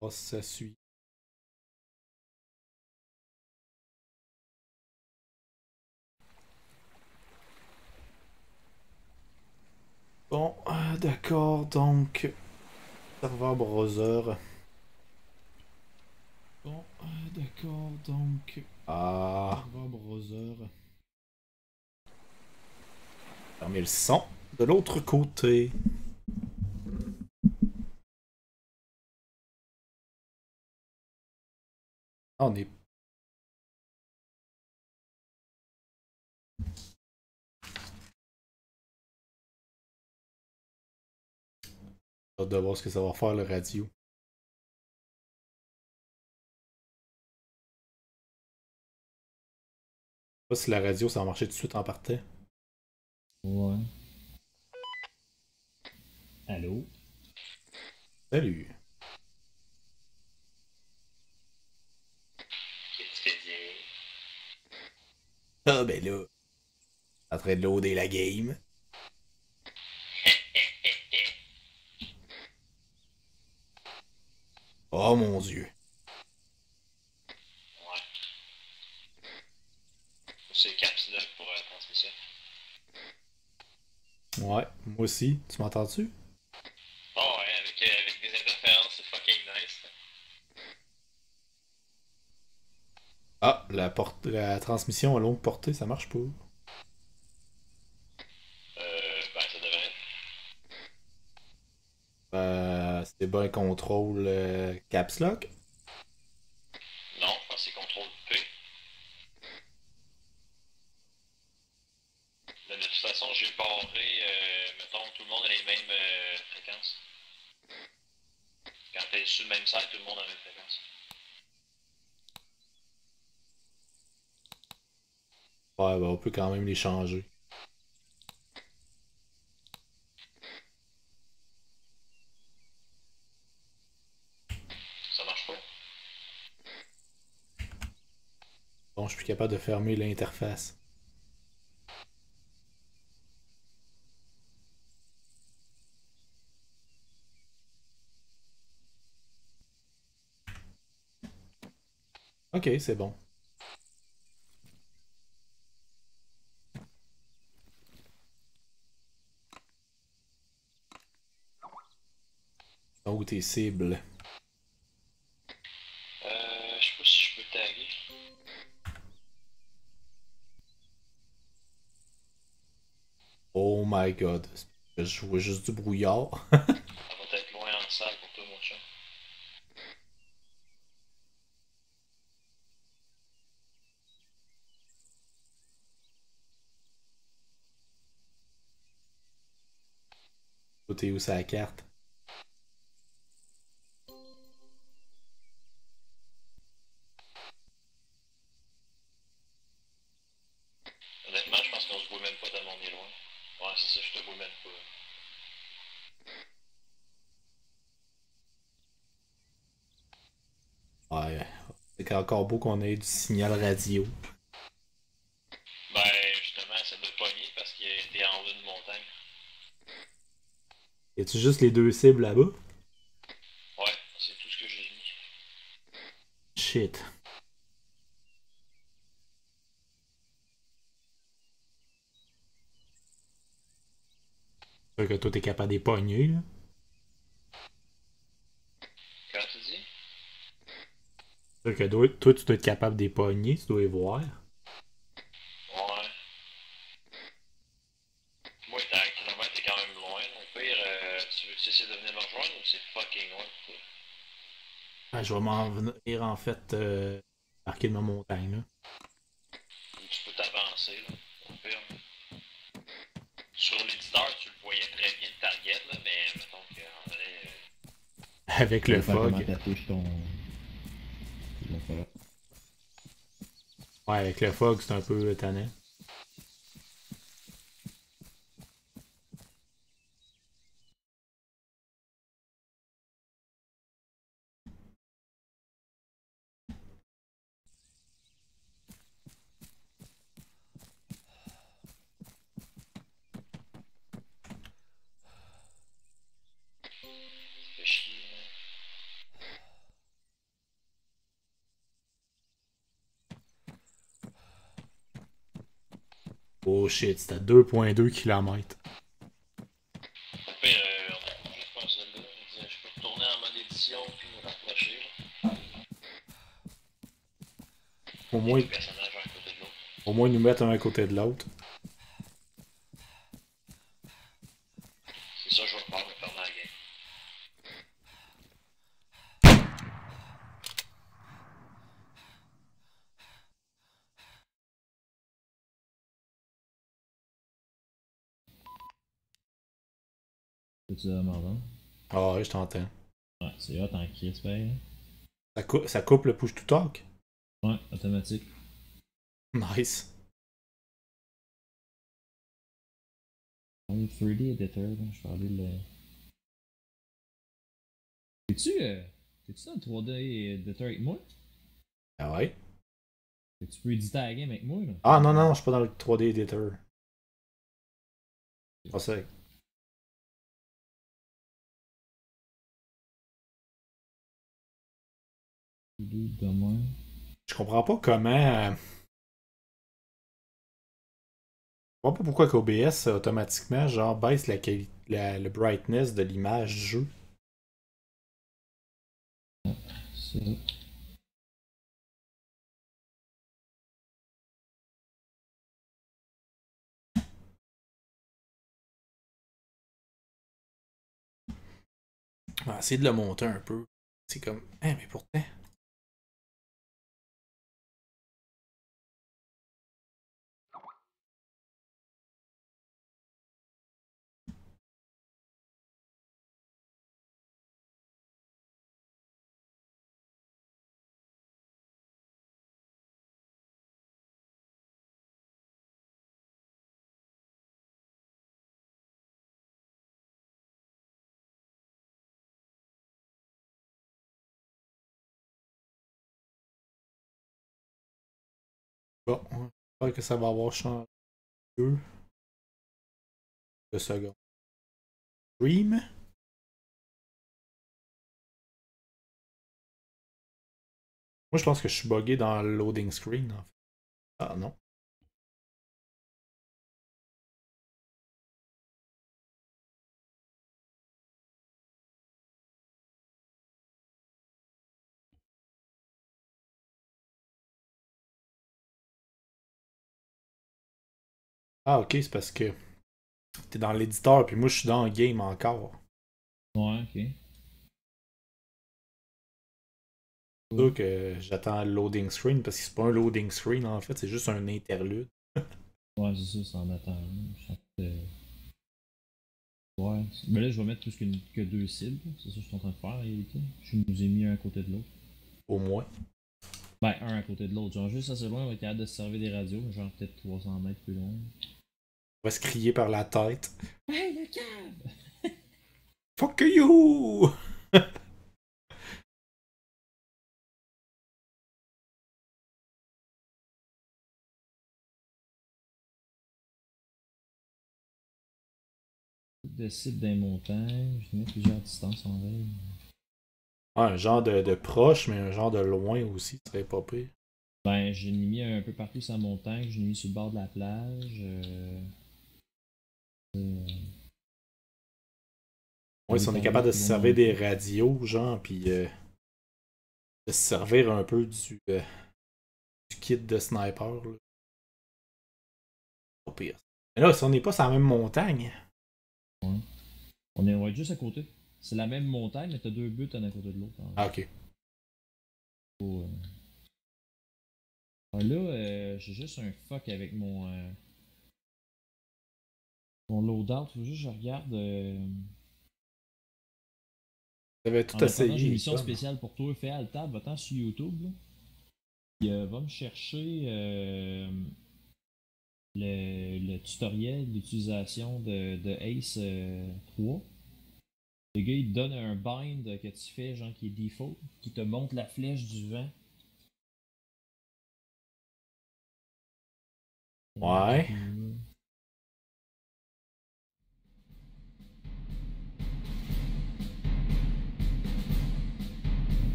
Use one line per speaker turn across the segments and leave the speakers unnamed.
Oh, ça suit. Bon, d'accord, donc... Serveur browser. Bon, d'accord, donc... Ah... Serveur browser. Fermer le son. De l'autre côté. Ah, on est... J'ai hâte de voir ce que ça va faire le radio. Je sais pas si la radio, ça va marcher tout de suite en partant.
Ouais. Allô?
Salut. Ah, ben là, en train de loader la game. Oh mon dieu.
Ouais. C'est caps lock pour transmission.
Ouais, moi aussi. Tu m'entends-tu?
Oh ouais, avec des interférences, c'est fucking nice.
Ah, la transmission à longue portée, ça marche pas.
Ben ça devrait.
C'est bien contrôle caps lock.
Non, je pense que c'est contrôle P. De toute façon, j'ai barré, mettons, tout le monde a les mêmes fréquences. Quand t'es sur le même site, tout le monde a la même fréquence.
Ouais, ben on peut quand même les changer.
Ça marche pas?
Bon, je suis plus capable de fermer l'interface. Ok, c'est bon. Où tes cibles?
Je sais pas si je peux taguer.
Oh my god. Je vois juste du brouillard.
Ça va être loin en salle pour toi, mon chum.
Tout est où sa carte?
Honnêtement, je pense qu'on se voit même pas tellement on est loin. Ouais, c'est ça, je te vois même pas.
Ouais. C'est encore beau qu'on ait du signal radio.
Ben, justement, ça doit pogner parce qu'il était en haut d'une montagne.
Y a-tu juste les deux cibles là-bas?
Ouais, c'est tout ce que j'ai mis.
Shit. C'est sûr que toi t'es capable de les pogner, là.
Quand tu dis?
C'est sûr que toi tu dois être capable de les pogner, tu dois les voir.
Ouais. Moi, t'es à 1 kilomètre, t'es quand même loin. Au pire, tu veux essayer de venir me rejoindre ou c'est fucking loin pour toi?
Ah, je vais m'en venir en fait marquer de ma montagne, là.
Ou tu peux t'avancer, là. Au pire. Sur l'éditeur, tu le voyais très bien le target, là, mais mettons qu'en vrai,
Avec
Ça
le
dépend comment
fog.
t'affiches ton. Ton affaire.
Ouais, avec le fog, c'est un peu étonnant.
ça fait chier. Là.
Oh shit, c'était à 2,2 km.
Au pire, on a pas juste faire celle-là. Je peux retourner en mode édition puis me rapprocher.
Au
Les
moins,
deux personnages un côté de l'autre.
au moins nous mettre un à côté de l'autre.
C'est ça que je vais faire pendant la game.
Tu vas m'entendre?
Ah ouais, je t'entends.
Ouais, c'est hot en crise, pareil.
Ça coupe le push to talk?
Ouais, automatique.
Nice.
Ouais, 3D Editor, là, je vais aller le. T'es-tu dans le 3D Editor avec moi?
Ah ouais?
Fait que tu peux éditer la game avec moi, là?
Ah non, non, je suis pas dans le 3D Editor. Pas ça.
Demain.
Je comprends pas comment. Je comprends pas pourquoi qu'OBS automatiquement genre baisse le brightness de l'image du jeu.
Ça.
On va essayer de le monter un peu. C'est comme. Eh, mais pourtant. Bon, j'espère que ça va avoir changé 2 secondes. Stream? Moi, je pense que je suis buggé dans le loading screen, en fait. Ah non. Ah, ok, c'est parce que t'es dans l'éditeur, puis moi, je suis dans le game encore.
Ouais, ok.
C'est sûr que j'attends le loading screen, parce que c'est pas un loading screen, en fait, c'est juste un interlude.
Ouais, c'est ça, c'est en attendant. Ouais. Mais là, je vais mettre plus que deux cibles. C'est ça que je suis en train de faire, en réalité. Je nous ai mis un à côté de l'autre.
Au moins.
Ben, un à côté de l'autre. Genre, juste assez loin, on va être capable de se servir des radios. Genre, peut-être 300 mètres plus loin.
On va se crier par la tête.
Hey, le cave!
Fuck you!
De cibles des montagnes. Je mets plusieurs distances en veille.
Ah, un genre de proche, mais un genre de loin aussi, ça serait pas pire.
Ben, j'ai mis un peu partout sur la montagne. J'ai mis sur le bord de la plage.
Ouais, si on est capable de se servir des radios, genre, puis de se servir un peu du kit de sniper, là. Pas pire. Mais là, si on n'est pas sur la même montagne.
Ouais. On va être juste à côté. C'est la même montagne, mais t'as deux buts un à côté de l'autre.
Ah, ok.
Là, j'ai juste un fuck avec mon loadout. Faut juste que je regarde.
J'avais tout
En attendant, j'ai
essayé.
une mission
comme.
spéciale pour toi. Fais Altab, va-t'en sur YouTube. Là. Puis, va me chercher le tutoriel d'utilisation de Ace 3. Le gars, il te donne un bind que tu fais, genre qui est default, qui te montre la flèche du vent.
Ouais.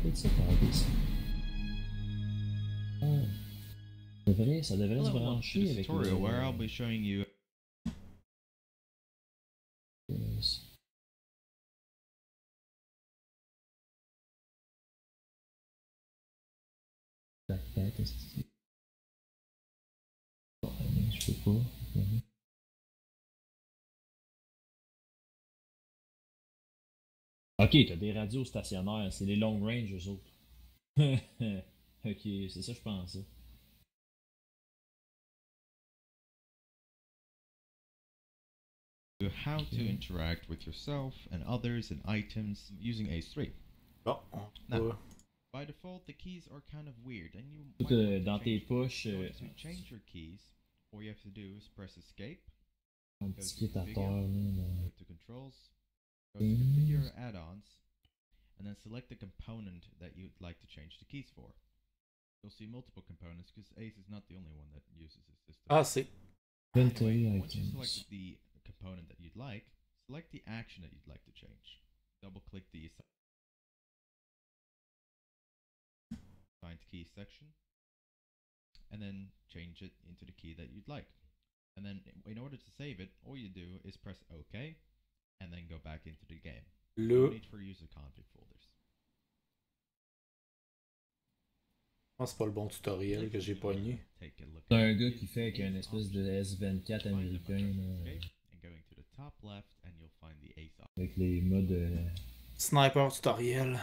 Peut-être ça, par ça. devrait se
Hello, welcome to
brancher
this
avec
tutorial where I'll be showing you
Backpack, est-ce que c'est... Bon, je peux pas. Ok, t'as des radios stationnaires, c'est les long range eux autres. Ok, c'est ça que je pensais.
how to interact with yourself and others and items using Ace 3.
Bon,
Now, by default, the keys are kind of weird, and you
Tout,
might want to
dans tes
change them.
poches,
In order to change your keys, all you have to do is press Escape,
un
go
petit
to
kit à
Configure,
terre,
go to Controls, go to Configure Add-ons, and then select the component that you'd like to change the keys for. You'll see multiple components because Ace is not the only one that uses this system.
Ah, c'est.
Inventory
Anyway, once you
items.
select the component that you'd like, select the action that you'd like to change. Double-click the assigned key section, and then change it into the key that you'd like. And then in order to save it, all you do is press OK, and then go back into the game. No
Là,
need for user config folders.
je pense que c'est pas le bon tutoriel que j'ai pogné.
Take a look
C'est
at
un
the
gars qui fait avec un espèce de S24
find them
américain,
under
là,
Escape, and going to the top left, and you'll find the Ace option.
avec les modes.
Sniper tutoriel.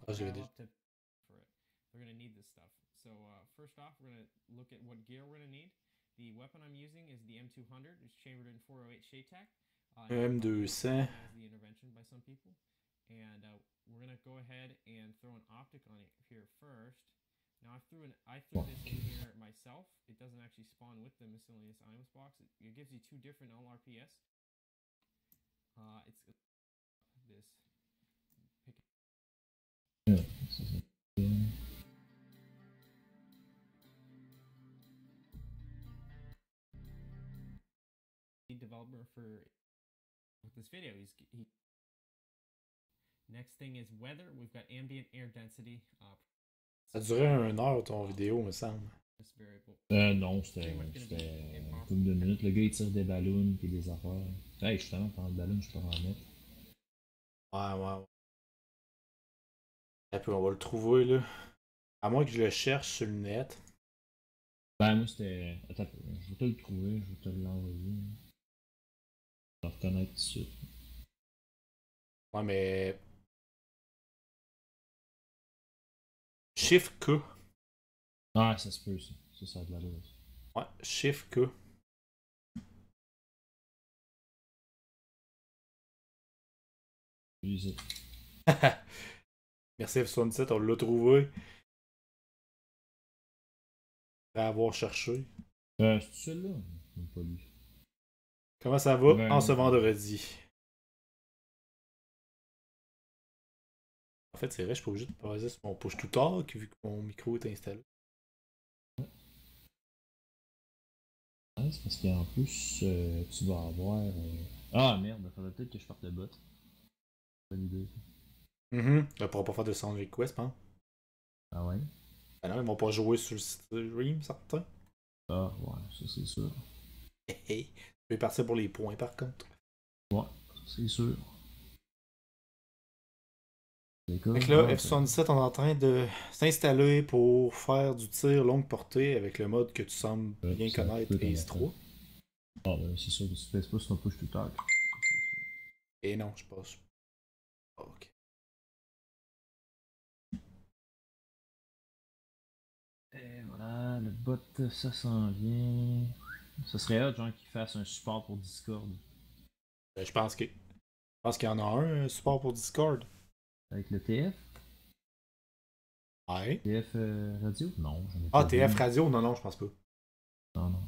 Ah, j'avais déjà.
For it. We're gonna need this stuff. So first off, we're gonna look at what gear we're gonna need. The weapon I'm using is the M200. It's chambered in 408 SHATAC.
M200.
As the intervention by some people, and we're gonna go ahead and throw an optic on it here first. Now I threw this in here myself. It doesn't actually spawn with the miscellaneous items box. It gives you two different LRPS. It's this. Developer for with this video. Next thing is weather. We've got ambient air density.
Ça durait 1 heure ton vidéo, me semble.
This variable.
Non, c'était une couple de minutes. Le gars il tire des ballons et des affaires. Hey, justement, pendant le ballon, je peux en mettre.
Ouais. Et puis on va le trouver là. À moins que je le cherche sur le net.
Ben, moi c'était. Attends, je vais te le trouver, je vais te l'envoyer. Je vais le reconnaître tout de suite.
Ouais, mais. Shift K.
Ah, ça se peut, ça. Ça a de la loose.
Ouais, Shift K.
Use
Merci F77, on l'a trouvé. Après avoir cherché.
c'est celui-là? Non, pas lui.
Comment ça va
Ben,
en ce vendredi? En fait, c'est vrai, je suis pas obligé de passer sur mon push to talk vu que mon micro est installé.
Ouais, c'est parce qu'en plus, tu vas avoir. Ah merde, il faudrait peut-être que je parte le bot. Bonne idée.
On pourra pas faire de sound request, hein?
Ah ouais?
Ben non, ils vont pas jouer sur le stream, certains.
Ah ouais, ça c'est sûr.
Tu peux partir pour les points par contre.
Ouais, c'est sûr.
Donc là, F77, on est en train de s'installer pour faire du tir longue portée avec le mode que tu sembles bien connaître, Ace 3.
Ah ben c'est sûr que tu pèses pas sur ton push to talk.
Et non, je passe. Ok.
Et voilà, le bot, ça s'en vient. Ça serait hot, genre, qu'il fasse un support pour Discord.
Je pense qu'il y en a un support pour Discord.
Avec le TF?
Ouais.
TF radio? Non, j'en ai
Ah,
pas
TF
vu.
radio? Non, je pense pas.
Non.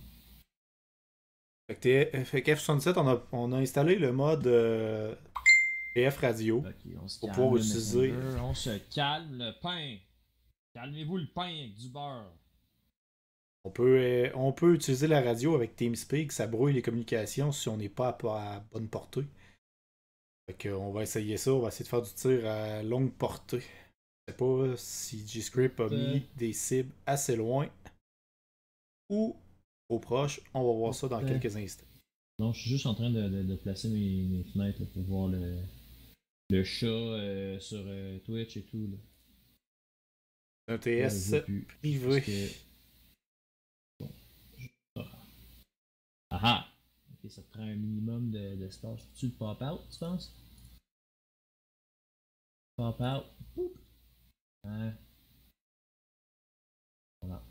Fait que F77, on a installé le mode TF radio.
Ok, on se
Pour
calme.
pouvoir
le
utiliser.
Messenger, on se calme le pain. Calmez-vous le pain avec du beurre.
On peut utiliser la radio avec TeamSpeak, ça brouille les communications si on n'est pas à bonne portée. Fait qu'on va essayer ça, on va essayer de faire du tir à longue portée. pas si G-Script a mis des cibles assez loin ou au proche. On va voir ça dans quelques instants.
Non, je suis juste en train de placer mes fenêtres là, pour voir le chat sur Twitch et tout. Là.
Un TS privé.
Bon, ah! Ok, ça te prend un minimum d'espace. Tu le pop-out, tu penses? Pop-out. Hein? Voilà.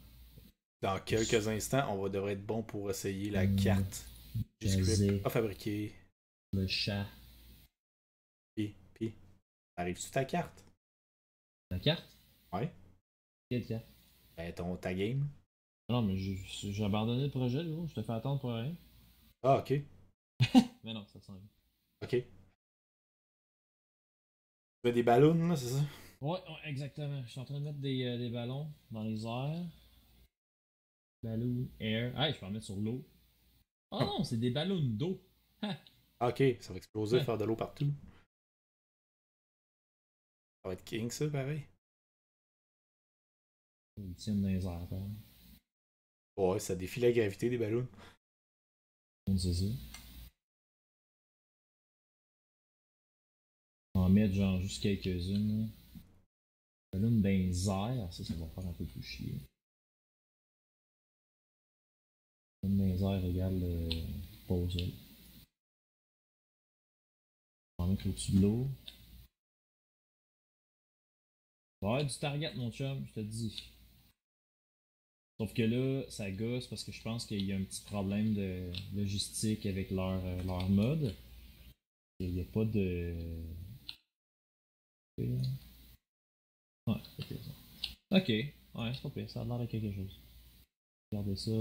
Dans quelques instants, on va devrait être bon pour essayer la carte G-Script pas fabriquée.
Le chat.
Puis, arrives-tu ta carte?
La carte?
Ouais.
Quelle carte?
Ben, ta game.
Non, mais j'ai abandonné le projet, gros. Je te fais attendre pour rien.
Ah, ok.
Mais non, ça s'en vient.
Ok. Tu mets des ballons, là, c'est ça?
Ouais, exactement. Je suis en train de mettre des ballons dans les airs. Ballon, air. Ah, je peux en mettre sur l'eau. Oh non, c'est des ballons d'eau. Ha!
Ah, ok, ça va exploser, faire de l'eau partout. Ça va être king, ça, pareil.
Ils tiennent dans les airs, quand même.
Ouais, ça défie la gravité des ballons.
On sait ça. On va en mettre genre juste quelques-unes. Ballon dans les airs, ça va faire un peu plus chier. Ballon dans les airs égale pause. On va mettre au-dessus de l'eau. Il va y avoir du target, mon chum, je te dis. Sauf que là, ça gosse parce que je pense qu'il y a un petit problème de logistique avec leur mode. Il n'y a pas de. Ouais, c'est pire ça. Ok, ouais, c'est pas pire, ça a l'air de quelque chose. Regardez ça.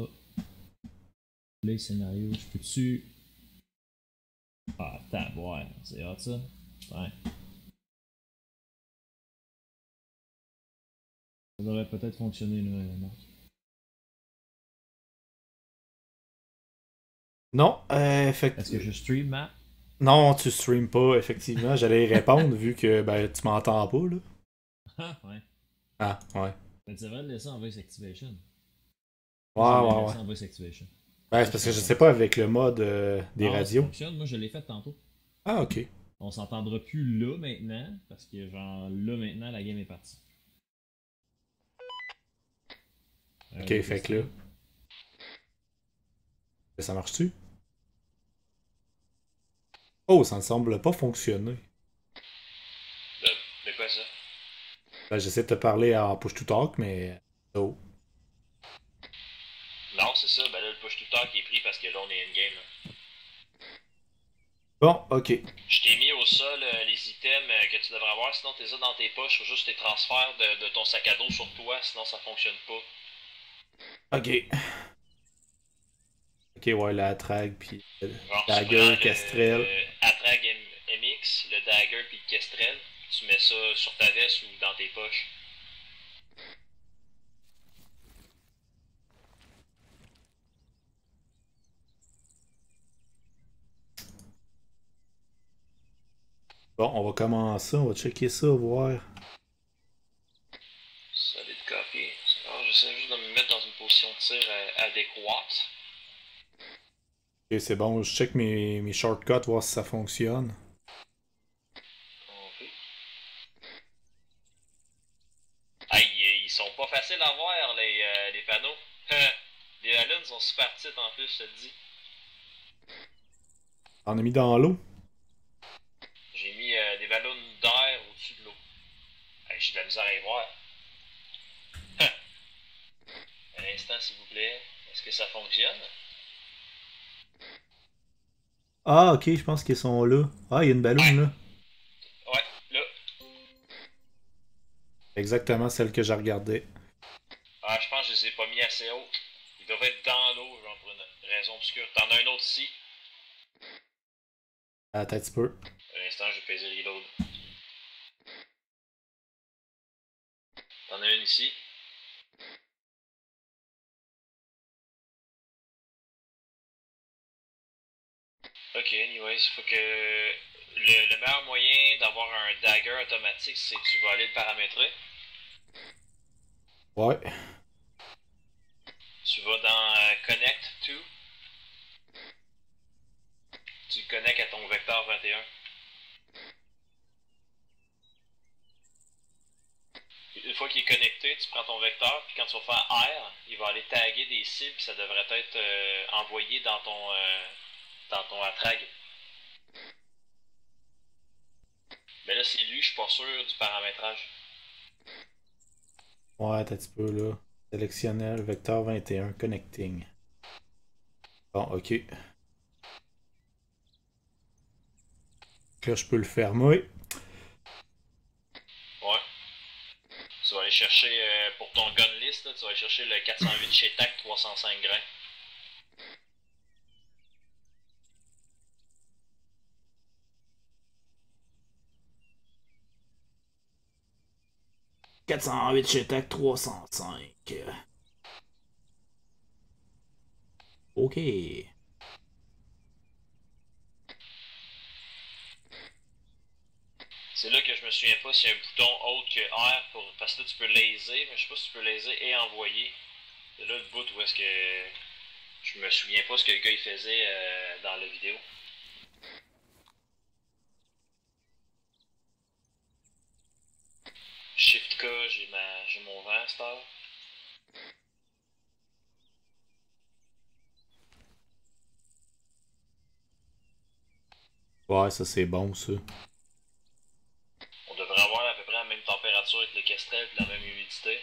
Les scénarios, je peux-tu. Ah, ouais, c'est hot ça. Ouais. Ça devrait peut-être fonctionner là, non?
Non,
Est-ce que je stream, Matt?
Non, tu stream pas, effectivement. J'allais y répondre vu que ben tu m'entends pas, là.
Ah, ouais.
Ah, ouais.
Mais tu devrais le laisser en voice activation.
Ouais.
En voice activation.
Ben, c'est parce que je sais pas avec le mode des radios.
Ça fonctionne, moi je l'ai fait tantôt.
Ah, ok.
On s'entendra plus là maintenant, parce que genre là maintenant la game est partie.
Ok, fait que là. Ça marche-tu? Oh, ça ne semble pas fonctionner.
De quoi ça?
Ben, j'essaie de te parler en push to talk, mais. Oh.
Non, c'est ça, ben là, le push to talk est pris parce que là, on est in-game. Là.
Bon, ok.
Je t'ai mis au sol les items que tu devrais avoir, sinon t'es dans tes poches, faut juste tes transferts de ton sac à dos sur toi, sinon ça fonctionne pas.
Ok. Ok, ouais, la Atrag, puis
Genre,
Dagger, Kestrel.
Atrag MX, le Dagger puis le Kestrel, tu mets ça sur ta veste ou dans tes poches.
Bon, on va commencer, on va checker ça, voir.
Solid copy. Alors, j'essaie juste de me mettre dans une position de tir adéquate.
Ok, c'est bon, je check mes shortcuts, voir si ça fonctionne.
Ok. Aïe, ils sont pas faciles à voir, les panneaux. Les ballons sont super petites en plus, je te le dis.
On a mis dans l'eau.
J'ai mis des ballons d'air au-dessus de l'eau. Hey, j'ai de la misère à y voir. Un instant, s'il vous plaît. Est-ce que ça fonctionne?
Ah, ok, je pense qu'ils sont là. Ah, il y a une ballon là.
Ouais, là.
Exactement celle que j'ai regardée.
Ah, je pense que je les ai pas mis assez haut. Ils doivent être dans l'eau, genre pour une raison obscure. T'en as un autre ici.
Attends un petit peu.
Un instant, je vais peser reload. T'en as une ici. Ok, anyways, faut que. Le meilleur moyen d'avoir un dagger automatique, c'est que tu vas aller le paramétrer.
Ouais.
Tu vas dans Connect to. Tu le connectes à ton vecteur 21. Une fois qu'il est connecté, tu prends ton vecteur, puis quand tu vas faire R, il va aller taguer des cibles, ça devrait être envoyé dans ton attrag. Mais là, c'est lui, je suis pas sûr du paramétrage.
Ouais, t'as un petit peu là. Sélectionnel, vecteur 21, connecting. Bon, ok. Là, je peux le fermer.
Ouais. Tu vas aller chercher, pour ton gun list, là, tu vas aller chercher le 408 chez TAC 305 grains.
« 408 chez TAC 305. Ok.
C'est là que je me souviens pas s'il y a un bouton autre que R parce que là tu peux laser, mais je sais pas si tu peux laser et envoyer. C'est là le bout où est-ce que je me souviens pas ce que le gars il faisait dans la vidéo. Shift K, j'ai mon vent à cette heure.
Ouais, ça c'est bon ça.
On devrait avoir à peu près la même température avec le Kestrel et la même humidité.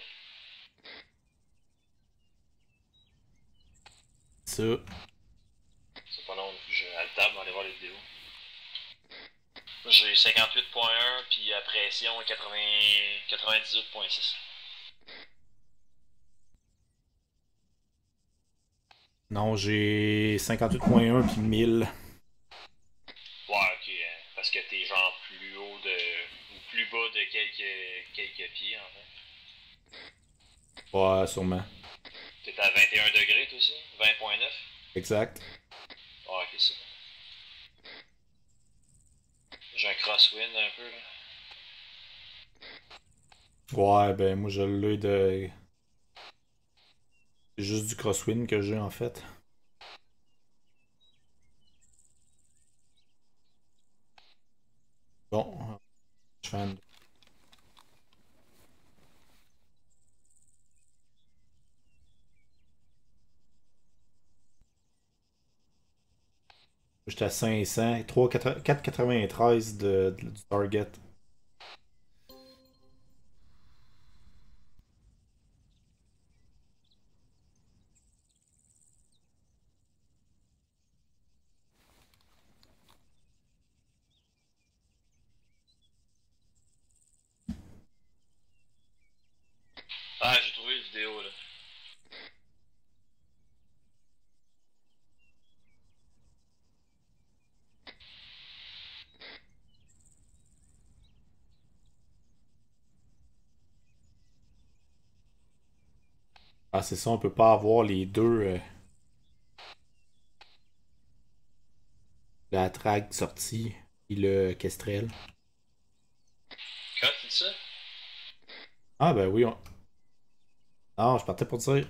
Ça.
C'est pas long, j'ai à le table, on va aller voir les vidéos. J'ai 58.1 puis à pression 98.6.
Non, j'ai 58.1 puis 1000.
Ouais, ok, parce que t'es genre plus haut ou plus bas de quelques pieds en fait.
Ouais, sûrement.
T'es à 21 degrés toi aussi? 20.9?
Exact.
Ouais, ok, c'est bon. J'ai un crosswind un peu là.
Ouais, ben moi je l'ai de. C'est juste du crosswind que j'ai en fait. Bon, je fais un. J'étais à 500, 4,93 du target.
Ah, j'ai trouvé une vidéo là.
Ah, c'est ça, on peut pas avoir les deux. La track sortie et le Kestrel.
Quand tu dis ça?
Ah, ben oui. Non, je partais pour dire.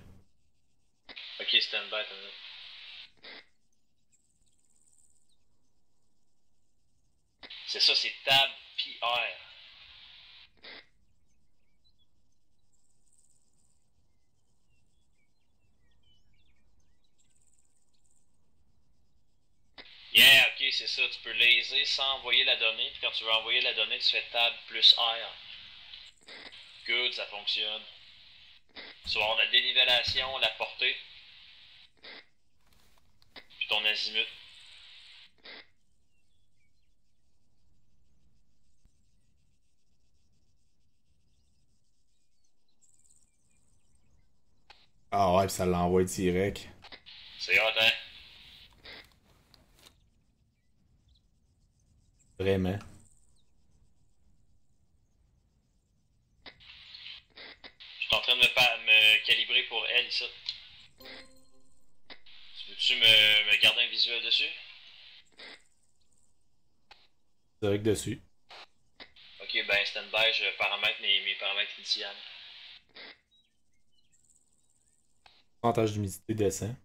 Ok, stand by, t'as vu. C'est ça, c'est Tab PR. Yeah, ok, c'est ça. Tu peux laser sans envoyer la donnée. Puis quand tu veux envoyer la donnée, tu fais Tab plus R. Good, ça fonctionne. Tu vas avoir la dénivellation, la portée. Puis ton azimut.
Ah ouais, puis ça l'envoie direct.
C'est hot, hein?
Vraiment.
Je suis en train de me calibrer pour elle, ici. Veux-tu me garder un visuel dessus?
Direct dessus.
Ok, ben stand-by, je paramètre mes paramètres initiales.
Pourcentage d'humidité descend.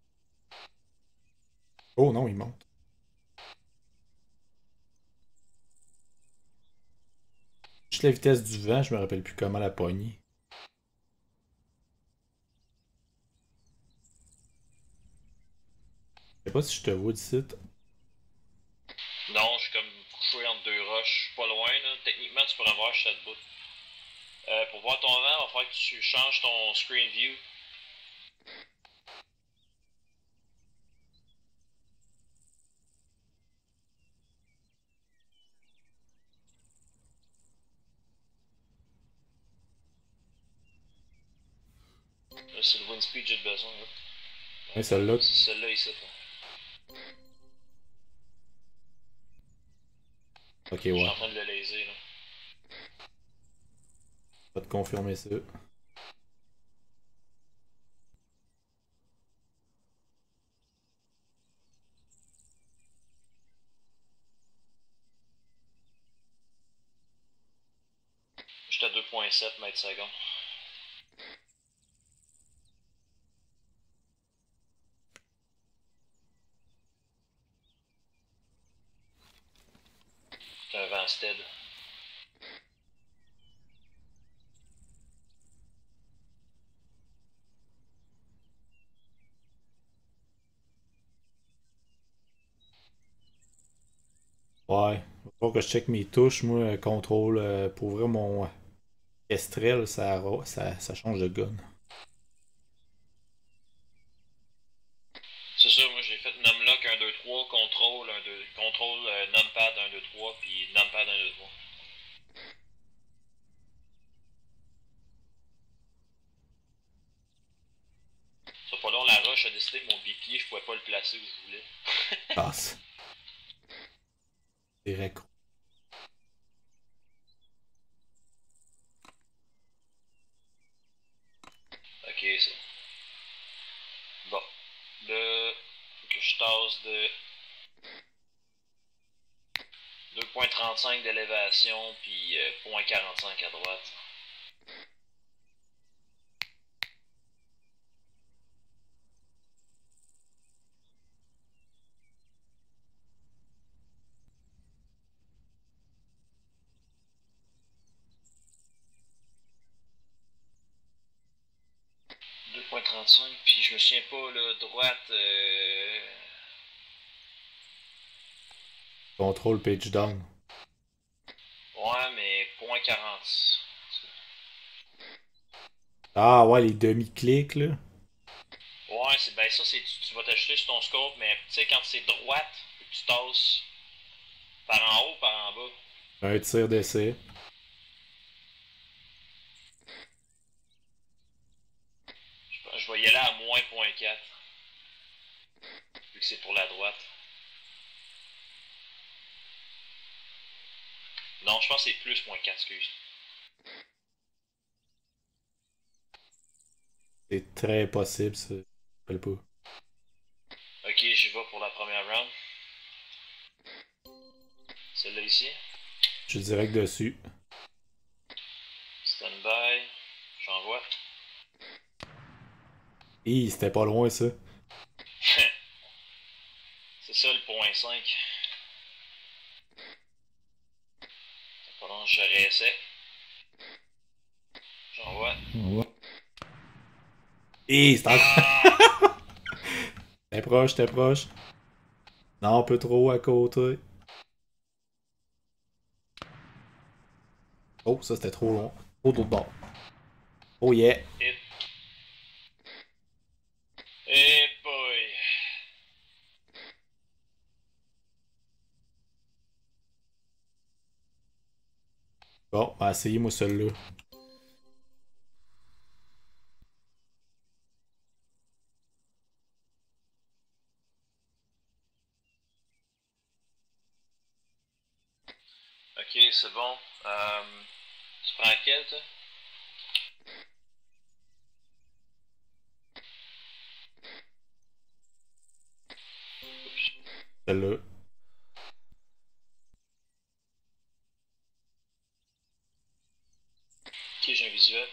Oh non, il monte. Juste la vitesse du vent, je me rappelle plus comment la pogner. Je sais pas si je te vois d'ici.
Non, je suis comme couché entre deux roches, pas loin là. Techniquement, tu pourrais voir, je suis à debout. Pour voir ton vent, il va falloir que tu changes ton screen view. Là, c'est le wind speed que j'ai besoin. Là.
Ouais, celle-là.
C'est celle-là ici. Là.
Ok,
Je suis
ouais.
en train de le laser. Là.
Je vais te confirmer ça.
J'étais à 2.7 mètres secondes. C'est un vent stead.
Ouais. Il va falloir que je check mes touches, moi, contrôle. Pour ouvrir mon Kestrel, ça change de gun.
C'est ça, moi j'ai fait numlock 1, 2, 3, contrôle 1, 2, contrôle numpad 1, 2, 3, puis numpad 1, 2, 3. C'est pas long, la roche a décidé que mon bipied, je pouvais pas le placer où je voulais.
Passe. C'est récro.
Ok, ça. Bon. Là, faut que je tasse de 2.35 d'élévation, puis 0.45 à droite. Deux point 35, puis je me souviens pas, là, droite,
Contrôle page down.
ouais, mais 0.40.
Ah ouais, les demi-clics, là.
Ouais, c'est ben ça, c'est tu vas t'ajuster sur ton scope, mais tu sais, quand c'est droite, faut que tu tasses par en haut, par en bas.
Un tir d'essai.
Je vais y aller à moins 0.4, vu que c'est pour la droite. Non, je pense que c'est plus 0.4, excuse.
C'est très possible, ça. Je me rappelle pas.
Ok, j'y vais pour la première round. Celle-là ici.
Je suis direct dessus.
Stand by. J'envoie.
Hi, c'était pas loin, ça.
C'est ça le point 5. C'est pas long, je réessaie. J'envoie.
Hi, c'était encore...
Ah!
T'es proche, t'es proche. Non, un peu trop à côté. Oh, ça c'était trop long. Trop d'autre bord. Oh yeah.
Hit. Eh boy.
Bon, bah essayez-moi celle-là.
Ok, c'est bon. Tu prends laquelle, toi?
Celle-là.
Ok, j'ai un visuel.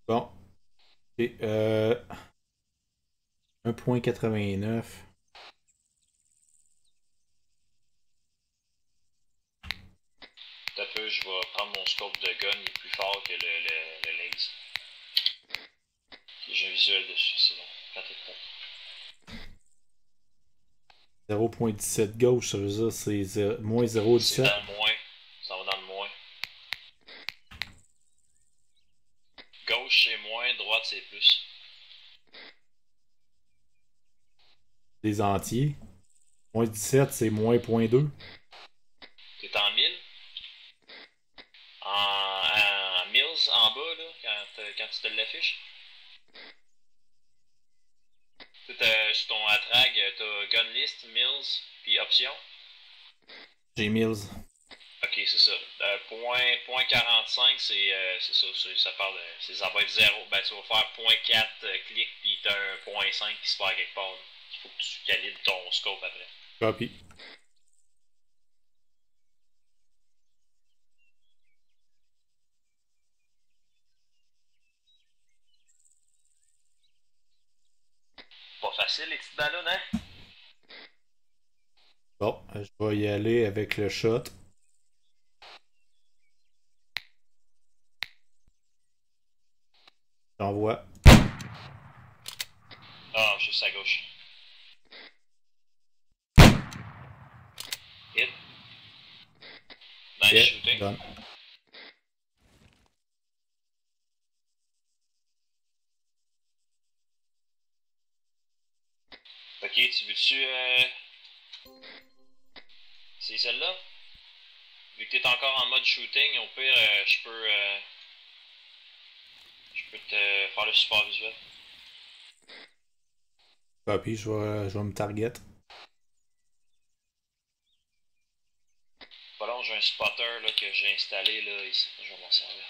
Bon. Et 1.89.
T'as peu, je vais prendre mon scope de gun, il est plus fort que le laser. J'ai un visuel dessus, c'est bon. Quand t'es prêt.
0.17 gauche, ça veut dire c'est moins 0.17.
C'est dans le moins. Ça va dans le moins. Gauche c'est moins, droite c'est plus.
Des entiers. Moins 17, c'est moins 0.2.
T'es en 1000. En mills en bas, là, quand tu te l'affiches. Sur ton attrag, t'as gun list, mills, puis options.
J'ai mills.
Ok, c'est ça. Point 45, c'est ça, ça parle de. Ça va être 0. Ben, tu vas faire point 4 clic, puis t'as un point 5 qui se fait quelque part. Là. Il faut que tu calibres ton scope après.
Copy.
Pas facile, les petites ballons, hein?
Bon, je vais y aller avec le shot. J'envoie.
Ah, juste à gauche. Hit. Nice
Yeah,
shooting.
done.
Ok, tu veux-tu. C'est celle-là? Vu que t'es encore en mode shooting, au pire, je peux te faire le support visuel.
Copy, je vais me target.
Pas long, j'ai un spotter là, que j'ai installé là, ici. Je vais m'en servir.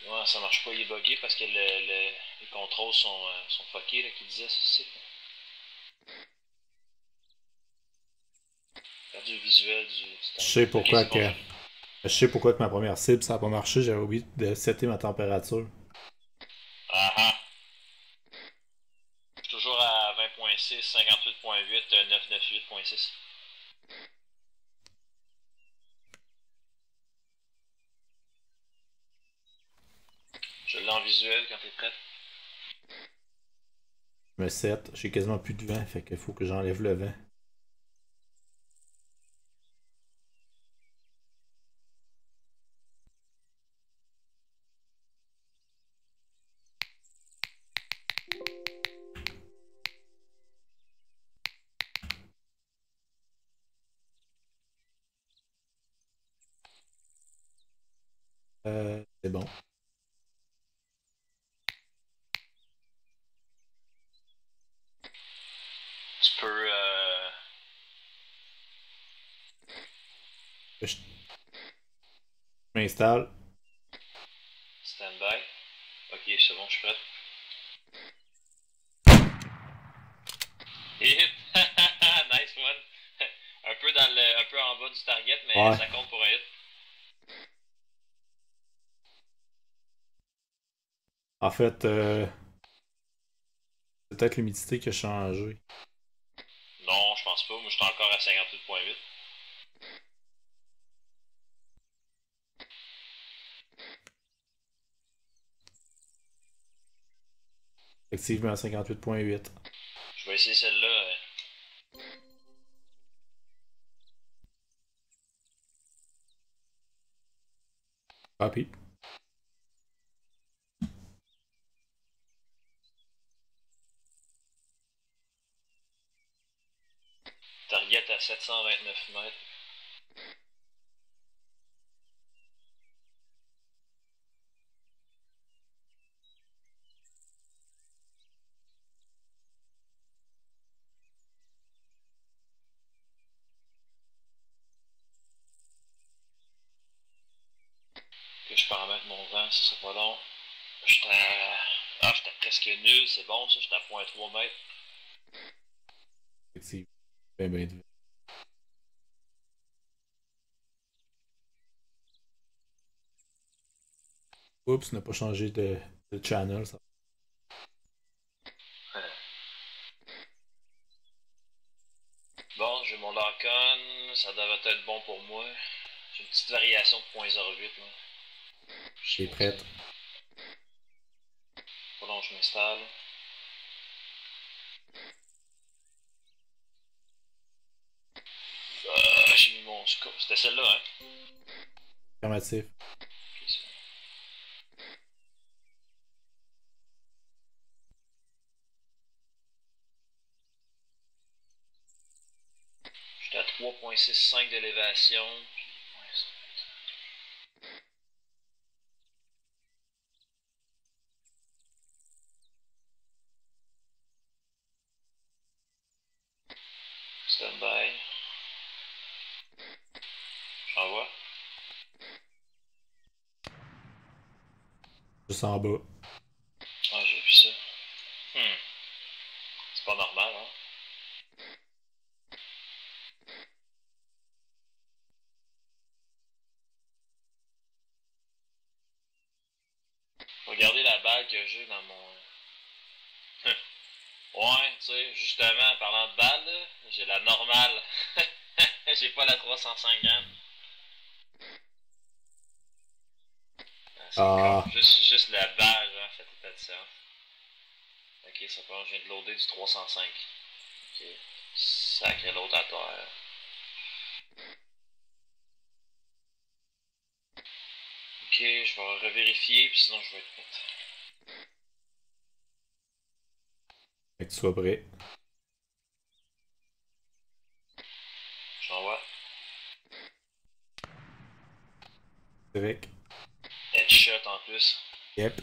Ouais, ça marche pas, il est bugué parce que les contrôles sont fuckés, là, qui disait ceci. Perdu le visuel du
Je sais pourquoi
okay, bon,
je sais pourquoi que ma première cible ça a pas marché, j'avais oublié de setter ma température.
Ah ah. Je suis toujours à 20.6, 58.8, 998.6. Je l'ai en visuel quand t'es prête.
Je me set, j'ai quasiment plus de vent, fait qu'il faut que j'enlève le vent. C'est bon.
Tu peux
Je m'installe.
stand by. Ok, c'est bon, je suis prête. Hit! Nice one! Un peu en bas du target, mais
Ouais.
ça compte pour un hit.
En fait, c'est peut-être l'humidité qui a changé.
Non, je pense pas. Moi, je suis encore à 58.8.
Effectivement, à 58.8.
Je vais essayer celle-là.
Copy.
Target à 729 mètres. que je peux en mettre mon vent, si c'est pas long. J'étais à... Ah, j'étais presque nul, c'est bon ça, j'étais à 0.3 mètres.
Effectivement. Ben, ben, oups, n'a pas changé de channel. Ça.
Bon, j'ai mon lock-on, ça devrait être bon pour moi. J'ai une petite variation de 0.08 là.
T'es prête?
Pas long, je m'installe. J'ai mis mon scope. C'était celle-là, hein?
Affirmatif.
Ok, c'est bon. J'étais à 3.65 d'élévation. Puis... ouais, stand by. J'envoie.
Juste en bas.
Ah, j'ai vu ça. C'est pas normal, hein? Regardez la balle que j'ai dans mon... Ouais, tu sais, justement, en parlant de balle, là, j'ai la normale. J'ai pas la 305 grammes. C'est
Ah.
comme juste la balle, hein, fait état de ça. Ok, ça prend, je viens de loader du 305. Ok, sacré l'autre à terre. Ok, je vais revérifier, puis sinon je vais être prêt.
Fait que tu sois prêt.
J'envoie.
Direct.
Headshot en plus.
Yep.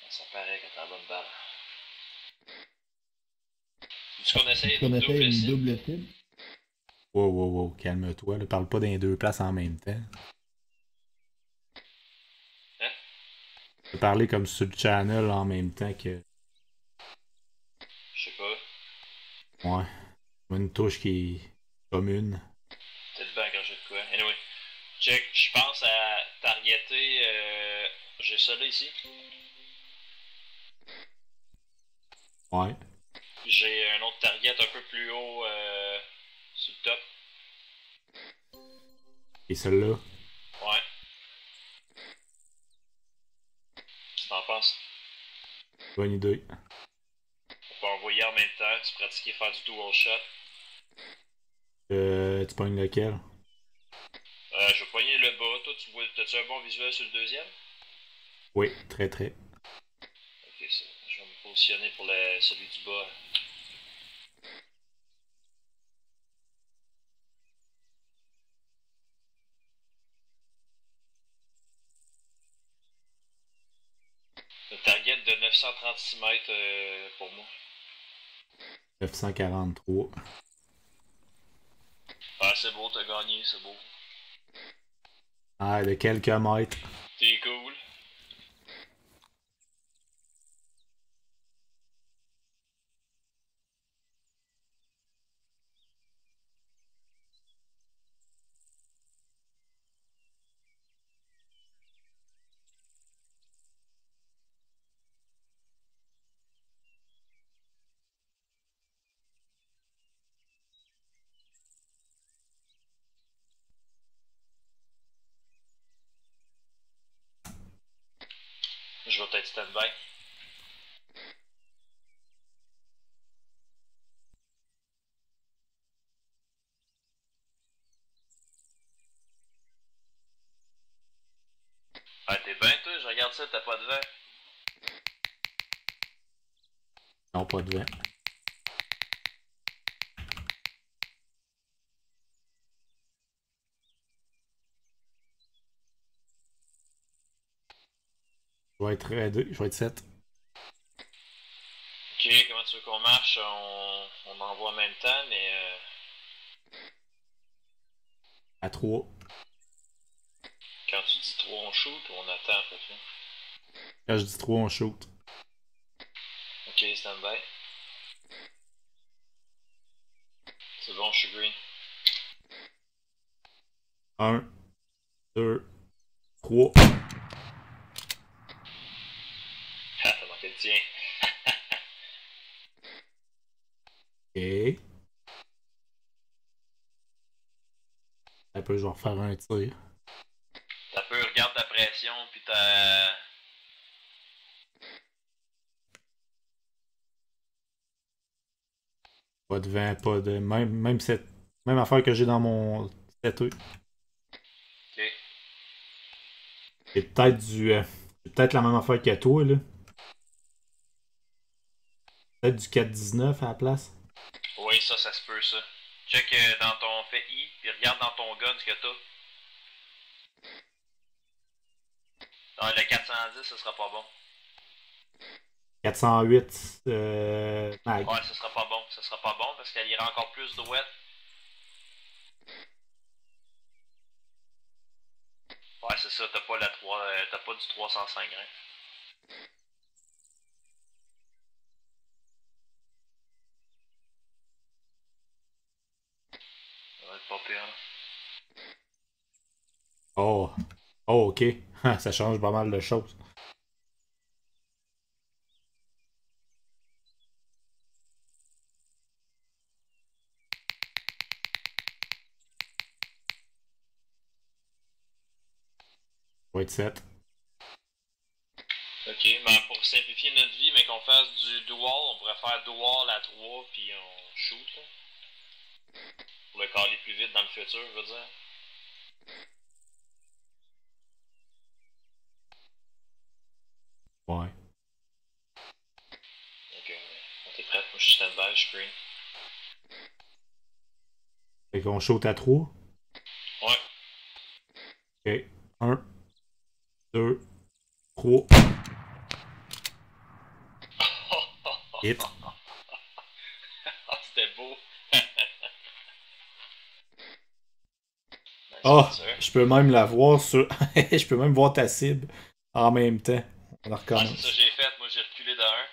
Ça paraît quand t'as la bonne balle. Tu connaissais
On a fait
double
une
cible?
double cible.
Wow, wow, wow, calme-toi. Ne parle pas dans les deux places en même temps.
Hein?
Tu peux parler comme sur le channel en même temps que.
Je sais pas.
Ouais. Une touche qui est commune.
Peut-être bien quand j'ai de quoi. Anyway. Check, je pense à targeter. J'ai ça là ici.
Ouais.
J'ai un autre target un peu plus haut sur le top.
Et celle-là.
Ouais. Qu'est-ce que t'en penses?
Bonne idée.
On peut envoyer en même temps, tu pratiquer faire du dual shot.
Tu pognes lequel?
Je vais pogner le bas. Toi, t'as-tu un bon visuel sur le deuxième?
Oui, très très.
Ok, ça. Je vais me positionner pour celui du bas. Le target de 936 mètres pour moi.
943.
Ah, c'est beau, t'as gagné, c'est beau.
Ah, de quelques mètres.
T'es cool. Je vais peut-être stand-by. Ah, t'es bien, toi? Je regarde ça, t'as pas de vent.
Non, pas de vent. Je vais être ready. Je vais être 7.
Ok, comment tu veux qu'on marche? On envoie en même temps, mais...
À 3.
Ok, Quand tu dis 3, on shoot ou on attend à peu près?
Quand je dis 3, on shoot.
Ok, stand by. C'est bon, je suis green.
1, 2, 3.
Ah, t'as manqué le tien.
Ok. Un peu, je vais refaire un tir.
T'as peu, regarde ta pression, puis t'as.
Pas de vent, pas de. Même affaire que j'ai dans mon tattoo.
Ok.
C'est peut-être c'est peut-être la même affaire que toi, là. Peut-être du 4,19 à la place.
Oui, ça se peut, ça. Check dans ton fait I, puis regarde dans ton gun ce que t'as. Ah, le 410, ce sera pas bon.
408 mag.
Ouais, ce sera pas bon. Ce sera pas bon parce qu'elle ira encore plus droite. Ouais, c'est ça, t'as pas la 3, t'as pas du 305 grains. Ça va être pas pire, là.
Oh. Oh, ok. Ça change pas mal de choses. Ça va être 7.
Ok, mais pour simplifier notre vie, mais qu'on fasse du dual, on pourrait faire dual à 3 puis on shoot, là. Pour le caler plus vite dans le futur, je veux dire.
Ouais.
Ok, on t'es prête? Moi je suis stand-by, je suis green.
Fait qu'on shoot à 3.
Ouais.
Ok. 1, 2, 3. Hit.
Ah, c'était beau.
Oh,
C'est sûr.
je peux même la voir sur. Je peux même voir ta cible en même temps. On
Ouais, c'est
recommence.
ça que j'ai fait. Moi j'ai reculé de 1.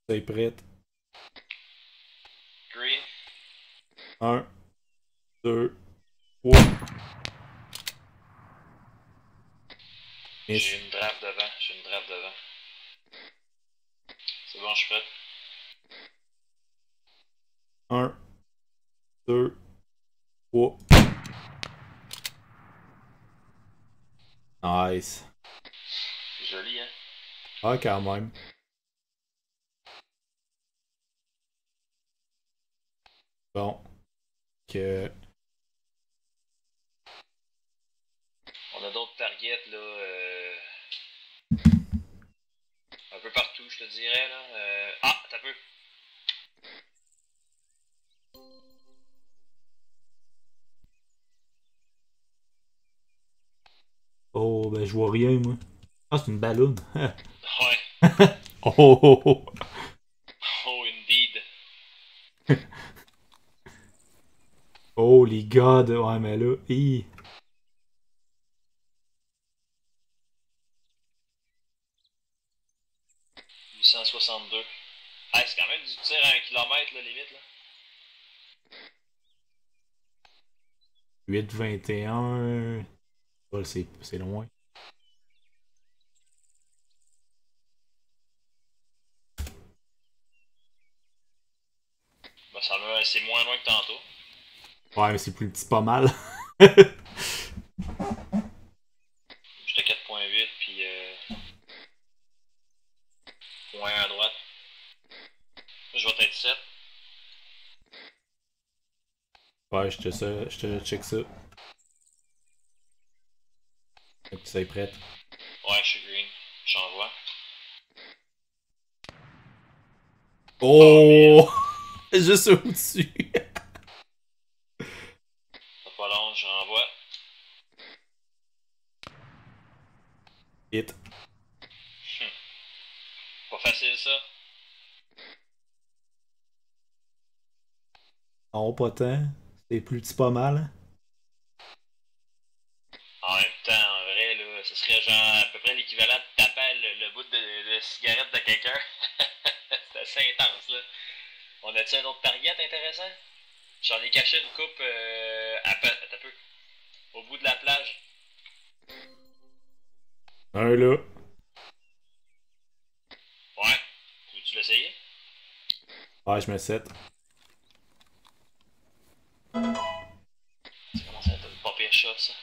C'est prête.
Green.
1, 2, 3.
J'ai une drape devant. J'ai une drape devant. C'est bon, je suis prêt.
1, 2, 3. Nice.
Joli, hein?
Ah, quand même. Bon. Que.
On a d'autres targets là. Un peu partout, je te dirais là. Ah, t'as peu.
Oh, ben, je vois rien, moi. Ah, c'est une ballonne.
Ouais.
Oh, oh, oh.
Oh, indeed.
Holy God. Ouais, mais là.
862. Ah, c'est quand même du tir à 1 km, là, limite, là.
8,21. Oh, c'est loin.
Ben, c'est moins loin que tantôt.
Ouais, mais c'est plus petit pas mal.
J'étais 4.8, puis point à droite. Je vais être 7.
Ouais, je te check ça. Et puis ça est prêt.
Ouais, je suis green. J'envoie.
Oh! Juste au-dessus.
C'est pas long, je renvoie.
Hit.
Pas facile, ça.
Non, pas tant. C'est plus petit pas mal.
ce serait genre à peu près l'équivalent de taper le bout de cigarette de quelqu'un. C'est assez intense, là. On a-tu un autre target intéressant? J'en ai caché une coupe attends un peu. Au bout de la plage.
Un là.
Ouais. Veux-tu l'essayer?
Ouais, je me set.
Ça commence à être une pas pire shot, ça.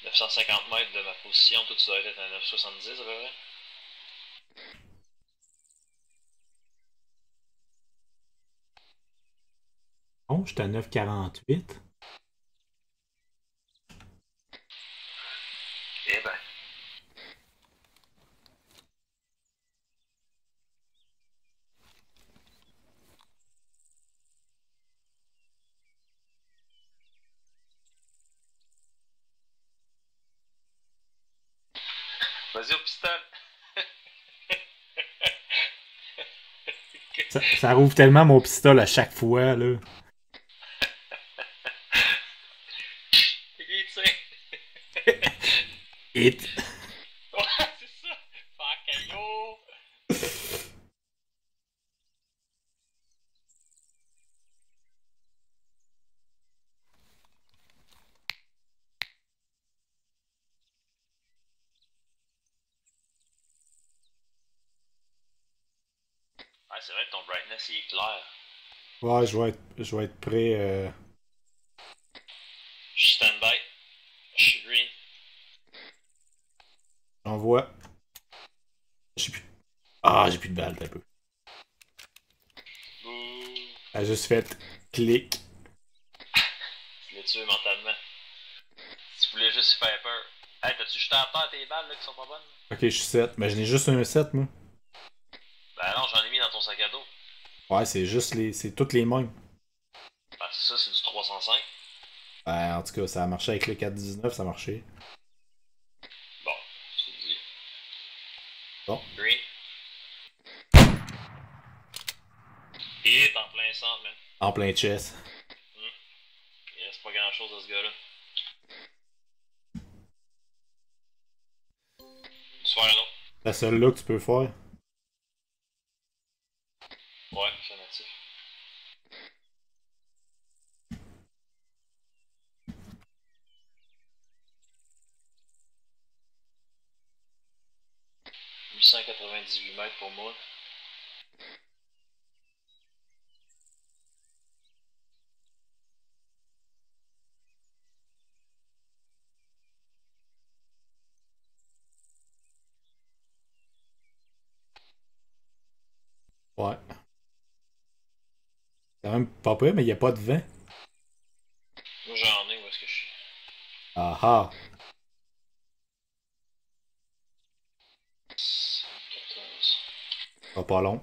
« 950 mètres de ma position, tout ça doit être à 970 à peu près.
Oh, j'étais à 9,48.
Eh ben. Vas-y au pistolet.
Ça rouvre tellement mon pistolet à chaque fois, là.
C'est qui, tu sais?
Hit.
Ouais, c'est ça. Fuck yo. Ouais, c'est vrai que ton brightness il est clair.
Ouais, je vais être prêt.
Je suis stand-by. Je suis green.
J'envoie. J'ai plus. Ah, j'ai plus de balles, un peu.
Bouh.
Elle a juste fait clic.
Tu l'as tué mentalement. Tu voulais juste faire peur. Hey, t'as-tu jeté à terre tes balles là, qui sont pas bonnes?
Ok, je suis 7. Mais j'en ai juste un 7, moi.
Ben non, j'en ai mis dans ton sac à dos.
Ouais, c'est juste les. C'est toutes les mêmes.
Ben c'est ça, c'est du 305.
En tout cas, ça a marché avec le 4,19, ça a marché.
Bon, tu te dis.
Bon.
Green. Hit en plein centre, man.
En plein chess.
Il reste pas grand chose à ce gars-là. Soir un autre.
La seule là que tu peux faire.
Ouais, c'est natif. « 898 mètres pour moi.
Ouais. C'est quand même pas pire, mais il n'y a pas de vent.
Moi j'en ai où est-ce que je suis.
Ah ah.
14.
Pas long.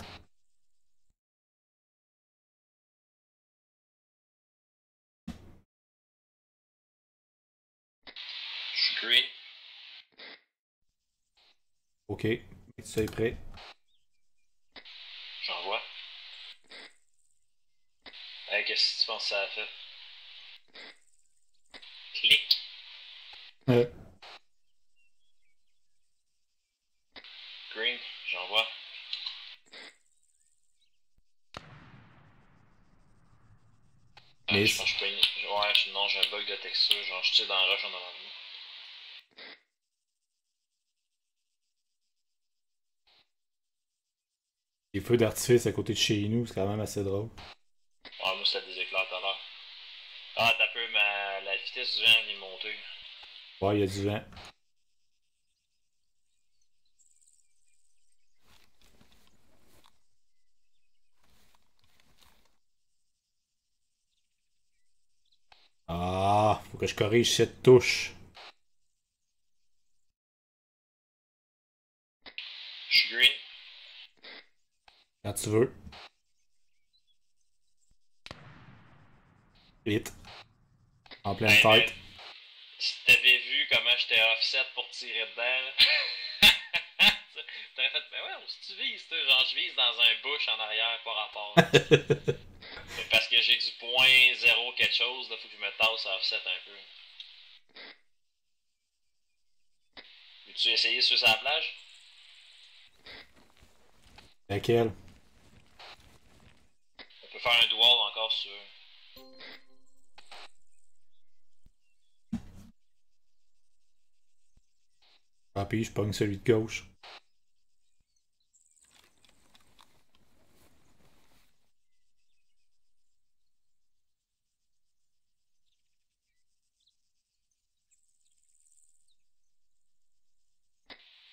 Je suis green.
Ok. Tu sais prêt.
J'envoie. Hey, qu'est-ce que tu penses que ça a fait? Clic. Green. J'envoie.
Mais
Je pense que je peux. Ouais, non, j'ai un bug de texture. Genre, je tire dans le rush en avant de moi.
les feux d'artifice à côté de chez nous, c'est quand même assez drôle.
Ouais, moi c'était des éclairs tout à l'heure. Ah, t'as peu, la vitesse du vent vient de monter.
Ouais, il y a du vent. Ah, faut que je corrige cette touche.
Je suis green.
Quand tu veux. Vite. En pleine
Hey,
tête.
Si t'avais vu comment j'étais offset pour tirer dedans, là. T'aurais fait, mais ouais, où est-ce que tu vises, toi? Genre, je vise dans un bush en arrière, par rapport. Parce que j'ai du point 0 quelque quelque chose, là, faut que je me tasse à offset un peu. Veux-tu essayer sur sa plage?
Laquelle?
On peut faire un duel encore sur.
Ah, puis je pogne celui de gauche.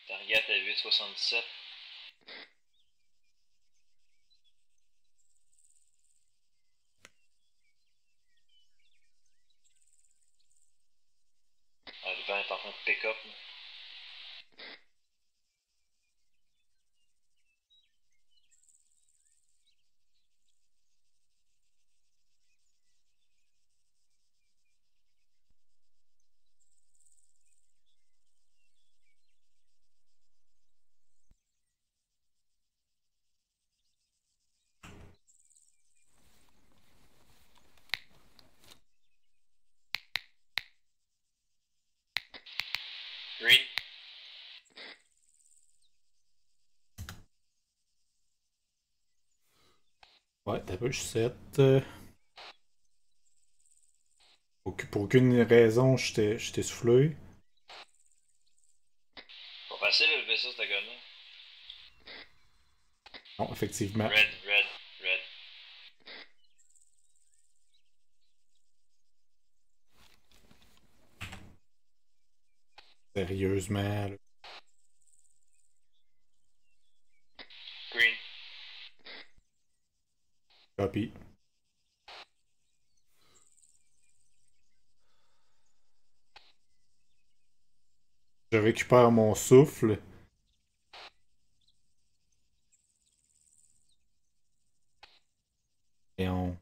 Target à 8,77. Ah, le vent est en train de pick up. Là. Green.
Ouais, t'as peu, je suis 7. Pour aucune raison, j'étais soufflé.
Pas facile de lever ça, ce gars-là.
Non, effectivement.
Red, red, red.
Sérieusement, là.
Green.
Copy. Je récupère mon souffle. Et on...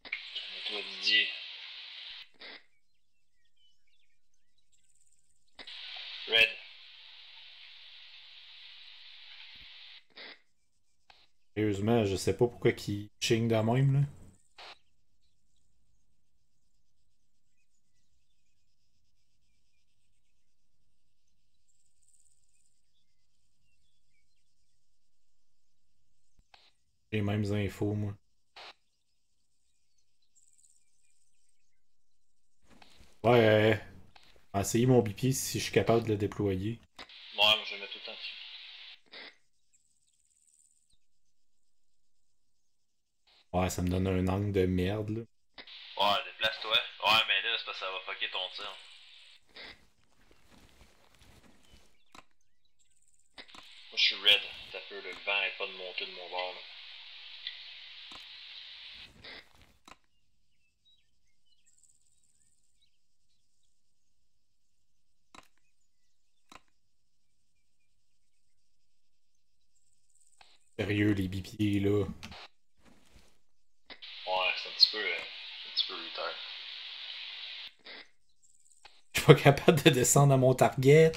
Et toi, Didier. Red.
Sérieusement, je sais pas pourquoi qui ching de même, là. J'ai les mêmes infos, moi. Ouais, essayer mon bipied si je suis capable de le déployer.
Ouais, moi je vais mettre tout le temps dessus.
Ouais, ça me donne un angle de merde, là.
Ouais, déplace-toi. Ouais, mais là, c'est parce que ça va fucker ton tir. Moi, je suis red. T'as peu, le vent est pas de monter de mon bord, là.
Sérieux, les bipieds, là.
Ouais, c'est un petit peu retard.
Je suis pas capable de descendre à mon target.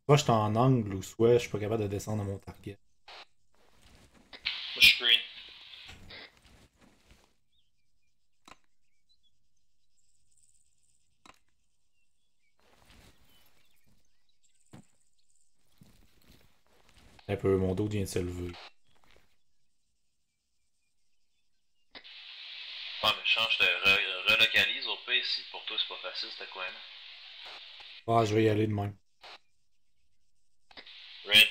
Soit je suis en angle ou soit je suis pas capable de descendre à mon target.
Moi, je suis green.
Un peu, mon dos vient de se lever.
Ouais, mais change, je te relocalise au pire si pour toi c'est pas facile, ce coin-là.
Ah, je vais y aller de même.
Red.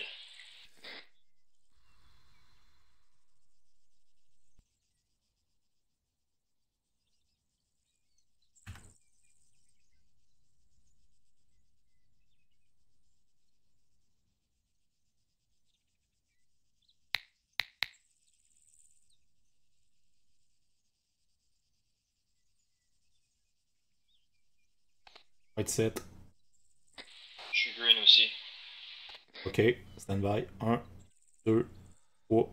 White set.
Je suis green aussi.
Ok, stand by. 1, 2, 3.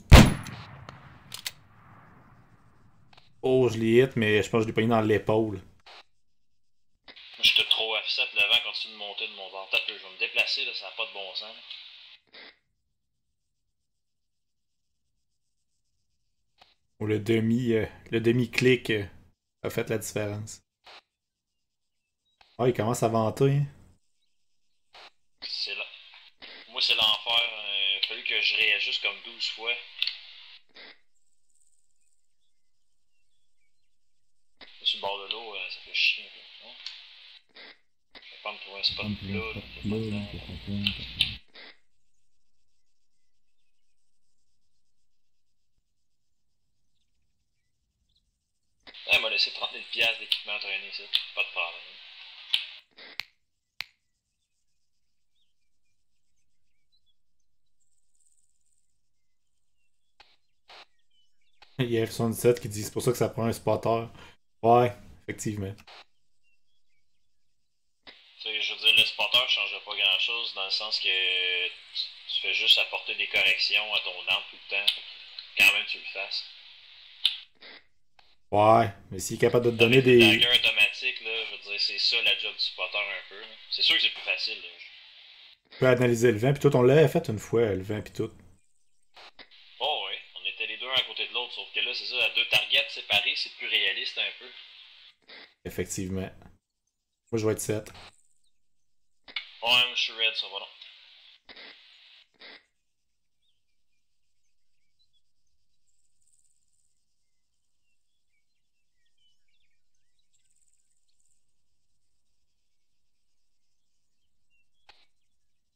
Oh, je l'ai hit, mais je pense que je l'ai pogné dans l'épaule.
Moi, j'étais trop offset, le vent continue de monter de mon bord. Peut-être que je vais me déplacer, là, ça n'a pas de bon sens. Là.
Ou le demi-clic a fait la différence. Ah, il commence à vanter. Hein.
C'est là. Moi, c'est l'enfer. Il a fallu que je réajuste comme 12 fois. Sur le bord de l'eau, ça fait chier. Non? Je vais pas me trouver un spot plat. Il m'a laissé 30 000 $ d'équipement traîné ici. Pas de problème.
Il y a F77 qui dit c'est pour ça que ça prend un spotter. Ouais, effectivement.
Je veux dire, le spotter ne change pas grand chose dans le sens que tu fais juste apporter des corrections à ton arme tout le temps. Quand même, tu le fasses.
Ouais, mais s'il est capable de te donner
Avec des
des.
daggers automatiques, là, je veux dire, c'est ça la job du spotter un peu. Là. C'est sûr que c'est plus facile. Là.
Tu peux analyser le vent, puis tout. On l'avait fait une fois, le vent, puis tout.
Oh oui, on était les deux à côté de l'autre, sauf que là, c'est ça, à deux targets séparés, c'est plus réaliste un peu.
Effectivement. Moi, je vais être 7.
Ouais, moi, je suis red, ça va non.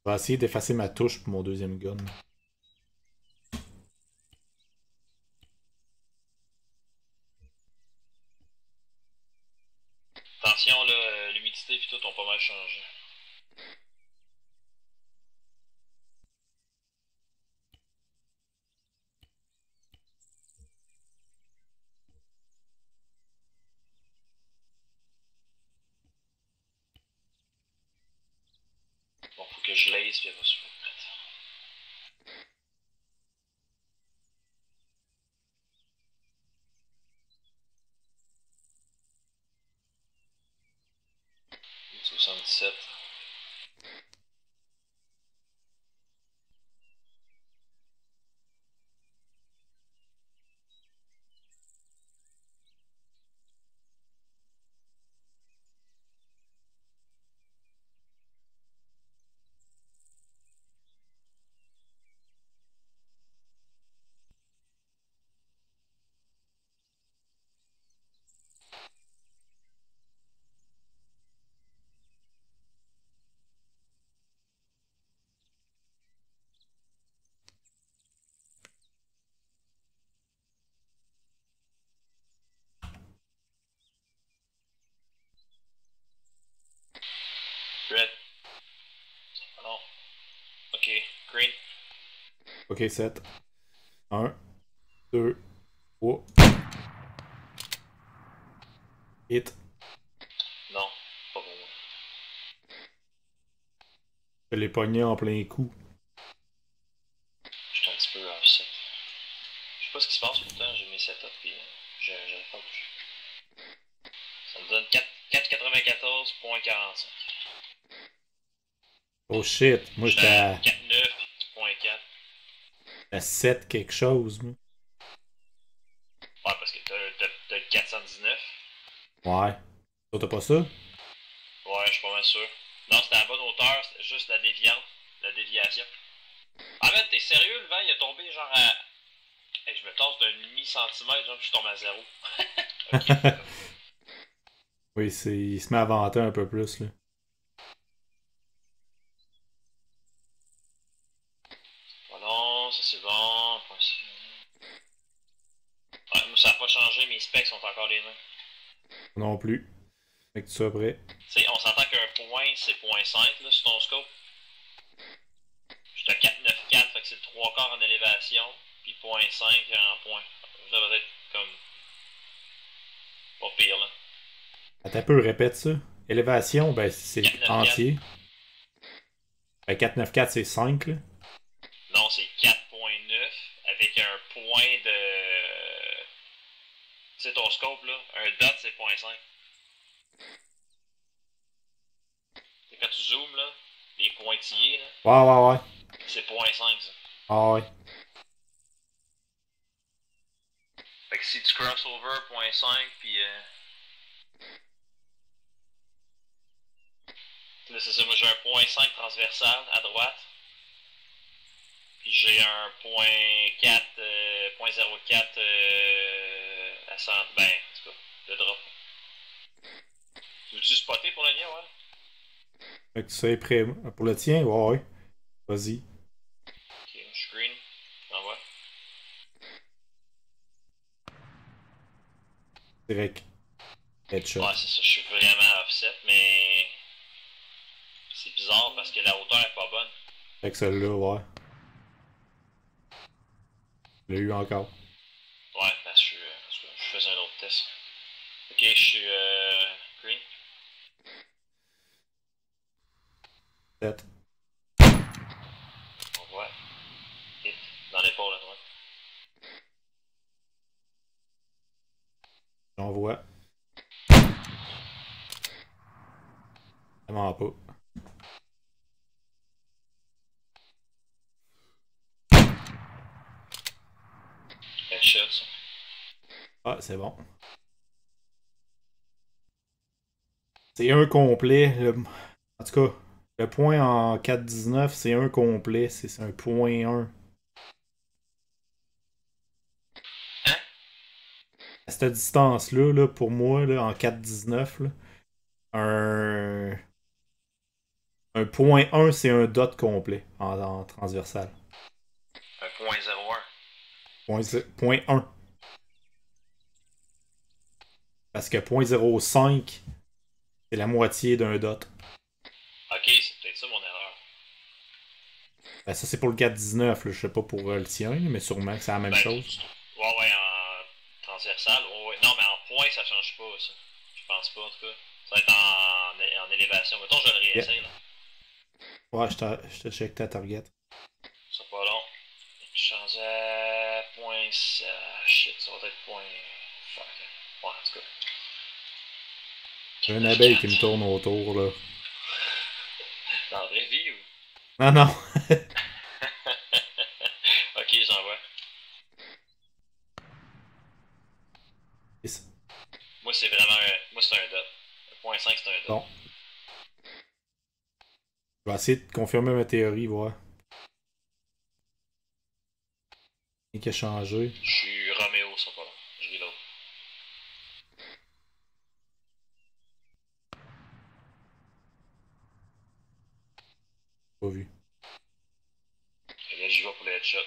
Je vais essayer d'effacer ma touche pour mon deuxième gun.
Attention, là, l'humidité et tout ont pas mal changé. Bon, faut que je laisse, puis elle va se mettre prête. « 77. Red. Ah non. Ok, green.
Ok, 7. 1, 2, 3. Hit.
Non, pas pour moi.
Je l'ai pogné en plein coup.
Je suis un petit peu offset. Je sais pas ce qui se passe pourtant, j'ai mes setups puis j'arrive pas à bouger. Ça me donne 4,94.45.
Oh shit, moi j'étais à
4,9.4.
7 quelque chose. Moi.
Ouais, parce que t'as le 419.
Ouais. Toi, t'as pas ça?
Ouais, je suis pas mal sûr. Non, c'était à la bonne hauteur, c'était juste la déviation. Ah man, t'es sérieux, le vent il est tombé genre à. Hey, je me tasse d'un demi-centimètre, genre, puis je tombe à zéro. Ok.
Oui, il se met à vanter un peu plus là.
Oh non, ça c'est bon. Ouais, moi ça a pas changé, mes specs sont encore les mêmes.
Non plus. Fait que tu sois prêt.
Tu sais, on s'entend qu'un point c'est 0.5 là sur ton scope. J'étais à 494, fait que c'est le 3 quarts en élévation, puis 0.5 en point. Ça va être comme. Pas pire là.
Attends un peu, répète ça. Élévation, ben c'est
494.
entier. Ben 494 c'est 5 là.
Non, c'est 4.9 avec un point de. Tu sais, ton scope là, un dot c'est 0.5. Quand tu zoomes là, les pointillés là.
Ouais, ouais, ouais.
C'est 0.5 ça.
Ah ouais.
Fait que si tu crossover 0.5 puis là c'est ça, moi j'ai un 0.5 transversal à droite. Puis j'ai un 0.4 0.04 à centre. Ben, en tout cas, le drop. Veux-tu spotter pour le lien, ouais?
Fait que tu sais prêt pour le tien? Ouais, ouais. Vas-y.
Ok, je suis green. T'envoies.
Direct. Headshot.
Ouais, c'est ça, je suis vraiment offset, mais c'est bizarre parce que la hauteur est pas bonne.
Fait que celle-là, ouais. Je l'ai eu encore.
Ouais, parce que je faisais un autre test. Ok, je suis green.
7.
On voit. Hit dans l'épaule à droite.
J'envoie. Vraiment pas.
Headshot, ça.
Ah, c'est bon. C'est un complet. En tout cas, le point en 4,19, c'est un complet. C'est un point 1.
Hein?
À cette distance-là, là, pour moi, là, en 4,19, là, un point 1, c'est un dot complet en transversal.
Un 0.01.
Point 1. Parce que point 0,5, c'est la moitié d'un dot.
Ok, c'est peut-être ça mon erreur.
Ben, ça, c'est pour le 4,19. Là. Je sais pas pour le tien, mais sûrement que c'est la même
Ben,
chose.
ouais, en transversal. Ouais. Non, mais en point, ça change pas, ça. Je pense pas, en tout cas. Ça va être en élévation. Mettons, je le réessaye, là.
Ouais, je te check ta target.
C'est pas long. Je change à point... shit, ça va être point... Fuck. Ouais, en tout cas.
J'ai une abeille qui me tourne autour, là.
Dans la vraie vie, ou...
Non, non.
Ok, j'envoie. Moi, c'est vraiment Moi, c'est un dot. Le point 5, c'est un dot.
Bon. Je vais essayer de confirmer ma théorie, voir. Rien qui a changé.
Je suis Roméo, ça pas long. Je reload.
Pas vu.
Et là, j'y vais pour le headshot.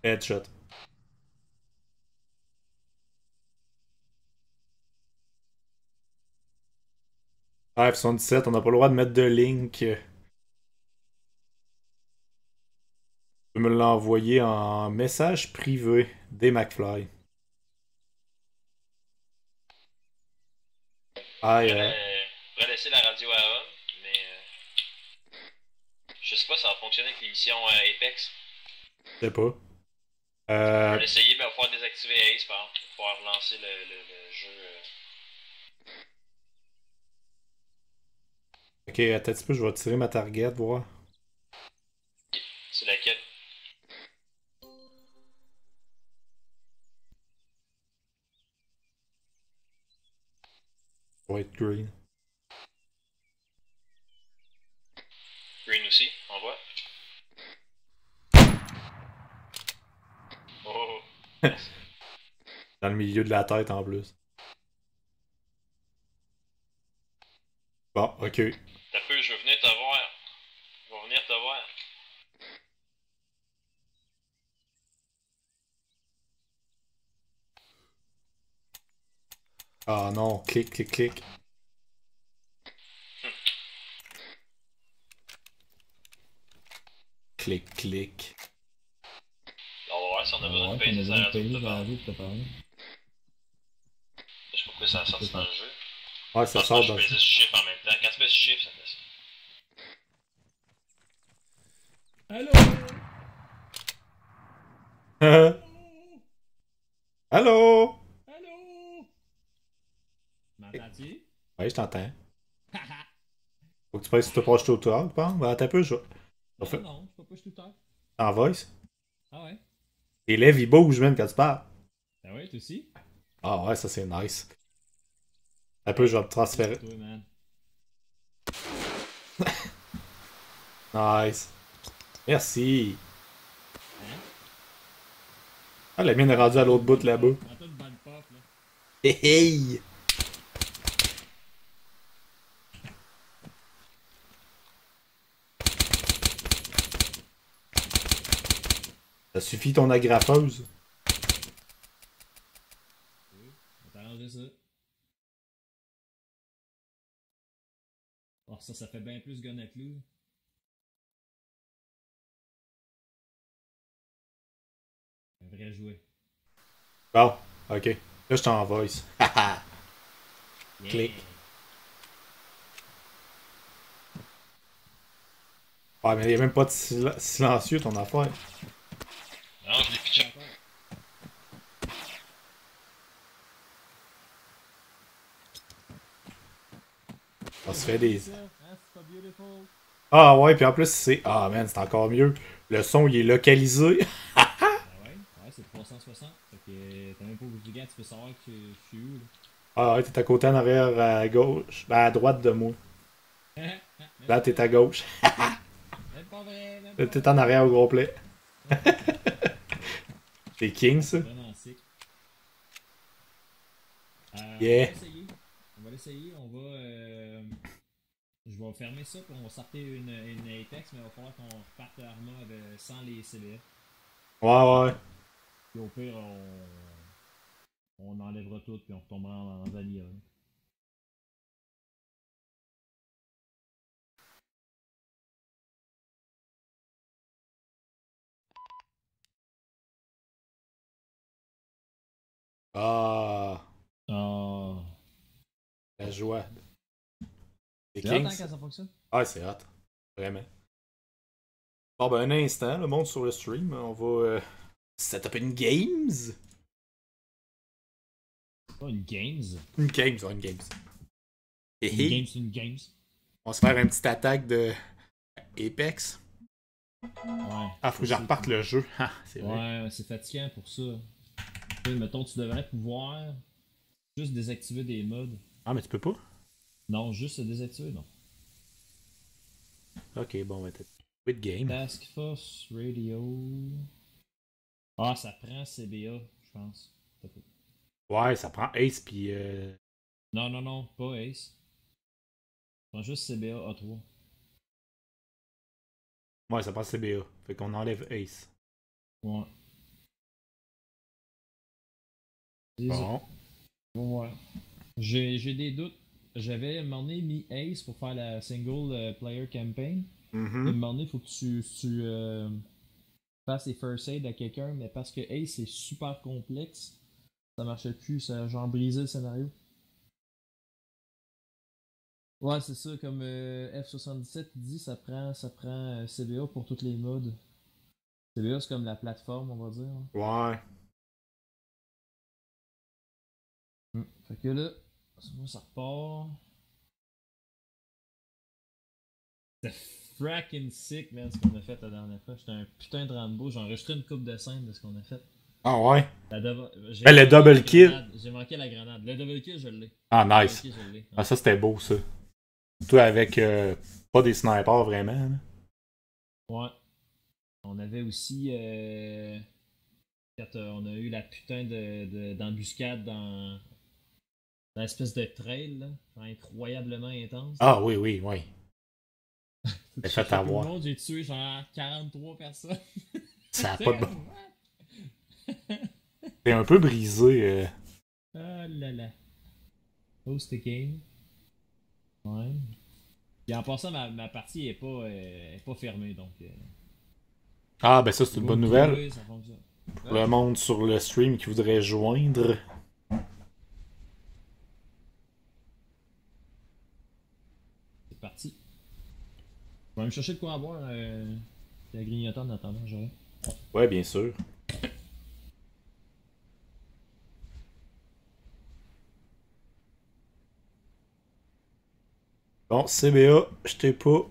Headshot. Ah, F77, on n'a pas le droit de mettre de link. Tu peux me l'envoyer en message privé des McFly. Ah,
Je pourrais laisser la radio à on, mais je sais pas si ça va fonctionner avec l'émission Apex.
je sais pas.
Je vais l'essayer, mais il va falloir désactiver Ace, par exemple. Il va falloir relancer le jeu.
Ok, attends un petit peu, je vais tirer ma target, voir.
C'est laquelle?
Ça va être green.
Green aussi, on voit. Oh,
Dans le milieu de la tête en plus. Bon, ok.
t'as peu, je veux venir te voir. Je vais venir te voir.
Ah non, clic, clic, clic. Clic, clic.
On va voir si on a besoin
Ouais,
de
on a
payer
besoin de
radio
payer
pour te
la
parler.
radio pour te parler.
Je sais pas pourquoi ça a sorti dans le jeu.
Ouais, ça
Je
sort
pense
dans
que je faisais ce chiffre en même temps. Quand tu fais ce chiffre, ça fait ça.
Allô?
Allô?
Allô? M'entends-tu?
Ouais, je t'entends. Faut que tu passes sur ton tout talk, par exemple. Attends un peu, je vais
Non, non, je peux pas push tout le temps.
en voice.
Ah ouais?
Tes lèvres, ils bougent même quand tu parles.
Ah ouais, toi aussi?
Ah ouais, ça c'est nice. Un peu, je vais me transférer.
Toi, man.
Nice. Merci.
Hein?
Ah, la mienne est rendue à l'autre bout là-bas.
Attends une bonne pop, là.
Hey hey! Ça suffit ton agrafeuse.
On va t'arranger ça. Oh, ça fait bien plus gun à clou. Un vrai jouet.
Bon, ok. Là, je t'en voice. Haha!
Yeah.
Clic. Ouais, mais il n'y a même pas de silencieux ton affaire.
Non, je l'ai pitché.
On se fait des.
C'est ça, hein, c'est pas beautiful.
Ah ouais, puis en plus, c'est. Ah man, c'est encore mieux. Le son, il est localisé.
Ah ouais, c'est 360. Fait que t'as même pas obligé, tu peux savoir que je suis où, là.
Ah ouais, t'es à côté en arrière à gauche. Ben à droite de moi. Là, t'es à gauche.
Même pas vrai, même
Là,
pas
t'es
vrai.
en arrière au complet. C'est king, ça.
C'est vraiment sick.
Yeah.
On va l'essayer. On va. Je vais fermer ça puis on va sortir une Apex, mais il va falloir qu'on reparte Arma sans les CBF.
Ouais, ouais.
Puis au pire, on enlèvera tout puis on retombera en Vanilla.
Ah,
Ah.
la joie. C'est
C'est hot,
king.
hein, quand ça fonctionne?
Ah, c'est hot. Vraiment. Bon, ben, un instant, le monde sur le stream. On va setup une games.
Pas une games.
Une games, ouais, une games. Hé
Une
hé.
games, c'est une games.
On va se faire une petite attaque de Apex.
Ouais.
Ah, faut que je reparte le jeu. Ah, c'est vrai.
Ouais, c'est fatigant pour ça. Tu sais, mettons, tu devrais pouvoir juste désactiver des modes.
Ah, mais tu peux pas?
Non, juste se désactiver, non.
Ok, bon, ben, t'as quit game.
Task Force Radio. Ah, ça prend CBA, je pense.
Ouais, ça prend Ace, puis
Non, non, non, pas Ace. Ça prend juste CBA A3.
ouais, ça prend CBA. Fait qu'on enlève Ace.
Ouais.
Bon.
Ouais. J'ai des doutes. J'avais demandé mis Ace pour faire la single player campaign. Il m'a demandé il faut que tu fasses les first aid à quelqu'un, mais parce que Ace est super complexe, ça marchait plus, ça a genre brisé le scénario. Ouais, c'est ça, comme F77 dit, ça prend CBA pour toutes les modes. CBA, c'est comme la plateforme, on va dire.
Ouais.
Fait que là, moi ça repart. C'était fracking sick, man, ce qu'on a fait la dernière fois. J'étais un putain de Rambo, j'ai enregistré une coupe de scène de ce qu'on a fait.
Ah ouais?
J'ai
Ben, le
manqué
double
la
kill.
grenade. J'ai manqué la grenade. Le double kill, je l'ai.
Ah,
Le
nice.
double kill, je l'ai. Ouais.
Ah, ça, c'était beau, ça. Toi, avec pas des snipers, vraiment. Là.
Ouais. On avait aussi. Quand on a eu la putain d'embuscade dans l'espèce de trail, là, incroyablement intense.
Ah oui, oui, oui.
J'ai
fait avoir.
tout le monde, j'ai tué genre 43 personnes.
Ça a pas de bon. C'est un peu brisé.
Oh là là. Host the game. Ouais. Et en passant, ma partie est pas fermée, donc.
Ah, ben ça, c'est une bonne nouvelle.
Ça fonctionne.
Pour le monde sur le stream qui voudrait joindre.
C'est parti. Je vais me chercher de quoi à boire. La grignotant en attendant, j'aurai.
Ouais, bien sûr. Bon, CBA, je t'ai pas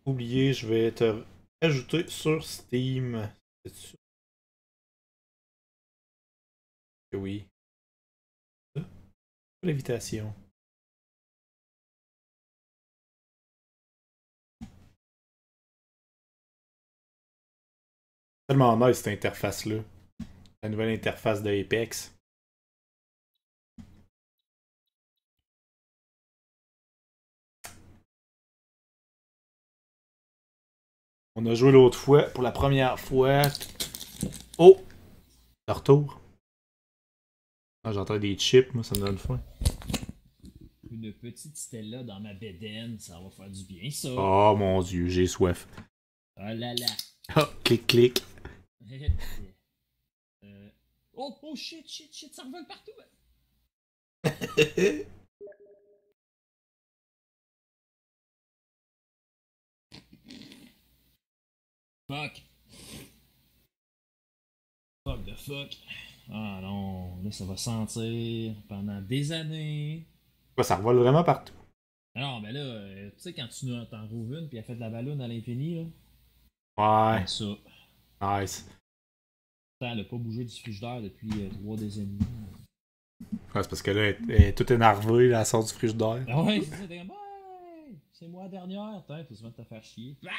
oublié, je vais te ajouter sur Steam. C'est sûr que oui. L'invitation. Tellement nice cette interface-là. La nouvelle interface de Apex. On a joué l'autre fois, pour la première fois. Oh! De retour. Ah, j'entends des chips, moi, ça me donne faim.
Une petite Stella dans ma bédaine, ça va faire du bien, ça.
Oh mon dieu, j'ai soif.
Oh là là.
Oh, clic, clic.
Oh shit, ça revole partout. Fuck. Fuck the fuck. Ah non, là ça va sentir pendant des années.
Quoi, ça revole vraiment partout?
Ah non, mais là, tu sais, quand tu t'en rouvres une puis elle fait de la ballonne à l'infini, là.
Ouais.
Ça.
Nice.
Elle a pas bougé du frigidaire depuis 3 décennies.
Ouais, c'est parce que là, elle est toute énervée, là, elle sort du frigidaire.
Ah ouais, c'est ça, t'es comme, ouais, c'est moi la dernière. Attends, faut se mettre à te faire chier. Ah!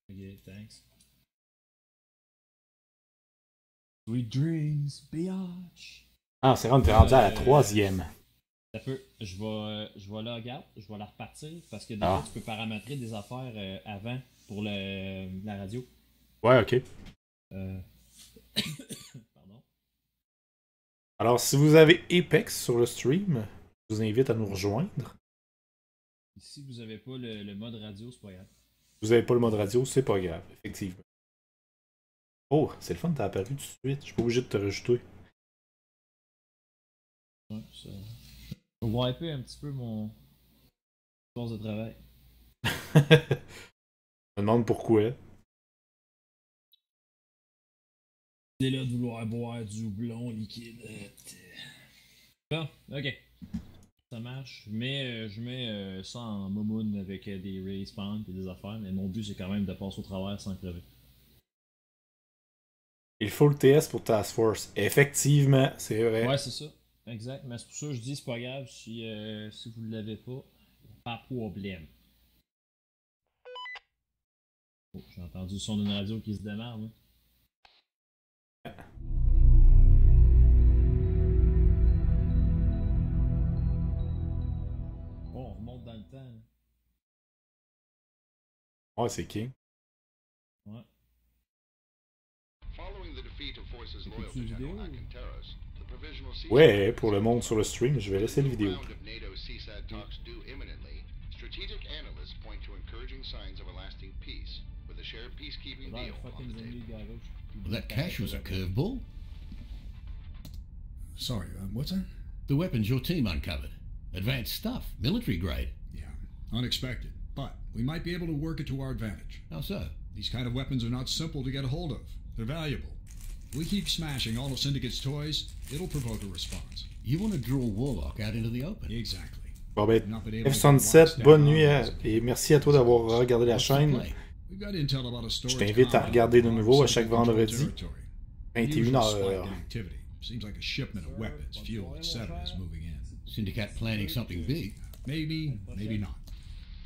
Ok, thanks. Sweet dreams, biatch.
Ah, c'est rendu, t'es rendu à la troisième.
Ça peut, je vais là, regarde, je vais la repartir parce que déjà, tu peux paramétrer des affaires avant pour la radio.
Ouais, ok.
Pardon.
Alors, si vous avez Apex sur le stream, je vous invite à nous rejoindre.
Si vous avez pas le mode radio, c'est pas grave.
Si vous avez pas le mode radio, c'est pas grave, effectivement. Oh, c'est le fun, t'as apparu tout de suite. Je suis pas obligé de te rajouter.
Ouais, ça. Je vais wiper un petit peu mon force de travail.
Je me demande pourquoi.
C'est là de vouloir boire du houblon liquide. Bon, ok. Ça marche. Je mets ça en momoun avec des respawns et des affaires, mais mon but c'est quand même de passer au travers sans crever.
Il faut le TS pour Task Force. Effectivement, c'est vrai.
Ouais, c'est ça. Exact. Mais c'est pour ça que je dis c'est pas grave si vous ne l'avez pas. Pas de problème. Oh, j'ai entendu le son d'une radio qui se démarre, là. Oh, on remonte dans le temps, là.
Ouais, c'est king.
Ouais.
Ouais, pour le monde sur le stream, je vais laisser le vidéo.
That cash was a curveball.
Sorry, what's that?
The weapons your team uncovered. Advanced stuff, military grade.
Yeah, unexpected. But we might be able to work it to our advantage.
How so?
These kind of weapons are not simple to get a hold of. They're valuable. If we keep smashing all of Syndicate's toys, it'll provoke a response.
You want to draw Warlock out into the open?
Exactly.
Bon ben, F77, bonne nuit et merci à toi d'avoir regardé la chaîne. Je t'invite à regarder de nouveau à chaque vendredi, 21h.
Seems like a shipment of weapons, fuel, etc. is moving in.
Syndicate planning something big?
Maybe, maybe not.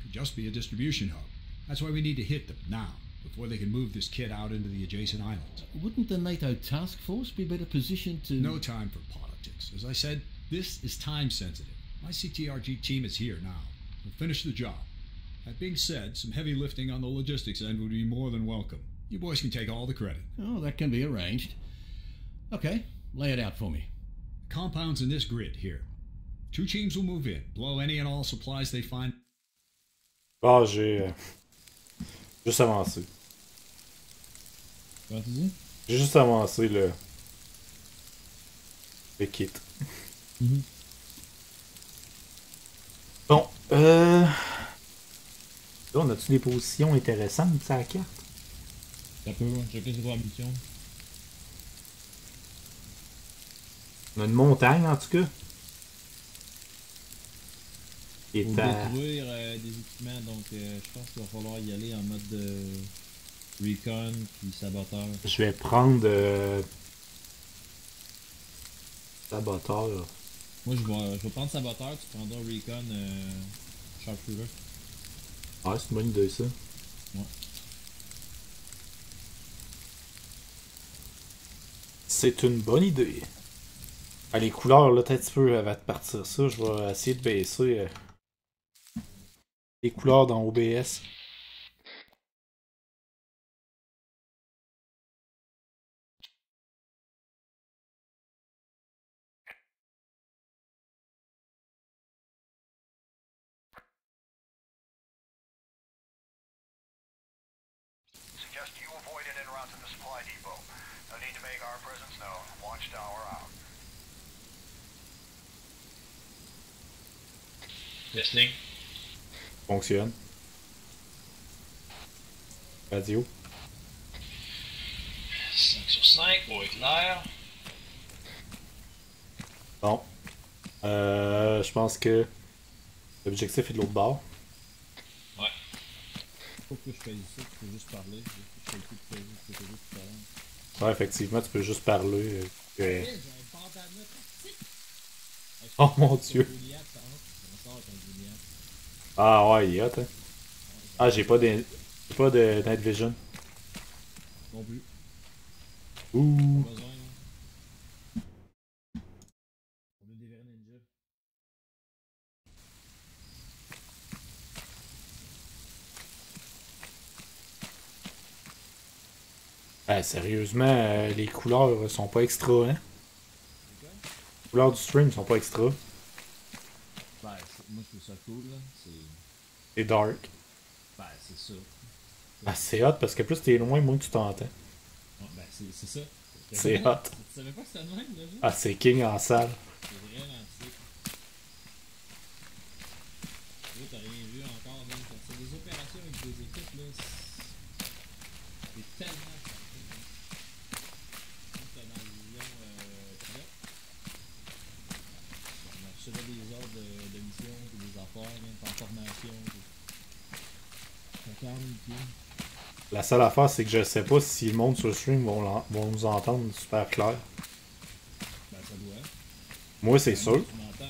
Could just be a distribution hub. That's why we need to hit them now, before they can move this kit out into the adjacent islands.
Wouldn't the NATO task force be better positioned to...
No time for politics. As I said, this is time sensitive. My CTRG team is here now. We'll finish the job. That being said, some heavy lifting on the logistics end would be more than welcome. You boys can take all the credit.
Oh, that can be arranged. Okay, lay it out for me.
Compounds in this grid here. 2 teams will move in, blow any and all supplies they find.
Ah, j'ai juste avancé.
Comment tu dis?
J'ai juste avancé le kit.
Mm-hmm.
Bon, là, on a-tu des positions intéressantes sur la carte?
Ça peut, ouais. Checker c'est quoi la mission.
On a une montagne, en tout cas. Il
Pour
est à...
détruire des équipements, donc je pense qu'il va falloir y aller en mode recon puis saboteur.
Je vais prendre... Saboteur.
Moi je vais prendre saboteur, tu prendras recon sharpshooter.
Ouais, c'est une bonne idée ça.
Ouais.
C'est une bonne idée. Ah, les couleurs, là, peut-être un petit peu avant de partir ça, je vais essayer de baisser les couleurs dans OBS.
Suggest you avoid an en route to the supply depot. No need to make our presence known. Watchtower out.
Testing.
Fonctionne. Radio.
5 sur 5, au éclair.
Bon. Je pense que l'objectif est de l'autre bord.
Ouais.
Faut que je fasse ça, tu peux juste parler. Je fais le coup de faire, tu peux juste parler.
Ouais, effectivement, tu peux juste parler.
J'ai un pantalon tactique!
Oh mon dieu! Ah ouais, il est hot, hein. Ah, j'ai pas de night vision.
Non plus.
Ouh.
Pas besoin, hein. On a des vrais ninjas.
Ah, sérieusement, les couleurs sont pas extra, hein. Les couleurs du stream sont pas extra.
Ben, moi je trouve ça cool, là.
C'est dark.
Ben, c'est ça.
Ah, c'est hot parce que plus t'es loin, moins tu t'entends.
Ouais, ben, c'est ça.
C'est hot.
Tu savais pas que c'était le même, déjà?
Ah, c'est king en salle.
C'est vraiment sick. Là, t'as rien vu encore, même quand c'est des opérations avec des équipes, là, c'est tellement facile. Quand t'es dans le lion pilote, on recevait des ordres de mission, puis des affaires, même en formation, puis... Ça calme, puis...
La seule affaire, c'est que je sais pas si le monde sur le stream vont nous entendre super clair.
Ben, ça doit.
Moi, c'est sûr.
Tu m'entends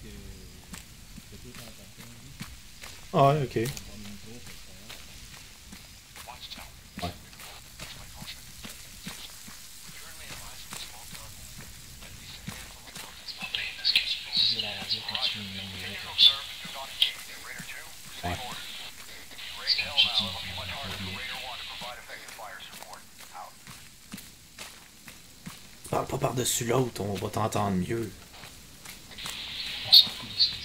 que tout en
Ah, ouais, ok.
ouais.
Ouais.
Parce que tu peux utiliser la radio quand tu veux me murmurer comme ça.
Ouais.
Parce que j'ai dit, on va pas oublier.
Parle pas par-dessus l'autre, on va t'entendre mieux.
On s'en fout de ce que tu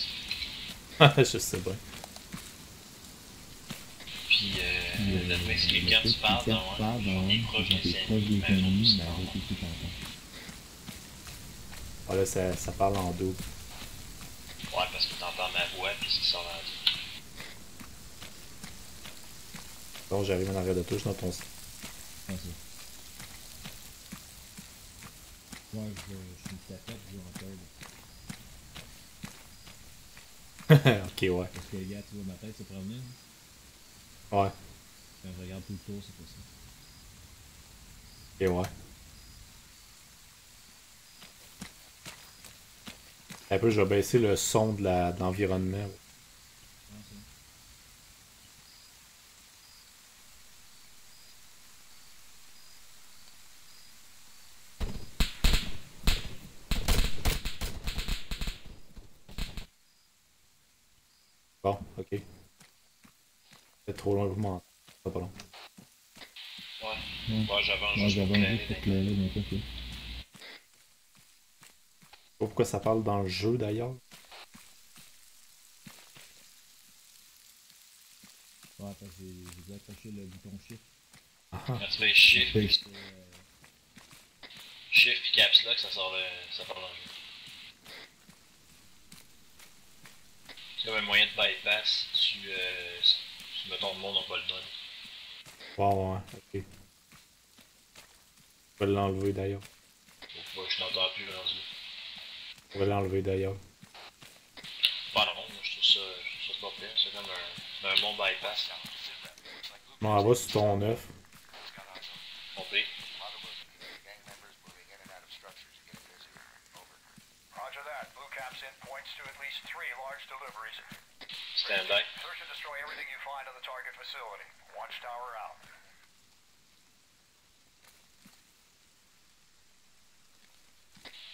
dis.
Je sais bien.
Puis, le fait que quand tu parles, on est proche des ennemis,
Ah là, ça parle en double.
Ouais, parce que t'entends ma voix puis ce qui sort en dit.
Bon, j'arrive en arrière de touche dans ton site.
Ouais, je suis une tapette, je joue encore.
Ok, ouais.
Parce que, gars, tu vois ma tête se promener.
Ouais.
Quand je regarde tout le tour, c'est pas ça.
Ok, ouais. Un peu, je vais baisser le son de l'environnement.
Ouais, c'est
Bon, ok. C'est trop long, vous m'entendez. C'est pas long.
Ouais. Ouais, j'avance
Moi,
juste pour
j'avais juste pour
clairer.
clairer, mais ok.
Je sais pas pourquoi ça parle dans le jeu d'ailleurs.
Ouais, parce que j'ai dû accrocher le bouton shift.
Ah,
Quand tu fais shift,
Shift,
shift puis caps lock, ça part dans le jeu. C'est comme un moyen de bypass. Tu mettons le monde, on va le donner.
bon, ouais, ok. Je vais l'enlever d'ailleurs.
Faut pas que je n'entends plus rendu.
Je vais l'enlever d'ailleurs.
C'est pas pire, c'est comme un bon bypass.
Je m'en vais sur ton 9.
Compris.
Roger that. Blue Caps in points to at least 3 large deliveries.
Stand by.
Search and destroy everything you find on the target facility. Watchtower out.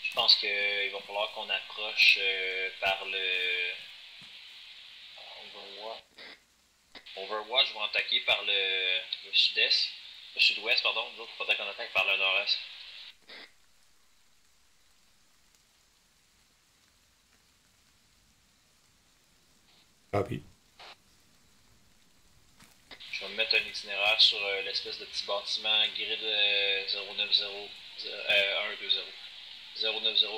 Je pense qu'il va falloir qu'on approche par le Overwatch. Overwatch va attaquer par le sud-est. Le sud-ouest, pardon. Nous autres, il faudrait qu'on attaque par le nord-est.
Copy.
Je vais me mettre un itinéraire sur l'espèce de petit bâtiment grid 090 120. 090 120.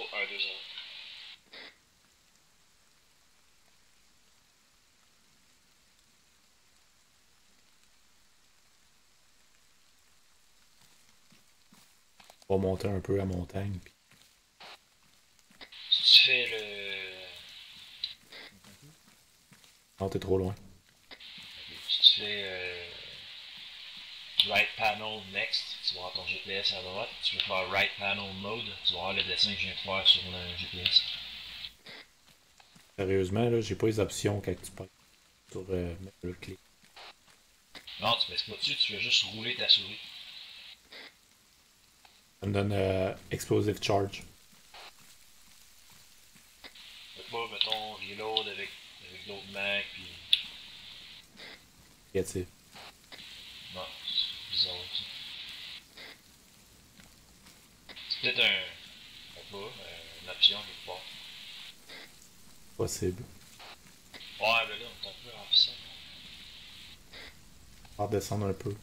On va monter un peu la montagne. Puis...
Si tu fais le...
Non, t'es trop loin.
Si tu fais right panel next, tu vas avoir ton GPS à droite. Tu veux faire right panel mode, tu vas avoir le dessin que je viens de faire sur le GPS.
Sérieusement, là, j'ai pas les options quand tu passes sur mettre le clic.
Non, tu baisses pas dessus, tu veux juste rouler ta souris.
Ça me donne Explosive Charge.
Fait que moi, mettons, reload avec l'autre Mac, puis...
Négatif.
Non, c'est bizarre ça. C'est peut-être une option quelque part.
Possible.
Ouais, mais là, on est un peu en ça.
On va redescendre un peu.
Ouais.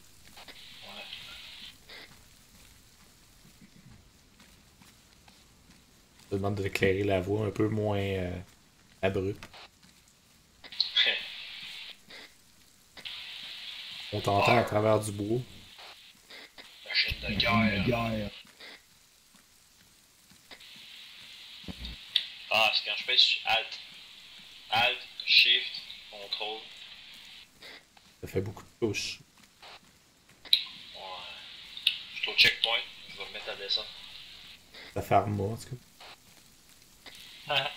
Ça demande d'éclairer la voie un peu moins abrupte. On t'entend à travers du bois.
Machine de guerre. Ah, c'est quand je pèse sur Alt. Alt, Shift, Control.
Ça fait beaucoup de touches.
Ouais. Je suis au checkpoint, je vais me mettre à descendre.
Ça fait arma, en tout cas.
Ah.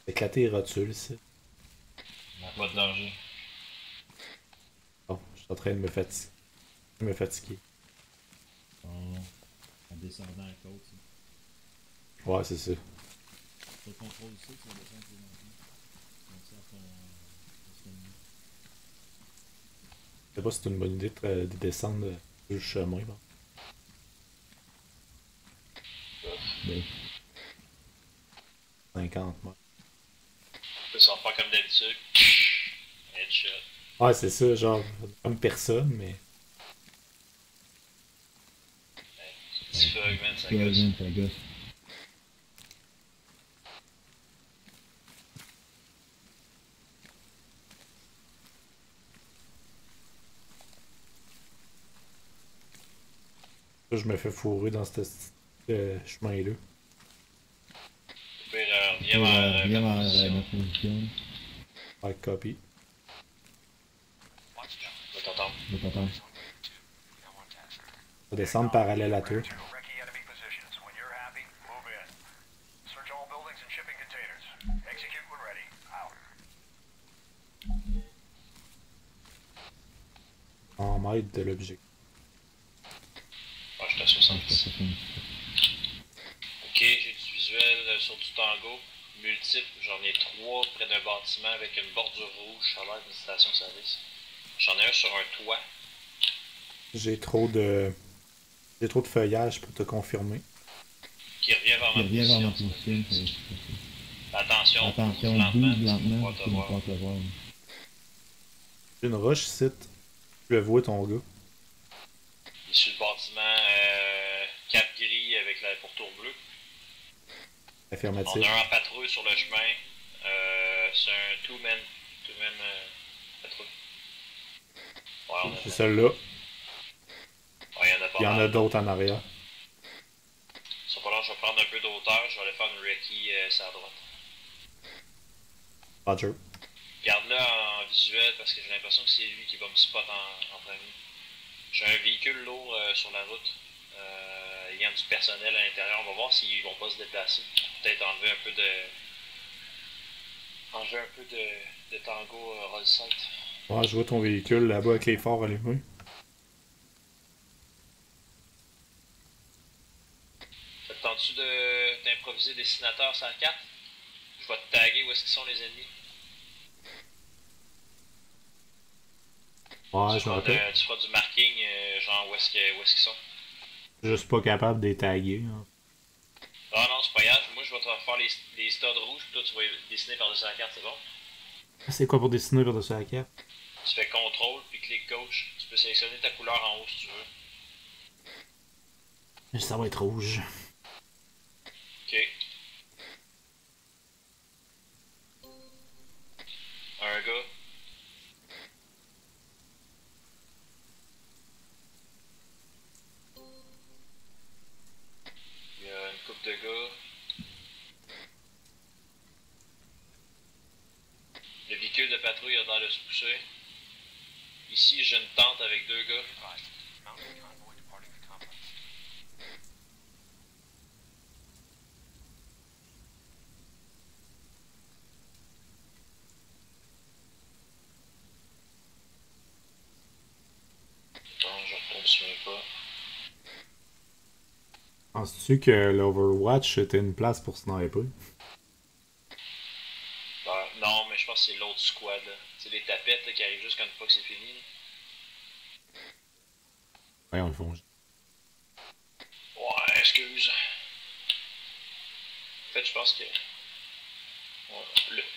Éclater les rotules, ici.
Pas de danger.
Bon, je suis en train de me fatiguer. Me fatiguer.
En descendant la côte, ça.
Ouais, c'est ça.
Tu contrôles ça, tu vas descendre plus longtemps. Comme ça, ton stamina.
Je sais pas si c'est une bonne idée de descendre le chemin. Bon.
Ben,
50 mètres.
Ça va faire comme d'habitude. Headshot.
Ouais, c'est ça, genre, comme personne, mais.
Petit fug, man, ça
ouais,
gosse.
ça gosse.
Là, je me fais fourrer dans ce chemin-là.
Viens vers
Viens
ma
vers
position.
ma position.
Ouais, copy.
Je vais t'entendre.
Je vais t'attendre.
On va descendre parallèle à toi.
To recce enemy positions. When you're happy, move in. Search all buildings and shipping containers. Execute when ready. Out.
100 mètres de l'objectif.
Ouais, je suis à 70. Ok, j'ai du visuel sur du tango. Multiple, j'en ai 3 près d'un bâtiment avec une bordure rouge. Ça a l'air d'une station-service. J'en ai un sur un toit.
J'ai trop de feuillage pour te confirmer.
Qui revient vers
Je
ma
reviens vers ma
position.
position.
Attention,
Attention,
lentement,
bouge lentement,
tu vas
tu
te
vas
voir.
pas te voir.
J'ai une roche ici. Tu le vois, ton gars.
Il est sur le bâtiment cap gris avec la pourtour bleue. On
Affirmatif.
a un en patrouille sur le chemin. C'est un two-man patrouille. Ouais, on a
C'est celle-là.
Ouais, il y en a pas
Il y en a
mal.
d'autres en arrière.
Ça va falloir que je vais prendre un peu d'auteur. Je vais aller faire une recce sur la droite.
Roger.
Garde-le en visuel parce que j'ai l'impression que c'est lui qui va me spot en premier. J'ai un véhicule lourd sur la route. Il y a du personnel à l'intérieur. On va voir s'ils vont pas se déplacer. Peut-être enlever un peu de tango roll sight.
Ouais, je vois ton véhicule là-bas avec les phares allumés.
Ça te tente-tu d'improviser dessinateur sur la carte? Je vais te taguer où est-ce qu'ils sont les ennemis.
Ouais, je me rappelle.
Tu feras du marking, genre où est-ce qu'ils sont.
Je suis pas capable de les taguer. Hein.
Ah non, c'est pas grave. Moi, je vais te faire les studs rouges, puis toi, tu vas dessiner par-dessus la carte, c'est bon?
C'est quoi pour dessiner par-dessus la carte?
Tu fais CTRL, puis clic gauche. Tu peux sélectionner ta couleur en haut si tu veux.
Ça va être rouge.
Ok. Un gars. Il y a une couple de gars. Le véhicule de patrouille a l'air de se pousser. Ici, j'ai une tente avec 2 gars. Attends, je ne me souviens pas.
Penses-tu que l'Overwatch était une place pour sniper?
Non, mais je pense que c'est l'autre squad. C'est les tapettes là, qui arrivent juste quand une fois que c'est fini.
Ouais, on le font.
Ouais, excuse. En fait, je pense que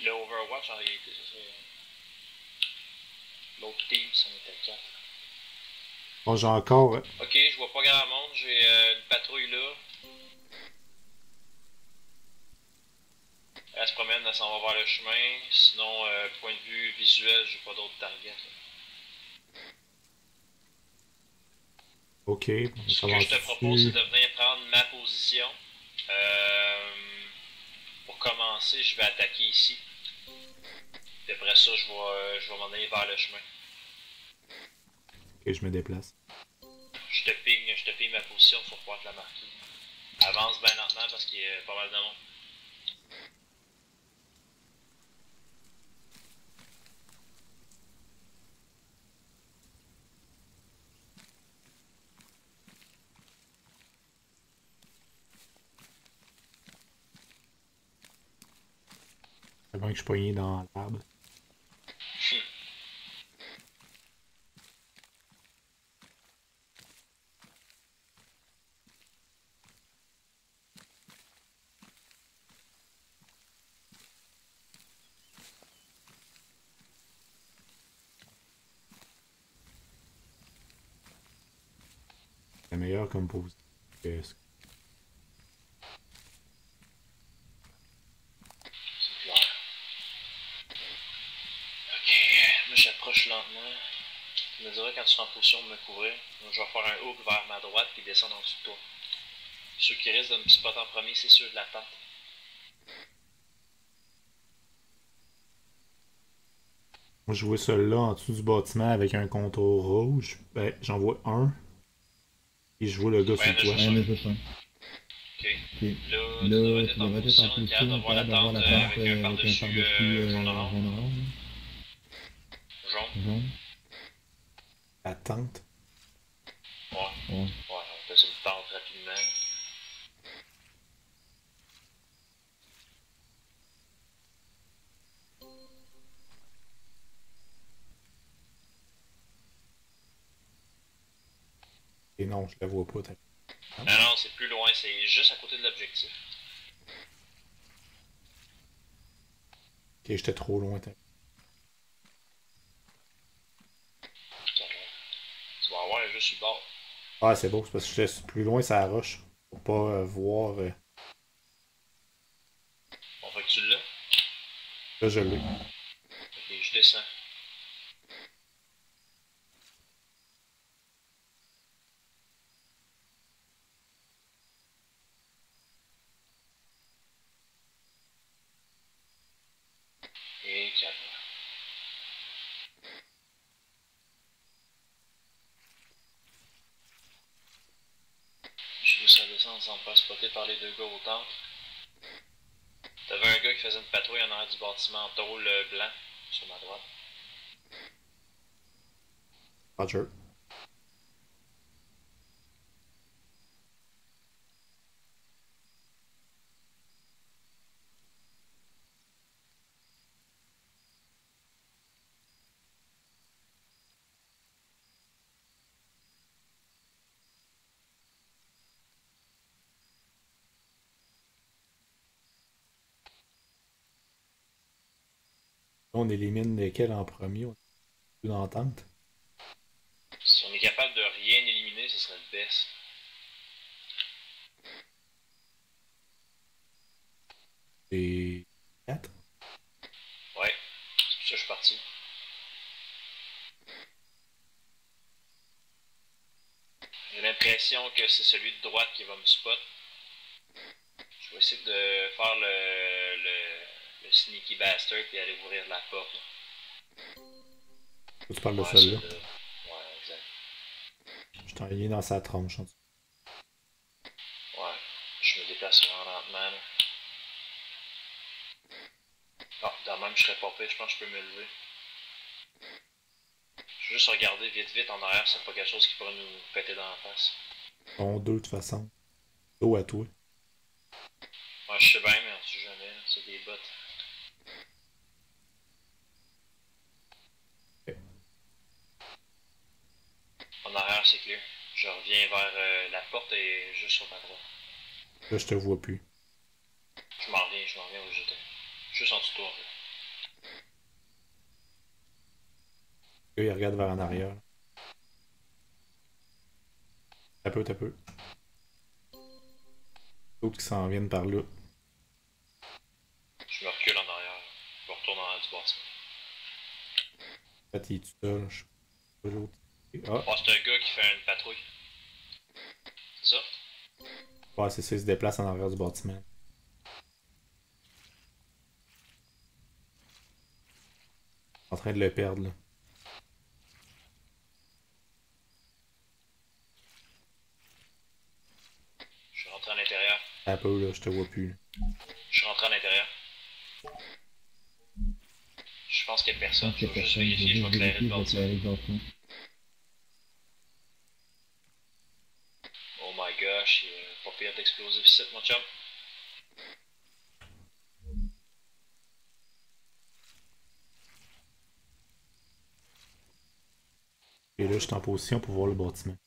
le Overwatch, en réalité, c'est l'autre team, ça en était 4.
Bon, j'ai encore.
Ok, je vois pas grand monde. J'ai une patrouille là. Elle se promène, elle s'en va vers le chemin. Sinon, point de vue visuel, j'ai pas d'autres targets.
Ok.
Ce que je te propose, c'est de venir prendre ma position. Pour commencer, je vais attaquer ici. Puis après ça, je vais m'en aller vers le chemin.
Ok, je me déplace.
Je te ping ma position pour pouvoir te la marquer. Avance bien lentement parce qu'il y a pas mal de monde.
C'est bien que je suis pogné dans l'arbre. C'est meilleur comme pose que ce.
C'est clair. Ok, moi j'approche lentement. Tu me diras quand tu seras en position de me couvrir. Donc, je vais faire un hook vers ma droite puis descendre en dessous de toi. Ceux qui risquent de me spotter en premier, c'est ceux de la tente.
Moi, je vois celui-là en dessous du bâtiment avec un contour rouge. Ben, j'en vois un. Et je vois le gars sur le toit.
Ouais, mais je veux pas.
Ok.
Ok.
Là,
Là, tu devrais être en position,
capable d'avoir la tente avec un par-dessus jaune orange. Jaune.
La tente.
Ouais. Ouais, on fait une tente rapidement.
Et non, je la vois pas.
Non, c'est plus loin, c'est juste à côté de l'objectif.
Ok, j'étais trop loin.
Tu vas avoir juste sur le bord.
Ah, c'est beau, c'est parce que j'étais plus loin, ça roche. Pour pas voir.
On fait que tu l'as.
Là, je l'ai.
Ok, je descends. Et calme. J'ai vu ça descendre sans me faire spotter par les deux gars au temple. T'avais un gars qui faisait une patrouille en arrière du bâtiment tôle blanc sur ma droite.
Roger. On élimine lesquels en premier? On a une entente.
Si on est capable de rien éliminer, ce serait le best.
Et 4.
Ouais, c'est pour ça que je suis parti. J'ai l'impression que c'est celui de droite qui va me spot. Je vais essayer de faire le sneaky bastard et aller ouvrir la porte.
Tu parles de
Ouais,
celle-là.
Ouais, exact.
Je t'ai envoyé dans sa tronche.
Ouais, je me déplace vraiment lentement. Là. Ah, dans même, je serais pas pire, je pense que je peux me lever. Je vais juste regarder vite vite en arrière, c'est pas quelque chose qui pourrait nous péter dans la face.
On deux de toute façon. Dos à toi.
Ouais, je sais bien, mais on sait jamais, là, c'est des bottes.
Ok.
En arrière, c'est clair. Je reviens vers la porte et juste sur ma droite.
Là, je te vois plus.
Je m'en reviens où j'étais. Juste en dessous de toi, en fait.
Là, il regarde vers en arrière. T'as peu, t'as peu. D'autres qui s'en viennent par là.
Je me recule en arrière. Je me retourne en arrière du bâtiment.
En fait, il est tout seul. Je sais pas l'autre. Ah,
Oh, c'est un gars qui fait une patrouille. C'est ça?
ouais, c'est ça, il se déplace en arrière du bâtiment. En train de le perdre, là.
Je suis rentré à l'intérieur.
Un peu, là, je te vois plus. Là.
Je suis rentré à l'intérieur. Je pense qu'il y a personne. Je vais juste vérifier, je vais éclairer le bâtiment. Oh my gosh, il y a pas pire d'explosif ici, mon chum.
Et là, je suis en position pour voir le bâtiment.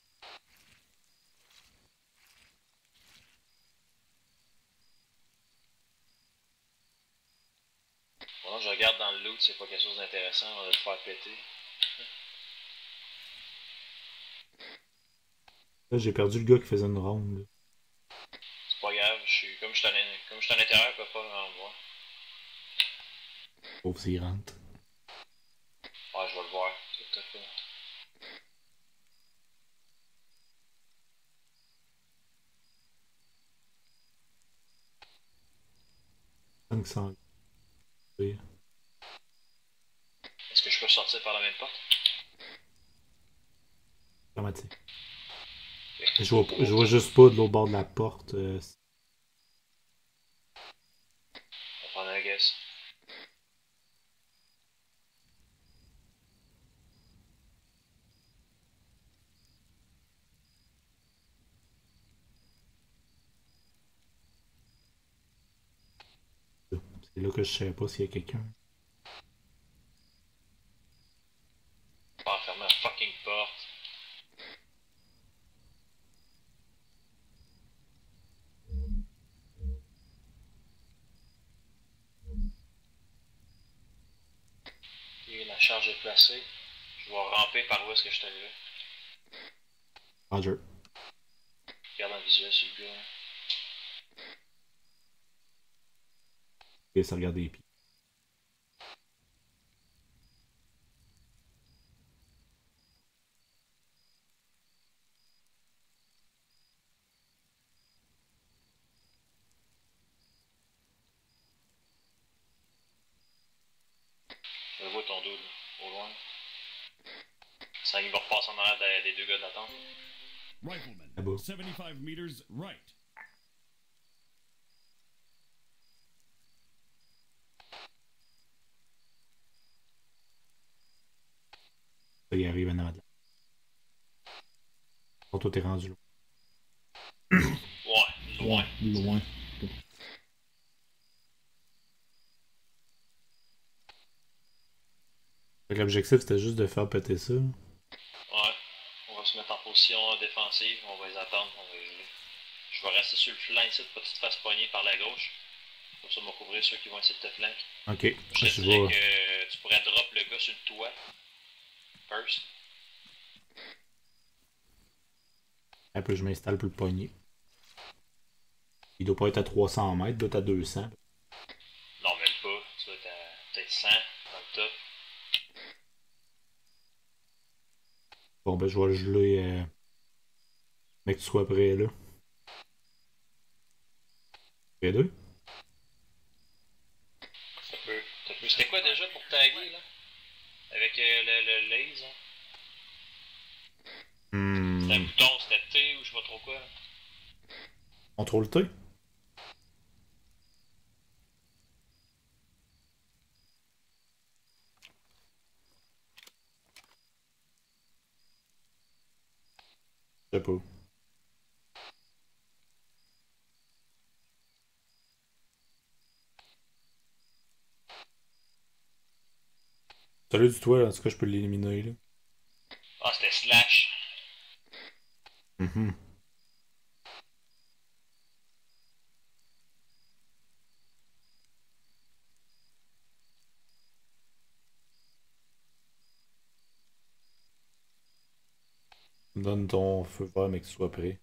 Pendant que je regarde dans le loot, c'est pas quelque chose d'intéressant, on va le faire péter.
Là, j'ai perdu le gars qui faisait une ronde. Là.
C'est pas grave, comme je suis à l'intérieur, je peux pas vraiment me voir.
Pauvre s'il rentre.
Ouais, je vais le voir, c'est peut-être pas.
500. Oui.
Est-ce que je peux sortir par la même porte?
Dramatique.
Ok.
Je vois juste pas de l'autre bord de la porte.
On va prendre un guess.
C'est là que je savais pas s'il y a quelqu'un.
Pas fermer la fucking porte. Et la charge est placée. Je vais ramper par où est-ce que je suis arrivé.
Roger.
Regarde un visuel sur le gars.
Et ça regarde les pieds.
Je le vois ton dos, là, au loin. Ça, il va repasser en arrière des deux gars de la tente.
Rifleman,
Ah bon.
75 meters right.
Ça, il arrive en avant de là. Toi, t'es rendu là.
Ouais, loin.
Loin.
Fait que l'objectif, c'était juste de faire péter ça.
Ouais. On va se mettre en position défensive, on va les attendre, on va les geler. Je vais rester sur le flanc ici, pour que tu te fasses pogner par la gauche. Comme ça, on va couvrir ceux qui vont essayer de te flanquer.
Ok,
Je te
je
dirais
vois.
que tu pourrais drop le gars sur le toit. First.
Un peu, je m'installe pour le pogner. Il doit pas être à 300 mètres, il doit être à 200.
Non, même pas. Tu dois être à peut-être 100 dans le top.
Bon, ben, je vais le geler. Mais que tu sois prêt, là. Prêt deux?
Ça peut. C'était quoi déjà pour taguer, là? Avec le laser? C'était un bouton, c'était T ou je sais pas trop quoi.
Contrôle T? Je sais pas. Celui du toit, là, en tout cas, je peux l'éliminer, là.
Ah, c'était slash.
Mhm. Donne ton feu vert, mais que tu sois prêt.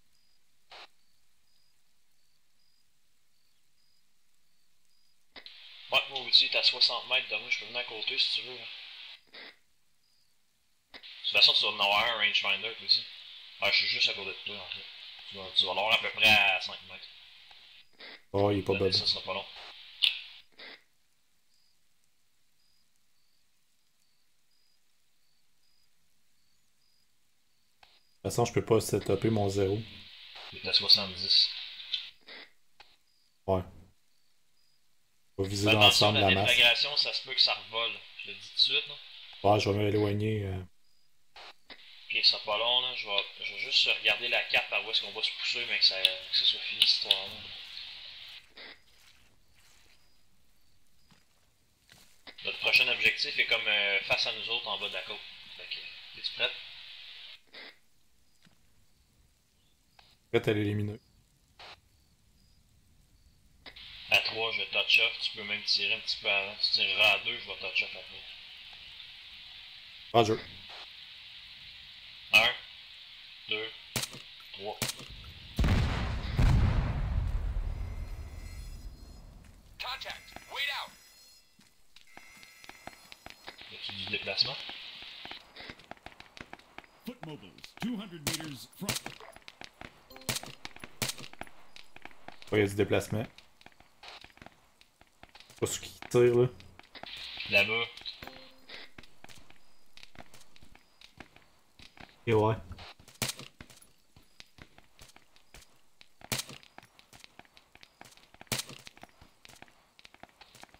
Ouais, moi aussi, t'es à 60 mètres de moi, je peux venir à côté si tu veux. Là. De toute façon, tu vas en avoir un rangefinder aussi. Ah, je suis juste à côté de toi en fait. Tu vas l'avoir à peu près à 5 mètres.
Oh, il est pas
Donner
bad.
ça sera pas long.
De toute façon, je peux pas setuper mon zéro.
Il est à 70.
Ouais. On va viser
Fais attention,
l'ensemble de
la
la masse.
déflagration, ça se peut que ça revole. Je le dis tout de suite, là.
Ouais, je vais m'éloigner.
Ok, ça sera pas long, là. Je vais juste regarder la carte par où est-ce qu'on va se pousser, mais que ça soit fini cette histoire-là. Notre prochain objectif est comme face à nous autres en bas de la côte. Fait que, es-tu prête?
Prêt à l'éliminer.
À 3, je touch off. Tu peux même tirer un petit peu avant. Tu tireras à 2, je vais touch off après.
Roger.
1, 2, 3.
Contact! Wait out!
As-tu du déplacement?
Foot mobiles, 200 meters front.
Ouais, il y a du déplacement. Pas ce qui tire, là.
Là-bas.
Et ouais.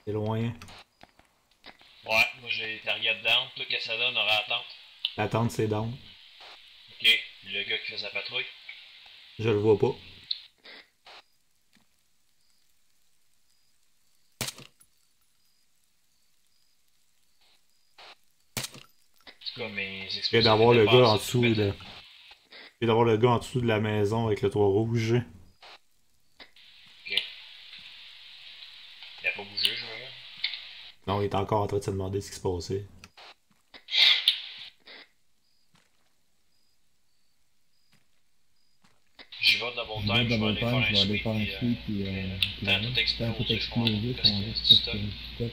C'est loin.
Ouais, moi j'ai target down. Toi, qu'est-ce que ça donne? On aura attente.
L'attente, c'est down.
Ok, le gars qui fait sa patrouille.
Je le vois pas.
En tout cas, mes
Je viens
explosifs
d'avoir le
étaient
gars
passés,
en dessous
tu
de.
peux
Je viens d'avoir le gars en dessous de la maison avec le toit rouge.
Ok. Il a pas bougé, je regarde.
Non, il est encore en train de se demander ce qui se passait.
J'y vais double
Je vais
time, je vais
double
aller faire
time,
un
je vais aller
sweep.
faire un
puis,
sweep, puis
T'as tout
t'as tout
explosé, je pense.
explosé,
Qu'est-ce
on
que
va
c'est
se
stop?
stop.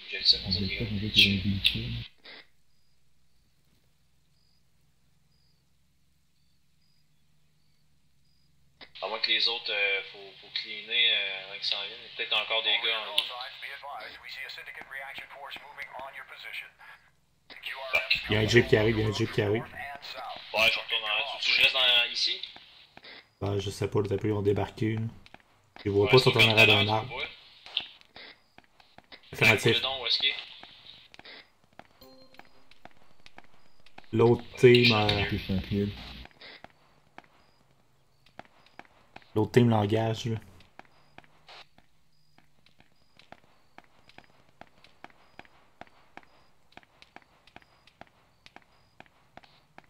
Objectif, on dirait
Objectif, on
qu'il
dit qu'il y a
est
un glitch.
À moins que les autres, faut cleaner avant qu'ils s'en viennent. Il y a peut-être encore des
All
gars en
Intel
vie.
signs, be advised. We see a syndicate reaction force moving on your position. The QRF
Il y a un jeep qui arrive, il y a un jeep qui arrive.
and south.
Ouais, je retourne en. Tu je reste ici?
Ah, je sais pas, les tapis ont débarqué. Là. Je les vois
Ouais,
pas
c'est
sur
comme
ton
tout à
arrêt
l'heure,
d'un
tu
arbre.
le vois.
Affirmatif.
Le don, où est-ce qu'il est?
L'autre team,
Touche un clear.
l'autre team l'engage. Là.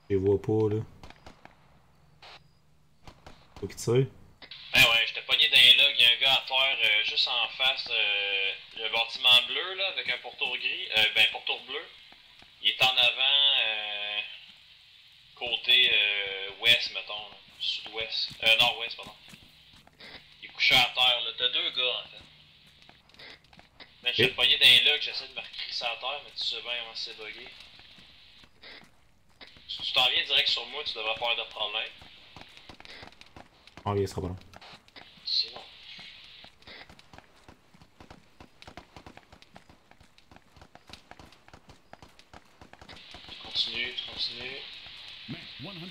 Je les vois pas là. Faut qu'ils tirent.
Ben ouais, j'étais pogné dans les logs, il y a un gars à terre juste en face, le bâtiment bleu là, avec un pourtour gris, ben pourtour bleu. Il est en avant, côté ouest, mettons, là. Sud-ouest, nord-ouest, pardon. Il est couché à terre, là. T'as deux gars en fait. Mais j'étais pogné dans les logs, j'essaie de me recrisser à terre, mais tu sais bien comment c'est bugué. Si tu t'en viens direct sur moi, tu devrais pas avoir de problème.
Ah, il sera pas long.
Sinon.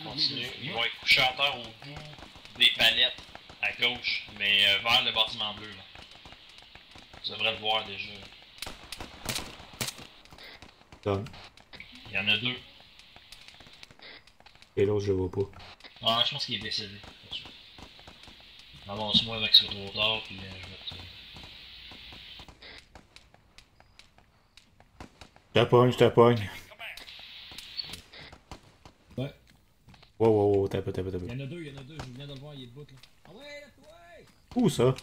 Continue. Ils vont être couchés à terre au bout des palettes à gauche, mais vers le bâtiment bleu là. Tu devrais le voir déjà.
Donne.
Il y en a deux.
Et l'autre, je le vois pas.
Ah, je pense qu'il est décédé. Avance-moi avec ce trop tard, puis je vais te.
Je t'appogne.
Ouais.
Wow, tape.
Il y en a deux, je viens de le voir, il est debout là. Ah ouais, là, ouais!
Où ça?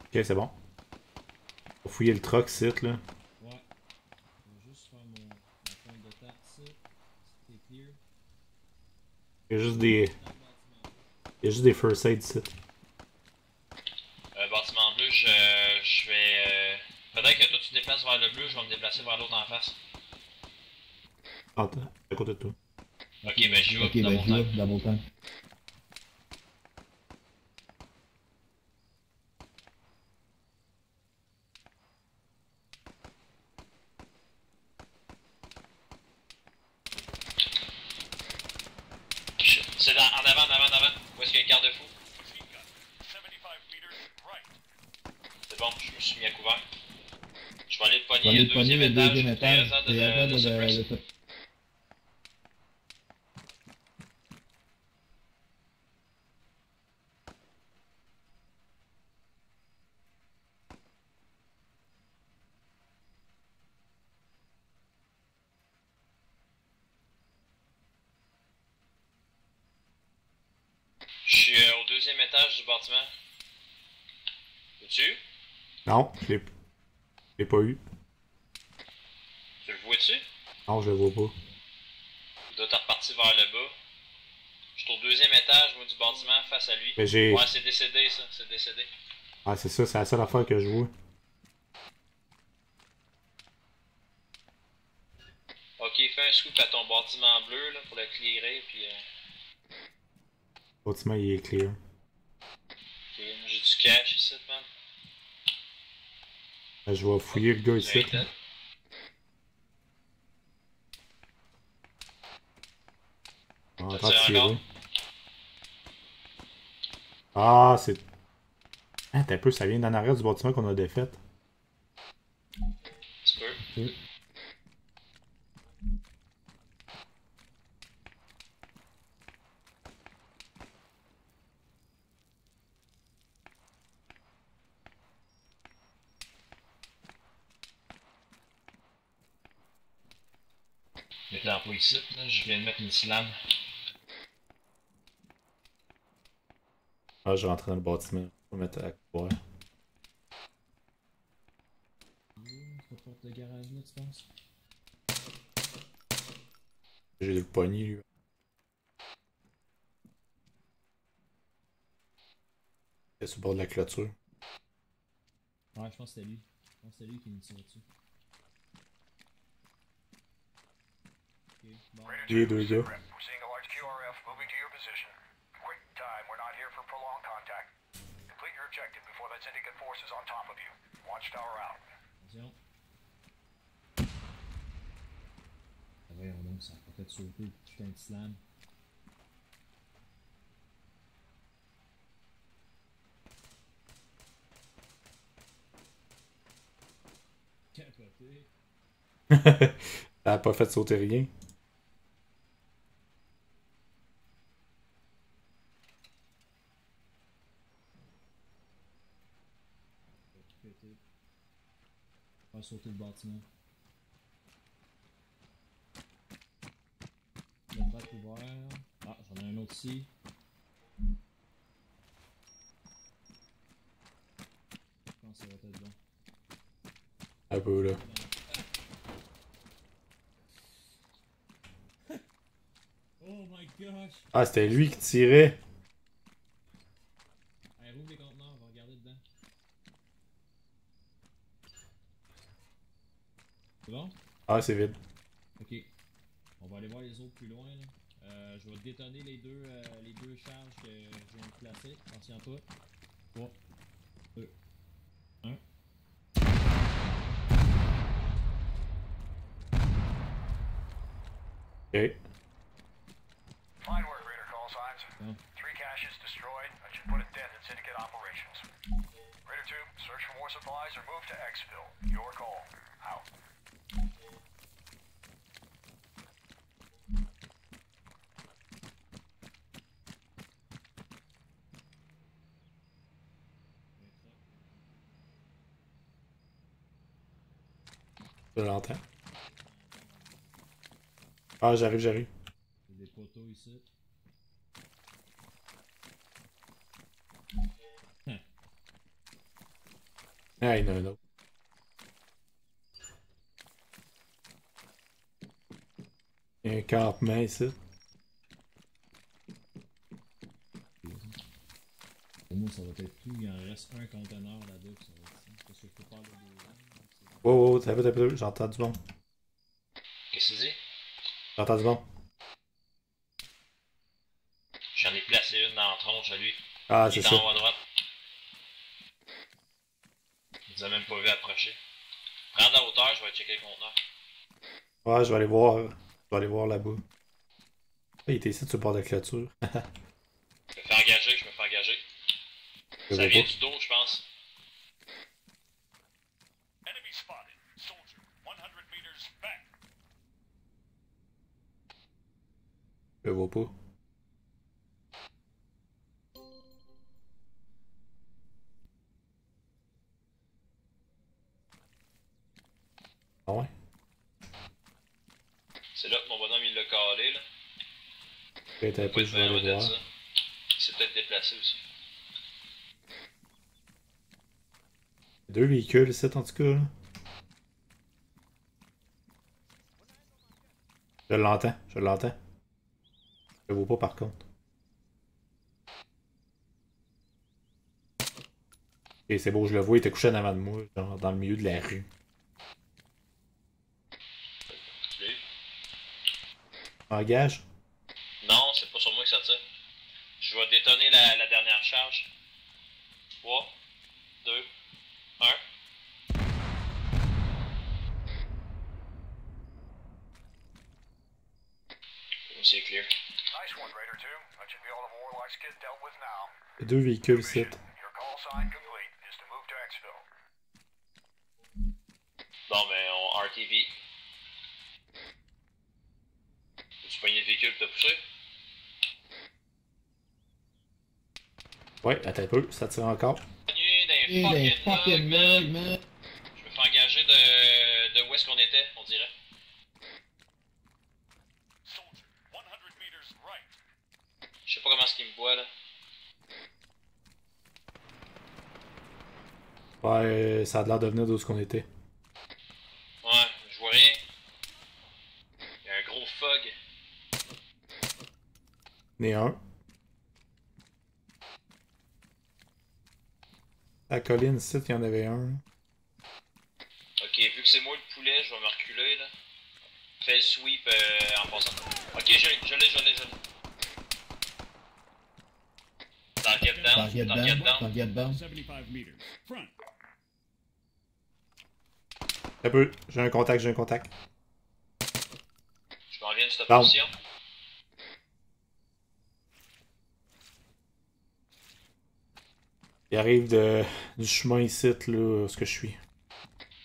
Ok, c'est bon. Faut fouiller le truck site là.
Ouais. Je vais juste faire mon point de tête ici. C'était clear.
Il y a juste des. Il y a juste des first aid ici.
Bâtiment bleu, je vais. Faudrait que toi tu te déplaces vers le bleu, je vais me déplacer vers l'autre en face.
Attends, à côté de toi.
Ok, ben j'y vais
Ok, ben je vais, double time.
Shit. C'est en avant. Où est-ce qu'il y a le garde-fou? C'est bon, je me suis mis à couvert. Je vais aller le pogner au deuxième étage.
et attends de suppress.
Je suis au deuxième étage du bâtiment. Vois-tu?
Non, je l'ai pas eu.
Tu le vois-tu?
Non, je le vois pas.
Il doit être reparti vers le bas. Je suis au deuxième étage, moi, du bâtiment, face à lui.
Mais j'ai.
Ouais, c'est décédé, ça. C'est décédé.
Ah, c'est ça, c'est la seule affaire que je vois.
Ok, fais un scoop à ton bâtiment bleu, là, pour le clearer, puis...
Le bâtiment, il est clear.
Ok, j'ai du cash ici, man.
Je vais fouiller le gars ici.
J'ai un tête.
On est en
T'as
train de
tiré
tirer.
encore?
Ah, c'est. Ah, t'as un peu, ça vient d'en arrière du bâtiment qu'on a défait.
Tu peux. Mets la peau ici, là, je viens de mettre une slam.
Ah, je vais rentrer dans le bâtiment. Je vais mettre à couvert.
Cette porte de garage là, tu penses?
J'ai le poignet, lui. Il est sur le bord de la clôture.
Ouais, je pense que c'était lui. Je pense que c'était lui qui nous tirait dessus. Ok, bon.
Les deux gars.
We're seeing a large QRF moving to your position. Quick time, we're not here for prolonged contact. Complete your objective before that syndicate force is on top of you. Watchtower out.
Attention. Ah, voyons donc, ça a pas fait sauter le putain de slam. Capoté.
Ça a pas fait sauter rien.
Pété. Faire sauter le bâtiment. Le bac ouvert. Ah, j'en ai un autre ici. Je pense que ça va être bon.
Un peu là.
Oh my gosh!
Ah, c'était lui qui tirait.
Allez, rouvre les conteneurs, on va regarder dedans. C'est bon?
Ah, c'est vide.
Ok. On va aller voir les autres plus loin. Là. Je vais détonner les deux charges que je viens de placer. Attention-toi. 3, 2, 1.
Ok.
Fine work, Raider call signs.
Yeah.
3 caches destroyed. That should put a dent in syndicate operations. Raider 2, search for more supplies or move to Xville. Your call. Out.
Je l'entends. Ah, j'arrive.
Il y a des poteaux ici.
Ah, il y en a un autre. Il y a un campement ici.
Pour moi, ça va être tout. Il en reste un conteneur là-bas. Ça va être ça. Parce que je peux pas aller dedans.
Oh, t'as peu, j'entends du bon.
Qu'est-ce que tu dis?
J'entends du bon.
J'en ai placé une dans la tronche à lui.
Ah,
Il
c'est
est en
ça.
haut à droite. Il nous a même pas vu approcher. Prends de la hauteur, je vais checker le conteneur.
Ouais, je vais aller voir. Je vais aller voir là-bas. Ah, il était ici sur le bord de la clôture.
Je me fais engager.
Je
Ça
vois
vient
pas.
du dos, je pense.
Enemy spotted. Soldier, 100 meters back.
Je vois pas. Ah ouais?
C'est là que mon bonhomme il l'a calé là.
Peut-être un peu, je vais aller voir.
Ça. Il s'est peut-être déplacé aussi.
Deux véhicules ici, en tout cas. Là. Je l'entends. Je le vois pas par contre. Et c'est beau, je le vois, il était couché en avant de moi, genre dans le milieu de la rue.
Tu l'as eu?
Engage?
Non, c'est pas sur moi que ça tire. Je vais détonner la dernière charge. 3, 2, 1. C'est clear.
Nice one, Raider 2. That should be all of Warlock's kit dealt with now.
Deux véhicules ici.
Your call sign complete is to move to Xville.
Bon, ben, on RTV. Tu pognes le véhicule que t'as poussé?
Ouais, attends un peu, ça tire encore.
Pogné dans les fucking mugs, man. Je me fais engager de où est-ce qu'on était, on dirait.
Soldier, 100 meters right.
Je sais pas comment est-ce qu'il me voit là.
Ouais, ça a l'air de venir d'où ce qu'on était.
Ouais, je vois rien. Il y a un gros fog.
Né un. À la colline ici, il y en avait un.
Ok, vu que c'est moi le poulet, je vais me reculer là. Fais le sweep en passant. Ok, je l'ai. Target down.
Target
Target
down.
down.
Target down.
75 meters. Front.
Un peu. J'ai un contact, j'ai un contact.
Je m'en viens de cette
Down.
position.
Il arrive du chemin ici, là, où ce que je suis.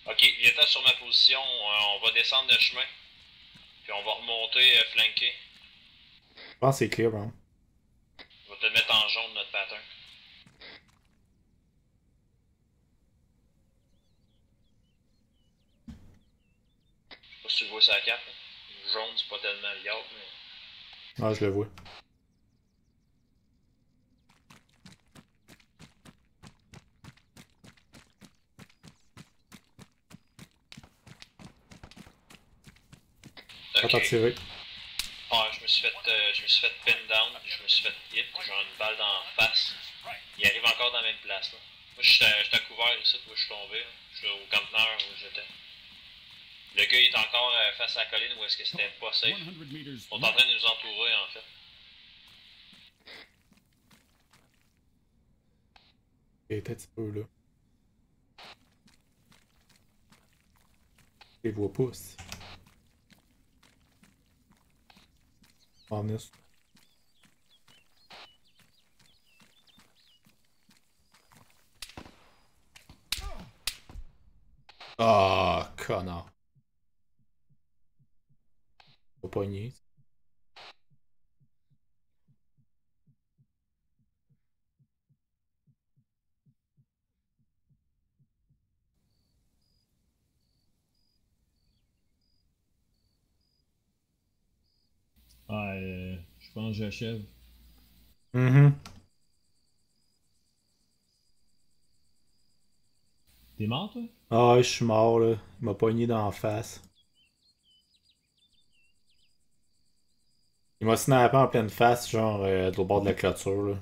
Ok, viens-t'en sur ma position. On va descendre le chemin. Puis on va remonter, flanquer.
Je pense que c'est clear, hein.
On va te mettre en jaune notre pattern. Je sais pas si tu le vois sur la carte. Là. Jaune, c'est pas tellement le yard, mais.
Ah, je le vois. Attends,
Ok.
tirer.
Ah, je me suis fait pin down, je me suis fait hit, j'ai une balle d'en face. Il arrive encore dans la même place là. Moi j'étais à couvert ici, où je suis tombé. Là. Je suis au conteneur où j'étais. Le gars il est encore face à la colline où est-ce que c'était pas safe.
100 meters.
On est en train de nous entourer en fait.
Il était un petit peu là. Je les vois pas aussi. Harness. Ah, connard. Pas pogné.
Ah, je pense que j'achève. T'es mort, toi?
Ah, je suis mort, là. Il m'a pogné dans la face. Il m'a snappé en pleine face, genre, de l'autre bord de la clôture, là.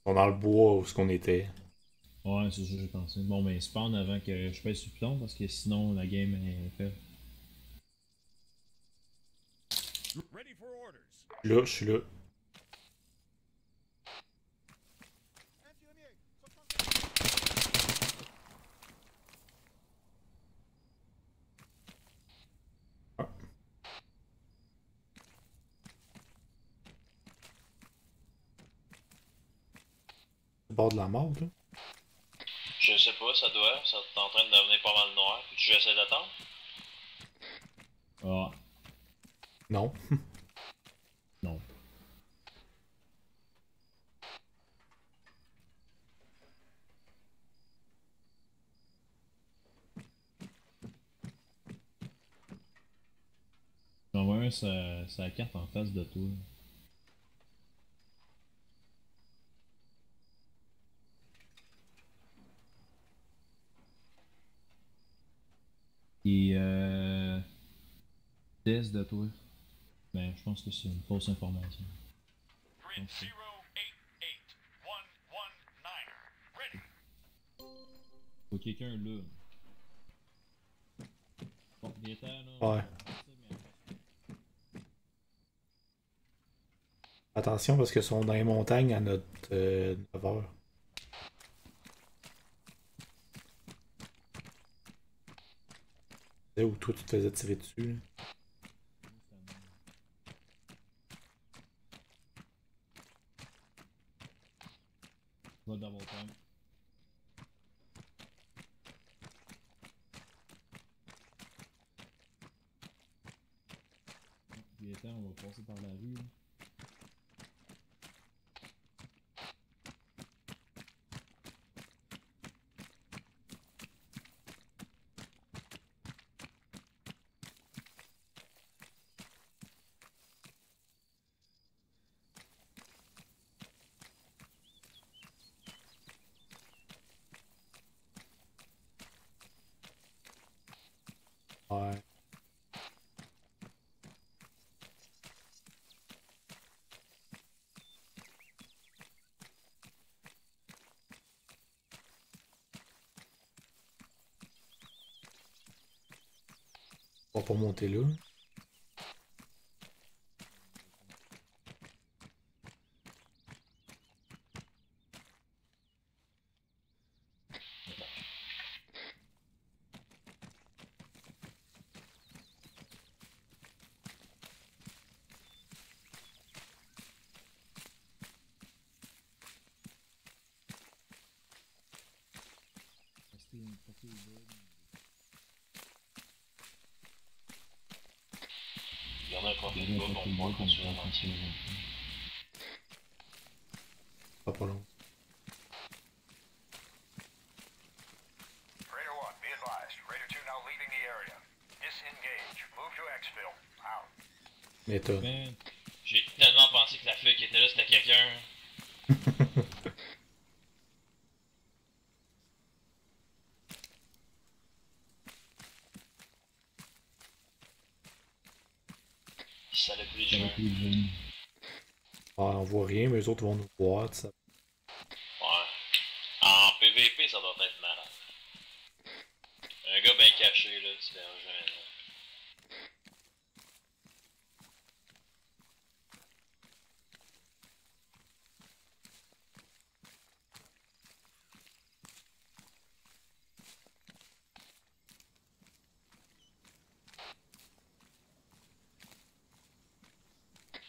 On est dans le bois où ce qu'on était.
Ouais, c'est ça que j'ai pensé. Bon, ben, spawn avant que je pèse sur le piton, parce que sinon, la game est faite.
Ready for orders.
Là, je suis là. Au bord de la mort, là.
Je sais pas, ça t'es en train de devenir pas mal noir. Puis tu essaies d'attendre?
Ah,
Non.
non. J'en vois un sa carte en face de toi. Et 10 de toi. Ben, je pense que c'est une fausse information.
Grid 088119. Ready.
Faut quelqu'un là. Bon, il était là.
Ouais. Attention parce qu'ils sont dans les montagnes à notre 9 heures. C'est où toi tu te faisais tirer dessus, là.
Va double time. Il était, on va passer par la rue. Là.
Ouais. On va pas monter là.
Garder un profil bas pour pouvoir construire un entier.
Pas long.
Raider 1, be advised. Raider 2 now leaving the area. Disengage. Move to exfil. Out.
Méthode.
Ben,
J'ai tellement pensé que la fille qui était là c'était quelqu'un. Ça l'a plus
ça va
joué.
plus jeune.
Ah, on voit rien, mais eux autres vont nous voir. Ça.
Ouais. En PVP, ça doit être malade. Un gars bien caché, là, tu verras jamais là.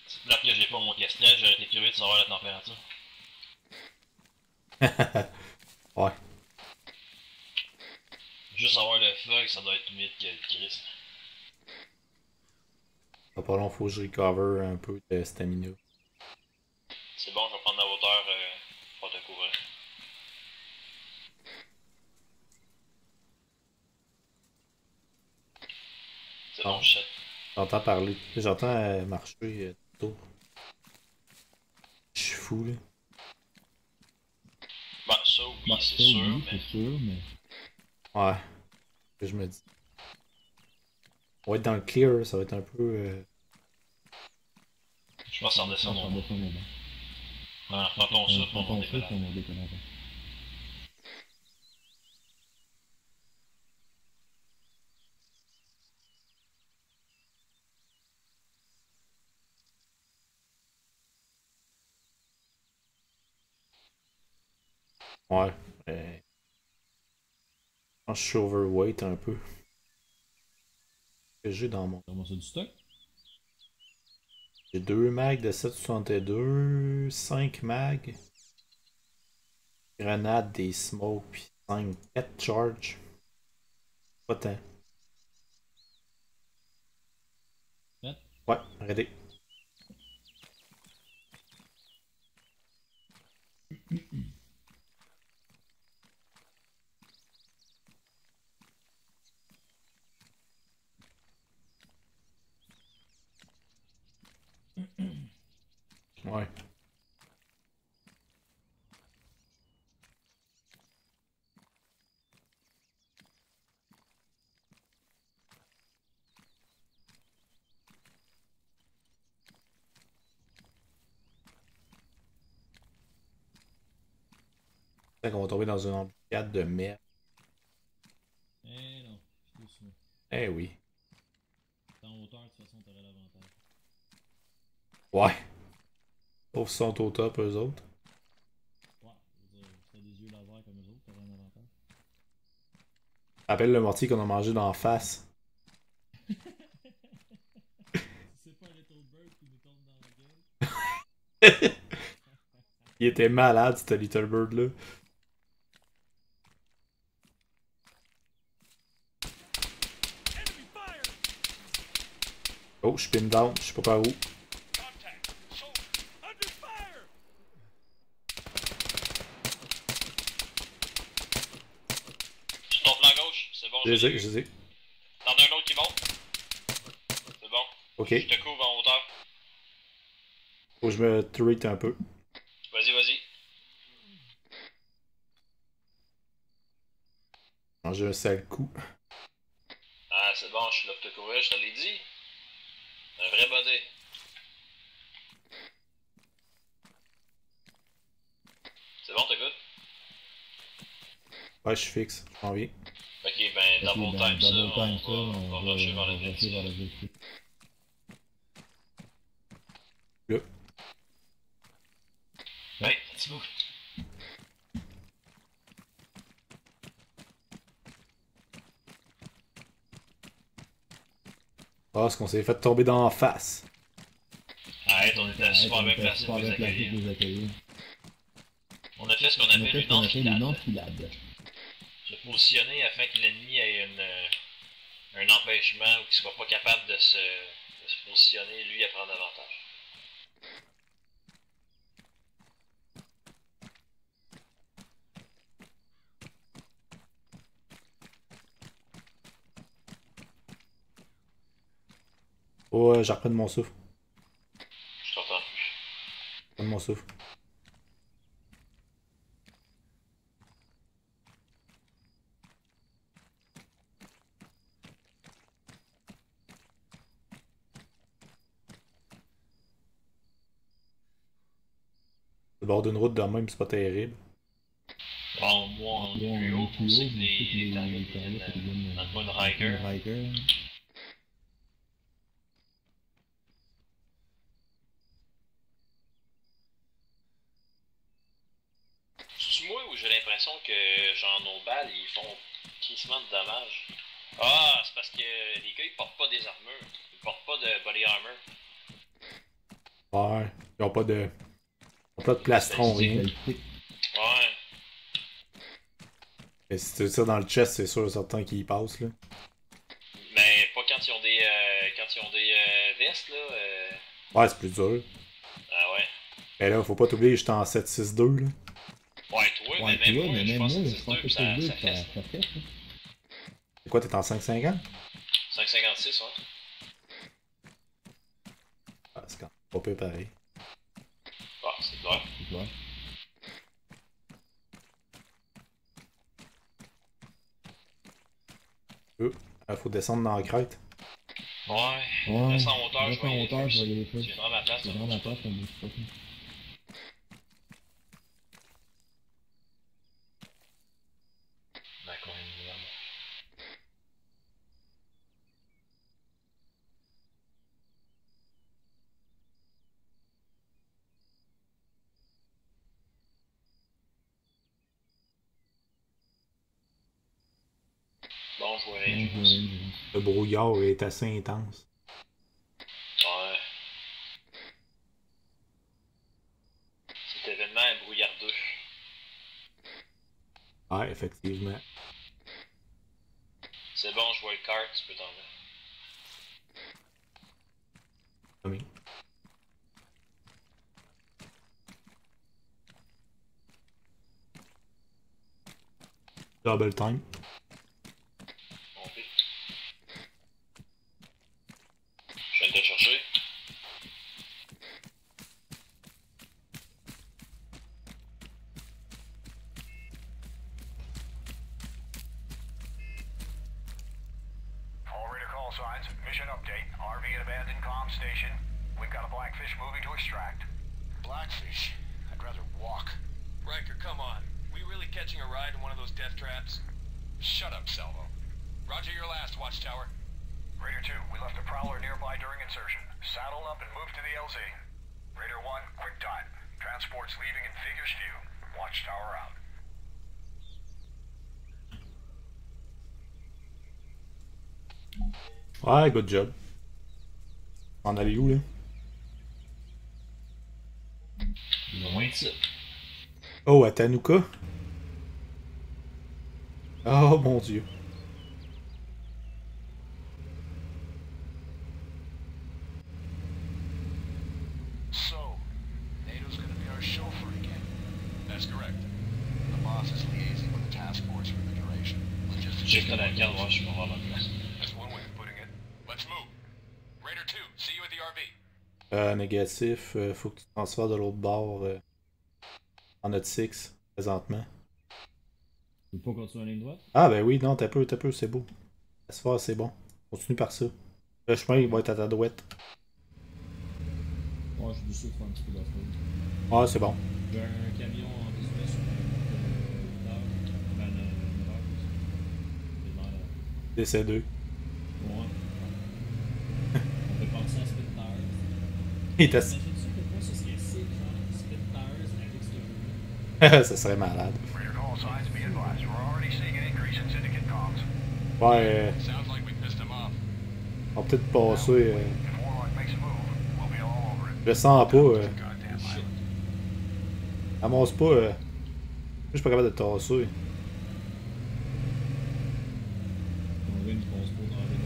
C'est plate que j'ai pas mon casquette, j'aurais été curieux de savoir la température.
Ouais.
Juste avoir le fog, ça doit être humide que le Christ.
Pas long, faut que je recover un peu de stamina.
C'est bon, je vais prendre la hauteur pour te couvrir. C'est bon, je sais.
J'entends parler. J'entends marcher autour. Je suis fou, là.
Bah, ça, oui,
Bah,
c'est
ça,
sûr,
oui,
mais.
c'est sûr, mais.
Ouais. C'est ce que je me dis. On va être dans le clear, ça va être un peu.
Je pense que ça redescend
Ça
mon.
redescend mon
Ouais, prends ton souffle,
Prends
on
ton
va
souffle,
décoller.
on déconne pas.
Ouais. Je pense que je suis overweight un peu. Que j'ai dans mon.
Comment ça du stock?
J'ai 2 mags de 7,62, 5 mags. Grenade, des smokes, puis 5, 4 charges. Pas tant.
Quatre?
Ouais, arrêtez. Ouais. C'est qu'on va tomber dans une embuscade de merde.
Eh non, je suis sûr.
Eh oui.
T'es en hauteur, de toute façon, t'aurais l'avantage.
Ouais. Sauf s'ils sont au top, eux autres.
Ouais, je veux dire, si t'as des yeux laser comme eux autres, t'aurais un avantage.
Rappelle le mortier qu'on a mangé dans la face.
Si c'est pas un Little Bird qui nous tombe dans la gueule.
Il était malade, ce Little Bird là. Oh, je spin down, je sais pas par où.
Sur ton flanc gauche, c'est bon,
Je les ai,
vu.
je les ai.
T'en as un autre qui monte. C'est bon.
Ok,
Je te couvre en hauteur.
faut que je me treat un peu.
Vas-y, vas-y.
J'ai un sale coup.
Ah, c'est bon, je suis là pour te couvrir, je te l'ai dit. Un vrai body. C'est bon, t'es good?
Ouais, je suis fixe, je m'en viens.
Ok, ben, double time ça,
Double time ça,
on va rusher vers le
rusher vers le
objectif.
objectif.
Là.
Hey, petit bout.
Ah, est-ce qu'on s'est fait tomber dans la face?
Arrête, on était super bien placé pour les accueillir. On a fait ce qu'on appelle une enfilade.
enfilade.
Se positionner afin que l'ennemi ait un empêchement ou qu'il soit pas capable de se se positionner, lui, à prendre avantage.
Oh, j'ai repris de mon souffle.
Je t'entends plus.
Repris de mon souffle. Le bord d'une route de même, c'est pas terrible.
Bon, moi, on est plus haut, on sait que les targets viennent dans le coin de Riker. C'est moi où j'ai l'impression que, genre, nos balles, ils font crissement de dommages. Ah, c'est parce que les gars, ils portent pas des armures. Ils portent pas de body armor.
Ouais, ils ont pas de... Ils ont pas de plastron, rien.
Ouais.
Mais si tu tires dans le chest, c'est sûr certain qu'ils y passent, là.
Mais pas quand ils ont des vestes, là.
Ouais, c'est plus dur.
Ah ouais.
Mais là, faut pas t'oublier, j'étais en 7-6-2, là.
Ouais, toi, mais même moi, je pense que c'est 2 ça fesse.
C'est quoi, t'es en 5-50?
5,56, ouais.
Ah, c'est quand même pas peu pareil.
Ah, c'est clair.
Faut descendre dans la crête.
Ouais. Reste en hauteur, je vais y aller. Tu viendras à ma place.
C'est vraiment ma place, on bouge pas.
D'accord, évidemment. Bon, je vois rien.
Le brouillard est assez intense.
Ouais. Cet événement est brouillardeux.
Ouais, effectivement.
C'est bon, je vois le cart, tu peux t'en aller.
Oui. Double time.
On pique. Je viens de te chercher.
All radar call signs. Mission update. RV at abandoned comm station. We've got a blackfish moving to extract. Blackfish? I'd rather walk.
Riker, come on. We really catching a ride in one of those death traps?
Shut up, Salvo.
Roger your last, Watchtower.
Raider 2, we left a prowler nearby during insertion. Saddle up and move to the LZ. Raider 1, quick time. Transport's leaving in figures few. Watchtower out.
Ouais, good job. On allait où, là?
Moins de ça.
Oh, à Tanuka? Oh, mon Dieu.
So, NATO's gonna be our chauffeur again.
That's correct.
The boss is liaising with the task force for the duration.
J'ai fait la carte, moi, je peux voir ma place.
That's one way of putting it. Let's move. Raider 2, see you at the RV.
Négatif. Faut que tu transfères de l'autre bord en notre 6 présentement.
Tu veux pas continuer en ligne droite?
Ah, ben oui, non, t'as peu, c'est beau. Laisse faire, c'est bon. Continue par ça. Le chemin, il va être à ta droite.
Ouais, je suis sûr de faire un petit peu d'off-road.
Ah, c'est bon.
J'ai un camion en désolé sur la route de 8 heures. Ben, 9 heures. C'est dans la...
DC2.
Ouais. On peut penser à Spit Tires.
Il était...
Imagine-tu pourquoi ce serait sick, genre, Spit Tires avec ce jeu-là?
Ça serait malade.
Radar call signs, be advised. We're already seeing an increase in syndicate comms.
Ouais,
Sounds like we pissed him off.
on va peut-être passer...
If Warlock makes a move, we'll be all over it.
Je le sens pas.
Goddamn island.
Amasse pas. Je suis pas capable de tasser.
On vient de passe pas dans les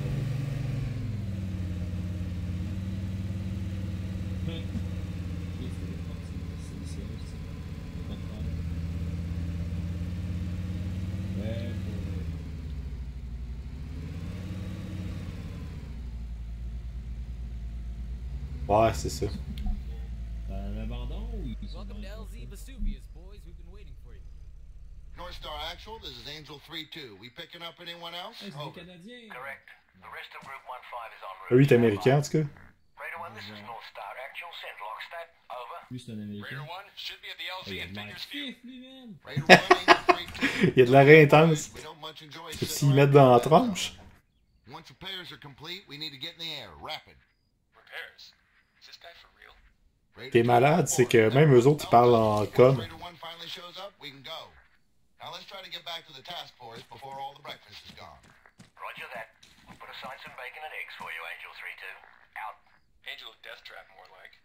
Ouais, c'est ça.
L'abandon ou ils sont
Welcome to LZ Vesuvius, boys. We've been waiting for you.
North Star Actual, this is Angel 3-2. We picking up anyone else?
Hey, c'est des
Over.
Canadiens.
Correct. The rest of Group 1-5 is en route.
Lui, il est américain, en tout cas.
Raider 1, this is North Star Actual. Send Lockstep. Over.
Lui, c'est un
Raider
américain.
1 should be at the LZ
Hey,
in
Mike
Figures View.
Fif, lui, man.
Raider 1, Angel 3-2.
Il y a de l'arrêt intense.
We don't much enjoy
Faut
sitting
s'y mettre
around
dans la
the dead
tranche.
zone. Once repairs are complete, we need to get in the air. Rapid.
Repairs? Is this guy for real?
Raider
T'es
2,
malade, c'est que
report.
même eux autres, ils parlent en com.
Raider 1 finally shows up, we can go. Now let's try to get back to the task force before all the breakfast is gone.
Roger that. We'll put aside some bacon and eggs for you, Angel 3-2. Out.
Angel of Death Trap, more like.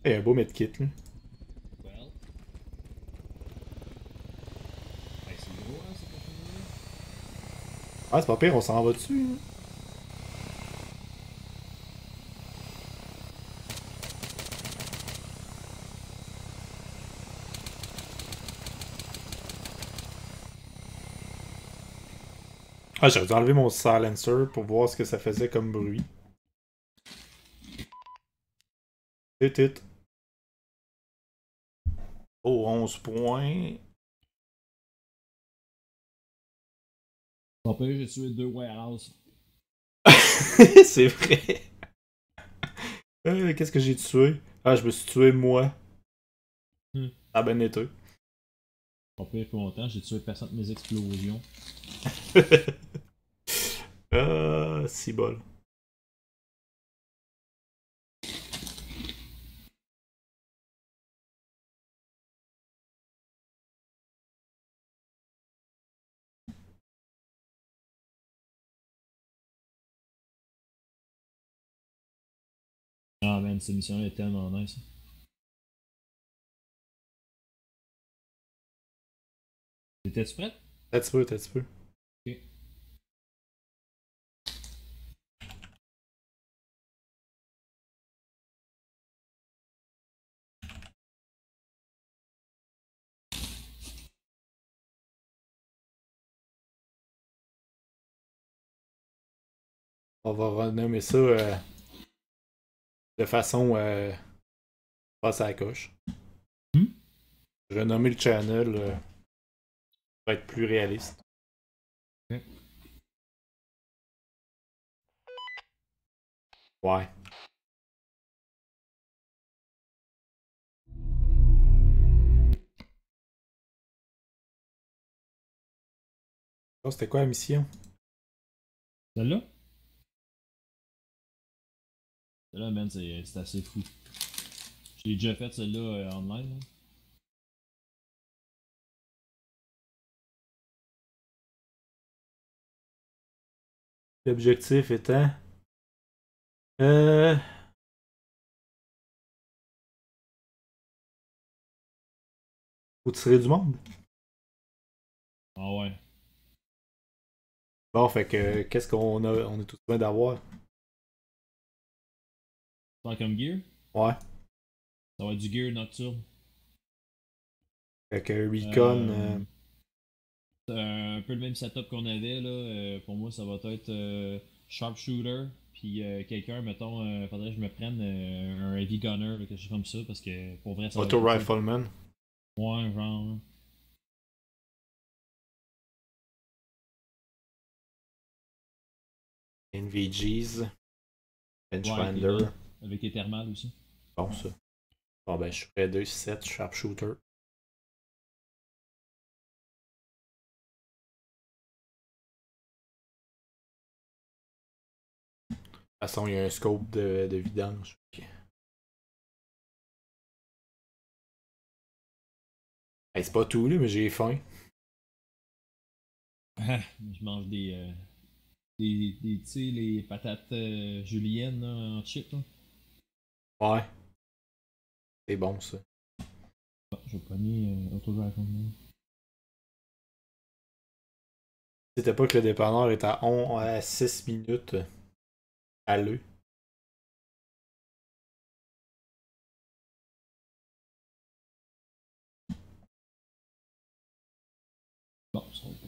Il y a un beau medkit, lui.
Well. Hey, c'est gros, hein, cette machine-là.
Ah, c'est pas pire, on s'en va dessus. Hein. Ah, j'aurais dû enlever mon silencer pour voir ce que ça faisait comme bruit. Tit. Oh, 11 points.
Pas pire, j'ai tué 2 warehouses.
C'est vrai. Qu'est-ce que j'ai tué? Ah, je me suis tué moi. Ça a bien été.
Pas pire plus longtemps, j'ai tué personne de mes explosions.
Ah, si bol.
Ah man, cette mission-là est tellement nice. T'étais-tu prête?
T'as-tu peu.
Ok.
On va renommer ça de façon passe à la coche. Renommer le channel pour être plus réaliste.
Ok.
Ouais. Oh, c'était quoi la mission?
Celle-là? Celle-là, man, c'est assez fou. J'ai déjà fait celle-là online. Là.
L'objectif étant... Faut tirer du monde.
Ah ouais.
Bon, fait que qu'est-ce on est tout besoin d'avoir?
Tant comme gear?
Ouais.
Ça va être du gear nocturne.
Fait que Recon...
un peu le même setup qu'on avait là. Pour moi, ça va être sharpshooter. Puis quelqu'un, mettons, faudrait que je me prenne un heavy gunner, quelque chose comme ça, parce que pour vrai, ça va
Auto
être
Rifleman.
Ouais, genre.
NVGs. Benchfinder.
Ouais, avec les thermales aussi.
Bon, ça. Bon, ben, je ferais 2-7 Sharpshooter. De toute façon, il y a un scope de vidange. Okay. Hey, c'est pas tout, là, mais j'ai faim.
Je mange tu sais, les patates juliennes là, en chip. Là.
Ouais. C'est bon, ça.
Bon, je vais pogner Auto-Rifleman.
C'était pas que le dépanneur est à 6 minutes à l'œil.
Bon, ça va pas.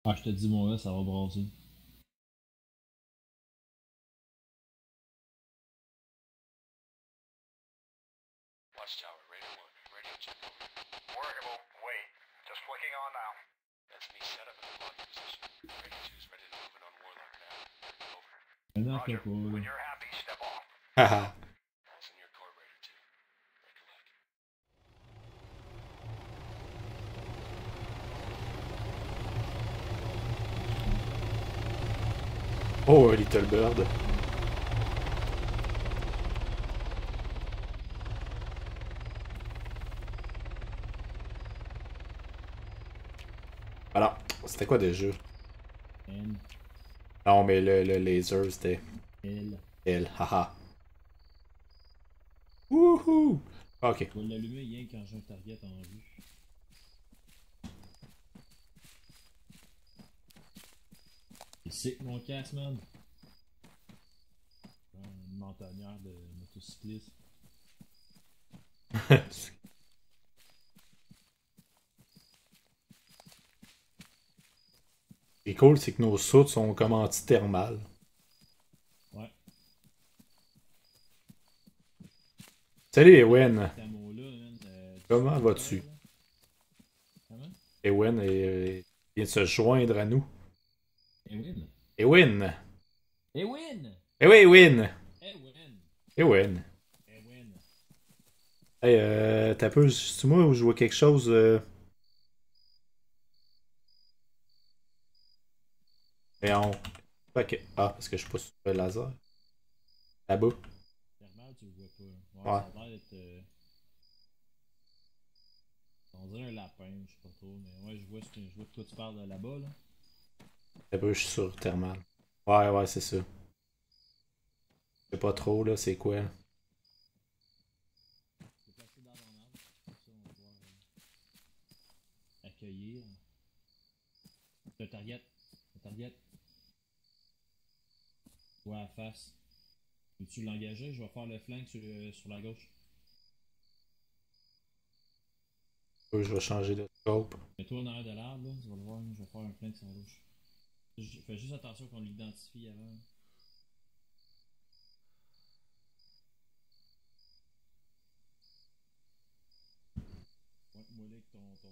Ah, je te dis, moi, là, ça va brasser.
Watchtower, Raider 1. Radio check over.
Workable. Wait. Just clicking on now.
That's me set up in the blocking position. Raider 2's ready to move in on Warlock now. Over.
Non,
Roger.
pas
When
là.
you're happy, step off.
Haha.
All's in your court, Raider 2. Recollect.
Oh, Little Bird. Alors, c'était quoi déjà?
N.
Non, mais le laser, c'était
L.
L. Haha. Wouhou! Ok.
Je vais l'allumer rien quand j'ai un target en vue. C'est sick mon casque, man. Une montagnard de motocycliste.
Ce qui est cool, c'est que nos soutes sont comme anti-thermales.
Ouais.
Salut Ewen!
Camo-là, man,
Comment vas-tu?
Comment?
Ewen vient de se joindre à nous.
Ewin.
Ewen!
Ewin!
Eh oui, Ewen!
Ewin.
Ewen!
Ewin.
Hey, t'as peu, c'est moi où je vois quelque chose. Et on. Ok. Ah, parce que je suis pas sur le laser. Là-bas.
Thermal, tu le vois pas. Ouais.
Ouais.
Ça a l'air d'être. On dirait un lapin, je sais pas trop, mais ouais, je vois de quoi tu parles là-bas, là.
Là je suis sur thermal. Ouais, ouais, c'est ça. Je sais pas trop, là, c'est quoi. Là.
Je vais placer dans mon arbre, comme ça on va pouvoir accueillir. Le target. Le target. Ouais, à face. Veux-tu l'engager? Je vais faire le flank sur la gauche.
Je vais changer de scope.
Mets-toi en arrière de l'arbre, là, tu vas le voir, je vais faire un flank sur la gauche. Fais juste attention qu'on l'identifie avant. Pointe-moi là avec ton laser.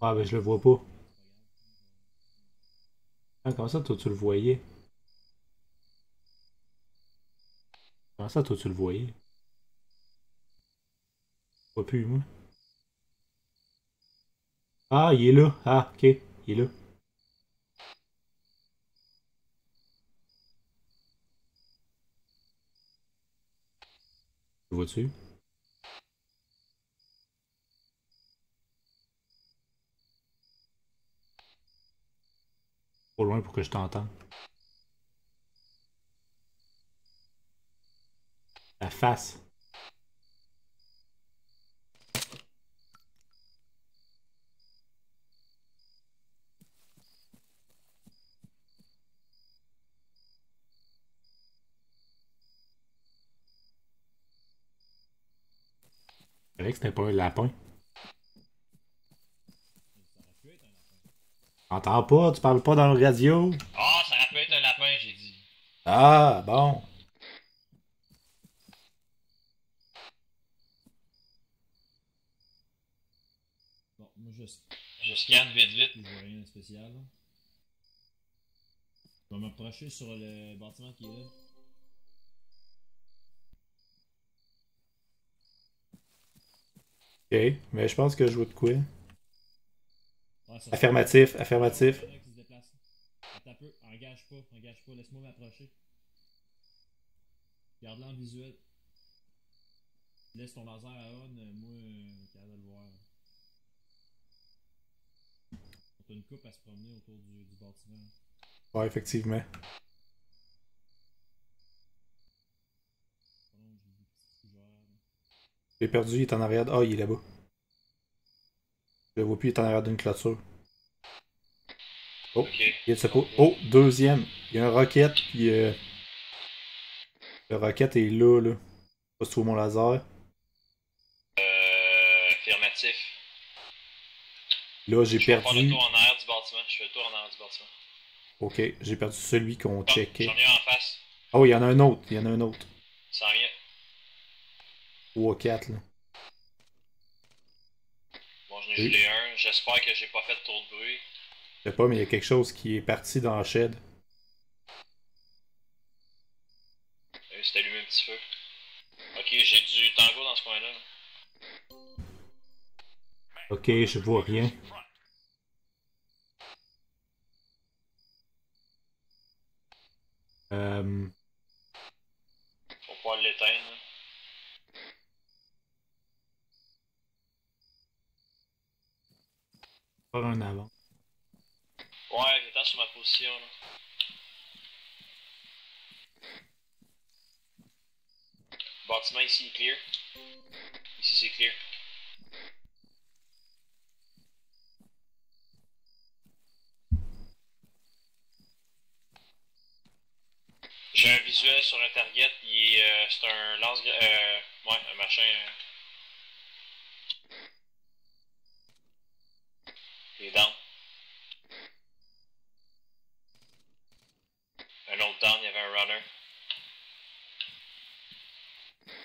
Ah, ben je le vois pas. Ah, comment ça, toi, tu le voyais? Comment ça, toi, tu le voyais? Je vois plus, moi. Ah, il est là. Ah, ok. Il est là. Le vois-tu? Trop loin pour que je t'entende. La face. C'est vrai que c'était pas un lapin. T'entends pas? Tu parles pas dans le radio?
Ah, ça peut être un lapin, j'ai dit.
Ah, bon.
Bon, moi je
scanne vite, vite.
Je vois rien de spécial. Là. Je vais m'approcher sur le bâtiment qui est là.
Ok, mais je pense que je vois de quoi.
Ouais,
Affirmatif, affirmatif.
Qui se déplace. Attends un peu, engage pas, laisse-moi m'approcher. Garde-le en visuel. Laisse ton laser à on, moi, capable de le voir. On a une coupe à se promener autour du bâtiment.
Ouais, effectivement. J'ai perdu, il est en arrière. Ah, il est là-bas. Je le vois plus, il est en arrière d'une clôture. Oh, il y a de ce coup. Oh, deuxième. Il y a un rocket, puis le rocket est là, là. Pas se trouve mon laser.
Affirmatif.
Là, j'ai perdu.
Je fais le tour en arrière du bâtiment. Je fais le tour en arrière du bâtiment.
Ok, j'ai perdu celui qu'on checkait.
J'en ai un en face.
Ah oui, il y en a un autre. Il y en a un autre.
Ça en vient.
3, 4, là.
Je l'ai un. J'espère que j'ai pas fait trop de bruit.
Je sais pas, mais il y a quelque chose qui est parti dans la shed.
C'est allumé un petit peu. Ok, j'ai du tango dans ce coin-là.
Ok, je vois rien.
Faut pouvoir l'éteindre.
Faire un avant.
Ouais, j'étais sur ma position là. Bâtiment ici est clear. Ici c'est clear. J'ai un visuel sur un target, c'est un lance... ouais, un machin... Il est down. Un autre down, il y avait un runner.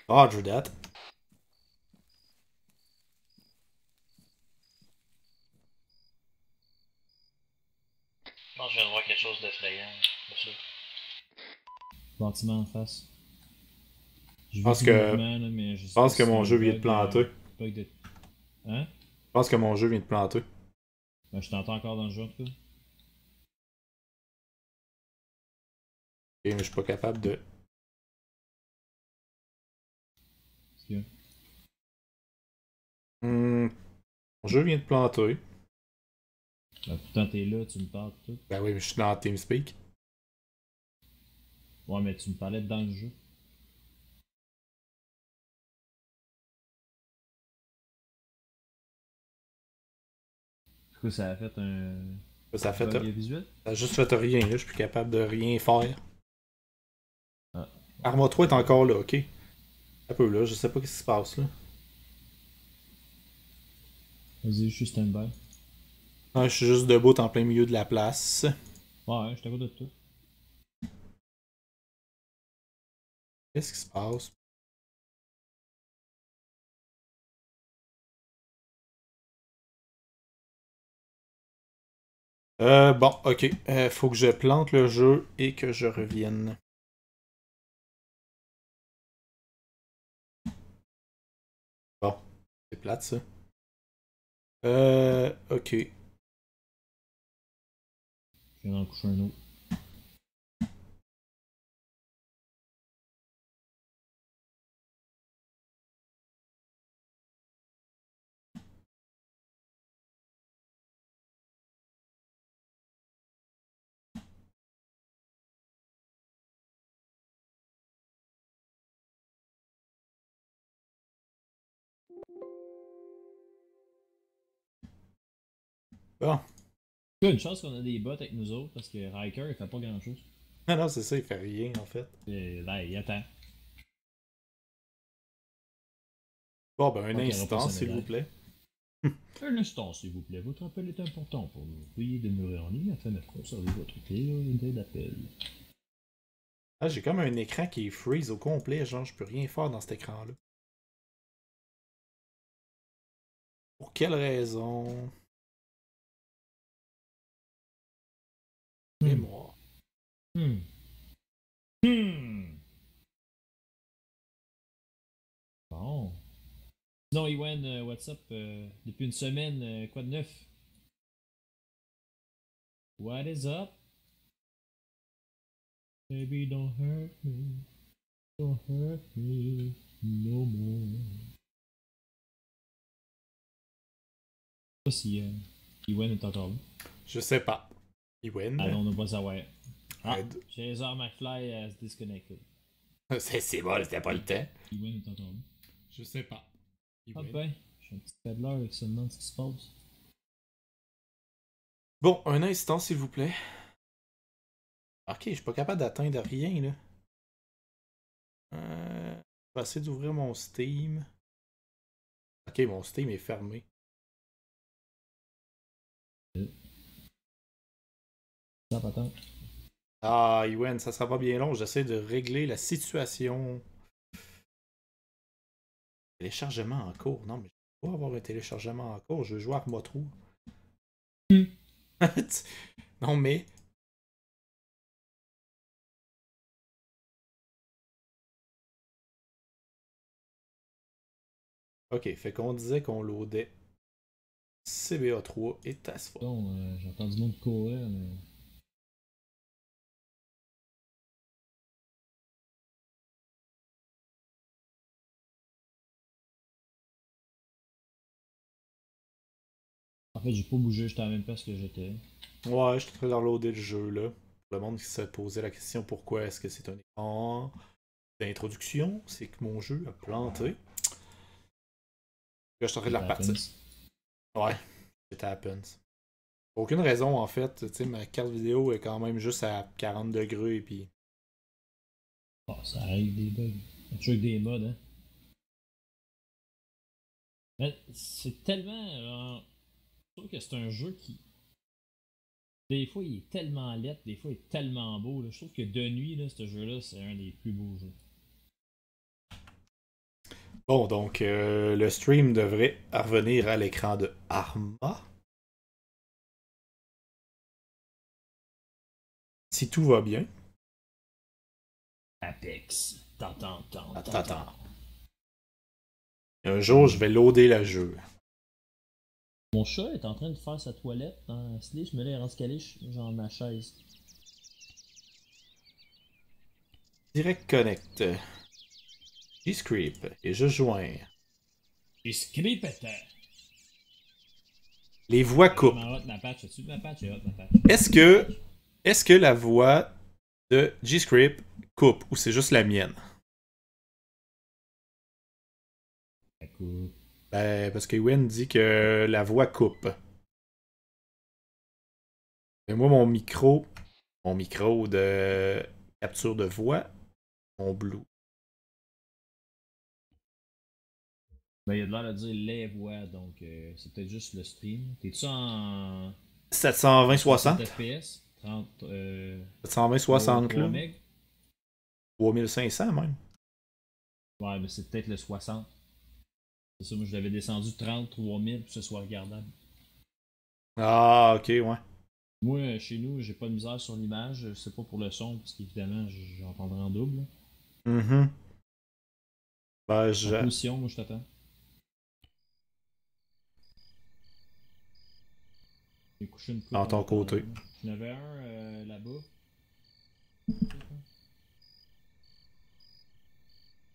Roger that.
Je pense que je viens de voir quelque chose d'effrayant.
Bâtiment en face.
Je pense que mon jeu vient de planter.
Hein?
Je pense que mon jeu vient de planter.
Ben, je t'entends encore dans le jeu en tout cas.
Ok, mais je suis pas capable de... Mon jeu vient de planter.
Ben, pourtant t'es là, tu me parles tout.
Ben oui, mais je suis dans TeamSpeak.
Ouais, mais tu me parlais dans le jeu. Du coup, ça a fait un...
Ça a fait...
visuel?
Ça a juste fait rien, là. Je suis plus capable de rien faire.
Ah.
Arma 3 est encore là, ok. Un peu là, je sais pas ce qui se passe là.
Vas-y, je suis stand-by.
Ah, je suis juste debout en plein milieu de la place.
Ouais, je t'avoue de tout.
Qu'est-ce qui se passe? Bon, ok. Faut que je plante le jeu et que je revienne. Bon, c'est plate ça. Ok.
Je viens d'en coucher un autre.
Bon.
Il y a une chance qu'on a des bots avec nous autres parce que Riker il fait pas grand chose.
Non, non, c'est ça, il fait rien en fait.
Là, il attend.
Bon, ben un instant, s'il vous plaît.
Un instant, s'il vous plaît. Votre appel est important pour vous. Veuillez demeurer en ligne afin de conserver votre clé d'appel.
Ah, j'ai comme un écran qui est freeze au complet, genre je peux rien faire dans cet écran-là. Pour quelle raison? Mémoire.
Bon. Sinon, Iwan, what's up? Depuis une semaine, quoi de neuf? What is up? Baby, don't hurt me. Don't hurt me no more. Je sais pas si Iwan est encore là.
Je sais pas. Iwan.
Ah non, on n'a pas savoir. Ah,
Aide.
Chaser McFly has disconnected.
C'est bon, c'était pas le temps.
Iwan est encore là.
Je sais pas.
Ah ben, j'ai un petit peddler qui se demande ce qui se passe.
Bon, un instant, s'il vous plaît. Ok, je suis pas capable d'atteindre rien, là. Je vais essayer d'ouvrir mon Steam. Ok, mon Steam est fermé.
Ça, patente.
Ah, Iwan, ça sera pas bien long. J'essaie de régler la situation. Téléchargement en cours. Non, mais Pour avoir un téléchargement encore, je veux jouer à Arma 3. Non, mais. Ok, fait qu'on disait qu'on loadait CBA 3 et Task Force.
Bon, j'ai entendu du monde courir, mais. En fait, j'ai pas bougé, j'étais à la même place que j'étais.
Ouais, je suis en train de reloader le jeu là. Pour le monde qui se posait la question pourquoi est-ce que c'est un écran d'introduction, c'est que mon jeu a planté. Là, je suis en train de la repartir. Ouais, it happens. Aucune raison en fait, tu sais, ma carte vidéo est quand même juste à 40 degrés et puis.
Oh, ça arrive des bugs. Il y a toujours des mods, hein. Mais c'est tellement. Je trouve que c'est un jeu qui. Des fois, il est tellement laid, des fois, il est tellement beau. Là. Je trouve que de nuit, là, ce jeu-là, c'est un des plus beaux jeux.
Bon, donc, le stream devrait revenir à l'écran de Arma. Si tout va bien.
Apex. T'entends.
Un jour, je vais loader le jeu.
Mon chat est en train de faire sa toilette dans Slay. Je me l'ai rendu calé, genre ma chaise.
Direct connect. G-Script. Et je joins.
G-Script.
Les voix coupent. Est-ce que la voix de G-Script coupe ou c'est juste la mienne?
Ça coupe.
Ben, parce que Ewen dit que la voix coupe. Et moi, mon micro de capture de voix, mon Blue.
Ben, il y a de l'air de dire les voix, donc c'est peut-être juste le stream. T'es-tu en
720-60?
FPS? 30,
720-60 là.
MB?
3500 même.
Ouais, mais c'est peut-être le 60. C'est ça, moi je l'avais descendu 33 000 pour que ce soit regardable.
Ah, ok, ouais.
Moi, chez nous, j'ai pas de misère sur l'image. C'est pas pour le son, parce qu'évidemment, j'entendrai en double.
Ben,
En position, moi je t'attends. J'ai couché une coupe.
En ton côté.
J'en avais un là-bas.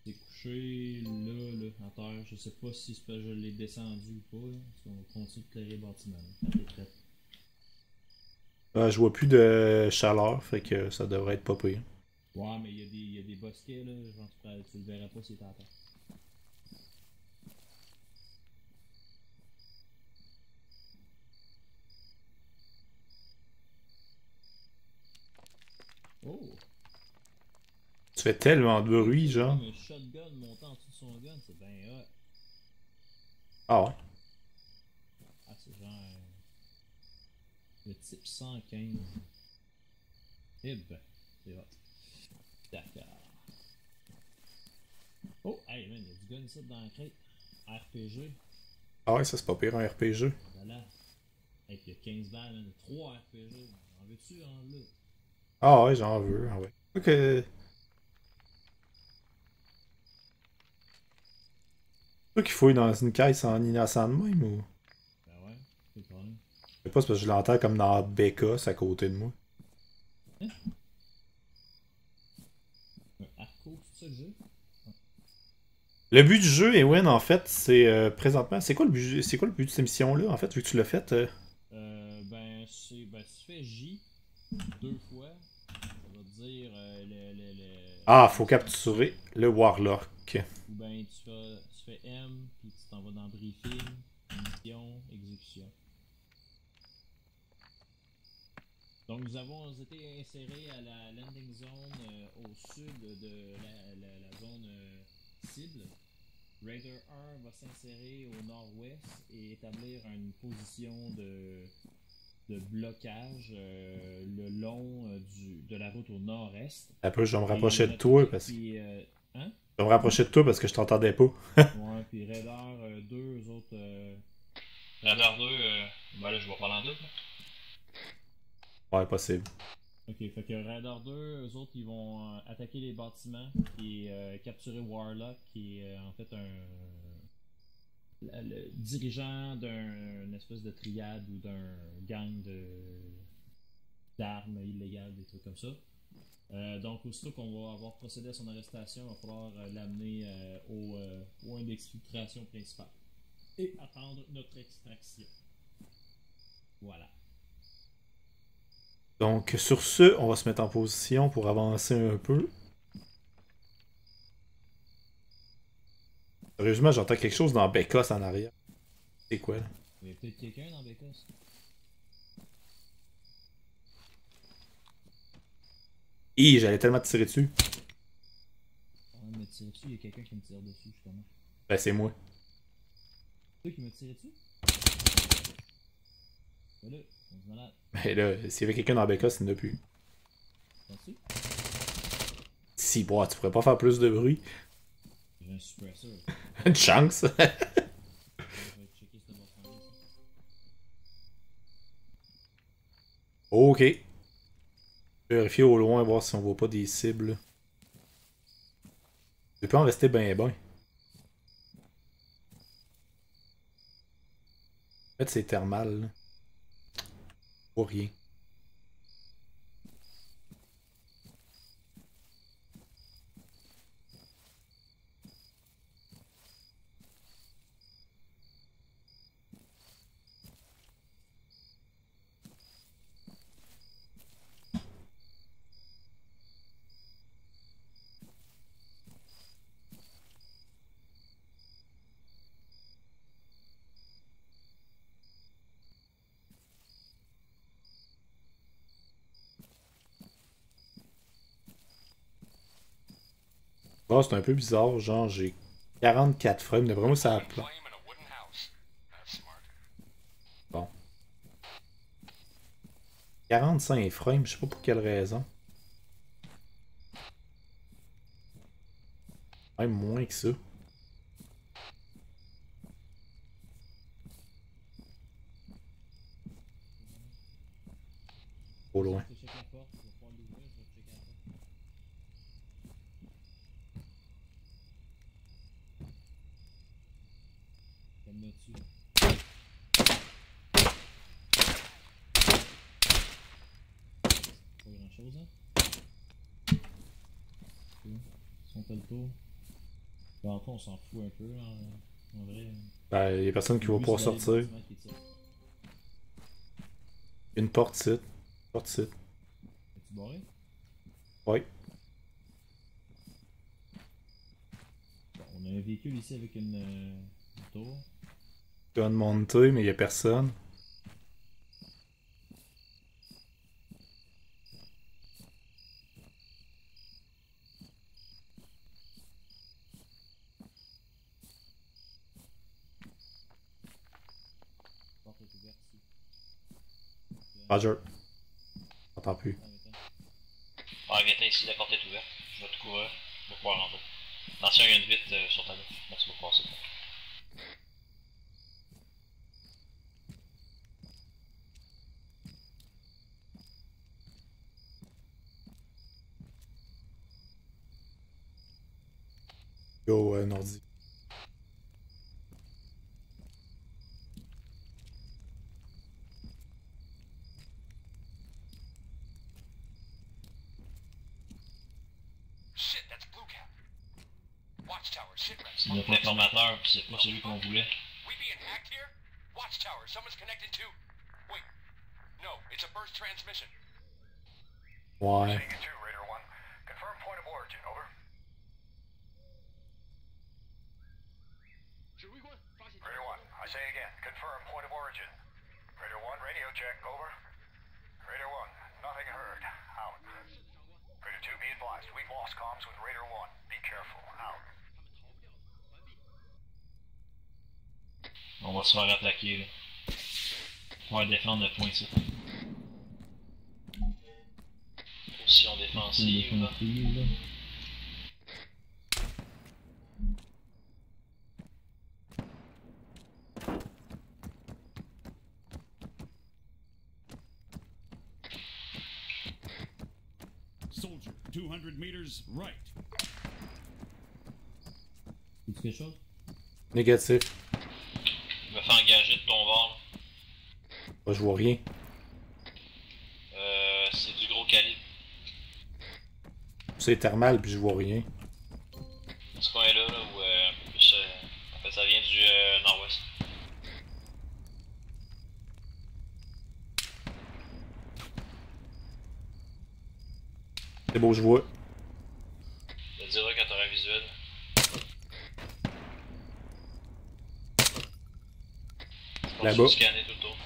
J'ai couché là, à terre. Je sais pas si je l'ai descendu ou pas. Là, parce qu'on continue de clairer le bâtiment.
Je vois plus de chaleur, fait que ça devrait être pas pire.
Ouais, mais il y a des bosquets là. Genre, tu le verras pas si t'es à terre. Oh!
Tu fais tellement de bruit, genre.
Comme un shotgun montant en dessous de son gun, c'est bien hot.
Ah ouais?
Ah, c'est genre. Le type 115. Eh ben, c'est hot. D'accord. Oh, hey man, il y a du gun ici dans la crête. RPG.
Ah ouais, ça c'est pas pire, un RPG.
Voilà. Hey, puis il y a 15 balles, man. 3 RPG. En veux-tu, en là?
Ah ouais, j'en veux. Ah ouais. Ok. C'est toi qu'il faut dans une caisse en innocent de même ou?
Ben ouais, c'est le problème.
Je sais pas, c'est parce que je l'entends comme dans BK, c'est à côté de moi.
Hein? Un Arco, c'est ça le jeu?
Le but du jeu, Ewen, en fait, c'est présentement. C'est quoi le but de cette émission-là, en fait, vu que tu l'as fait?
Ben, si tu fais J 2 fois, ça va te dire
Ah, faut capturer le Warlock.
Ou ben tu fais M, puis tu t'en vas dans briefing, mission, exécution. Donc nous avons été insérés à la landing zone au sud de la zone cible. Raider 1 va s'insérer au nord-ouest et établir une position de blocage le long de la route au nord-est.
Un peu, je vais me rapprocher de toi parce que.
Hein?
Je vais me rapprocher de toi parce que je t'entendais pas.
Ouais, Ouais, puis Raider 2, eux autres.
Raider 2, ben là, je vais parler en double.
Ouais, possible.
Ok, fait que Raider 2, eux autres, ils vont attaquer les bâtiments et capturer Warlock, qui est en fait le dirigeant d'une espèce de triade ou d'un gang d'armes illégales, des trucs comme ça. Donc, aussitôt qu'on va avoir procédé à son arrestation, il va falloir l'amener au point d'exfiltration principal et attendre notre extraction. Voilà.
Donc, sur ce, on va se mettre en position pour avancer un peu. Sérieusement, j'entends quelque chose dans Bécos en arrière. C'est quoi, là?
Il y a peut-être quelqu'un dans Bécos.
Hi, j'allais tellement te tirer dessus.
On va me tirer dessus, il y a quelqu'un qui me tire dessus, justement.
Ben, c'est moi.
C'est toi qui me tire dessus? Ben là, on se malade.
Ben là, s'il y avait quelqu'un dans Bécos, il n'y en a plus.
Penses-tu?
Si, bon, tu pourrais pas faire plus de bruit.
J'ai un suppressor.
Une chance.
Je vais checker cette bâtiment-là.
Ok. Vérifier au loin, voir si on voit pas des cibles. Je peux en rester ben. En fait, c'est thermal, là. Pour rien. Oh, c'est un peu bizarre, genre j'ai 44 frames, mais vraiment ça a plat. Bon. 45 frames, je sais pas pour quelle raison. Même moins que ça. Trop loin.
Je check la porte, je vais pouvoir l'ouvrir, je vais checker la porte. Elle me tue. Pas grand chose, hein? Si on fait le tour. En fait, on s'en fout un peu, en vrai.
Ben, y a personne qui va pouvoir sortir. Une porte site. Porte site.
Es-tu barré?
Oui.
Bon, on a un véhicule ici avec une tour.
Gun monté, mais y a personne.
La porte est ouverte ici.
Roger. J'entends plus.
Ouais, viens ici, la porte est ouverte. Je vais te courir. Je vais pouvoir rentrer. Attention, il y a une vitre sur ta gauche. Là, tu vas passer.
Go, Nordi.
Shit, that's Blue Cap. Watchtower, Sitrep.
C'est notre informateur, puis c'est pas celui qu'on voulait.
We being hacked here? Watchtower, someone's connected to... Wait. No, it's a burst transmission.
Ouais.
Seeing it too, Raider 1. Confirm point of origin, over. Raider 1, I say again, confirm point of origin. Raider 1, radio check, over. Raider 1, nothing heard, out. Raider 2, be advised, we've lost comms with Raider 1. Be careful, out.
On va se faire attaquer, là. On va défendre le point ici. Position défensive, là.
200 meters right.
Tu quelque chose?
Négatif.
Je me fais engager de ton bord.
Bah, je vois rien.
C'est du gros calibre.
C'est thermal, puis je vois rien.
Dans ce coin-là, là, où un peu plus. En fait, ça vient du nord-ouest.
C'est beau, je vois.
Je te dirai quand t'auras un visuel.
Là-bas.
Scanner tout le tour.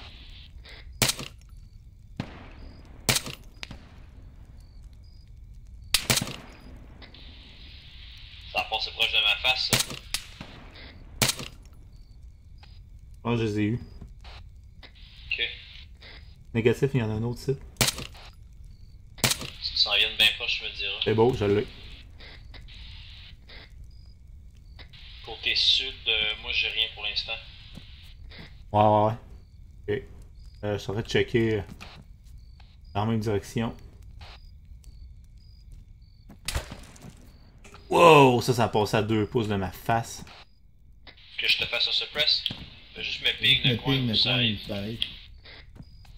Ça a passé proche de ma face, ça.
Ah, je les ai eus.
Ok.
Négatif, il y en a un autre site.
Si tu s'en viens bien proche, tu me diras.
C'est beau, je l'ai.
Côté sud, moi j'ai rien pour l'instant.
Ouais. Ok. Je suis en train de checker dans la même direction. Wow! Ça a passé à 2 pouces de ma face.
Que je te fasse un suppress? Fais juste me ping le coin où ça arrive.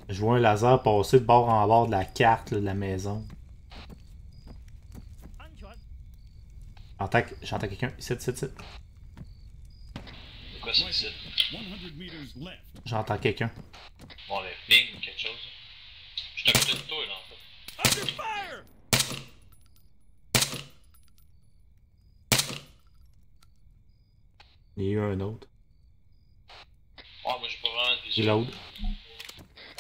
Je vois un laser passer de bord en bord de la carte là, de la maison. J'entends quelqu'un. Ici.
C'est quoi ça ici?
J'entends quelqu'un.
Bon, mais ping ou quelque chose. Je suis à côté de toi là en fait.
Il y a eu un autre.
Oh, moi j'ai pas vraiment de
Et
vision.
l'autre.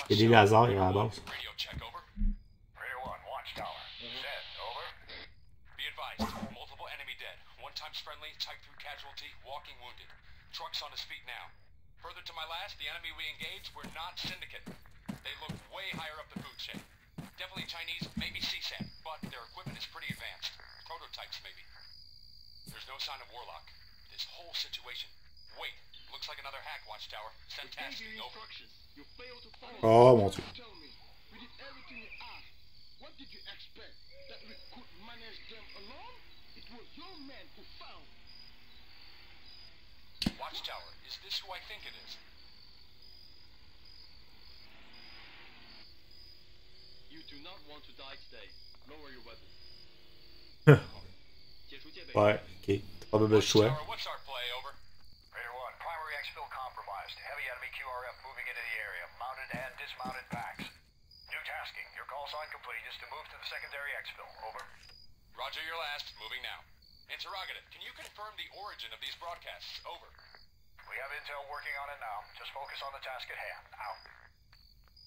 Il y a des lasers, il y a à la base.
Radio check, over. Radio 1, Watchtower. Send, over.
Be advised, multiple enemy dead. One-time friendly, type 3 casualty, walking wounded. Trucks on his feet now. Further to my last, the enemy we engaged were not Syndicate. They look way higher up the food chain. Definitely Chinese, maybe CSAT, but their equipment is pretty advanced. Prototypes, maybe. There's no sign of Warlock. This whole situation. Wait, looks like another hack, Watchtower. Send tasking, over.
Oh mon dieu.
Watchtower, is this who I think it is?
You do not want to die today. Lower your weapon.
Ouais, ok. Pas de choix.
What's our play, over?
Radio 1, primary exfil compromised. Heavy enemy QRF moving into the area. Mounted and dismounted packs. New tasking. Your call sign complete is to move to the secondary exfil. Over.
Roger your last. Moving now. Interrogative. Can you confirm the origin of these broadcasts? Over.
We have intel working on it now. Just focus on the task at hand. Out.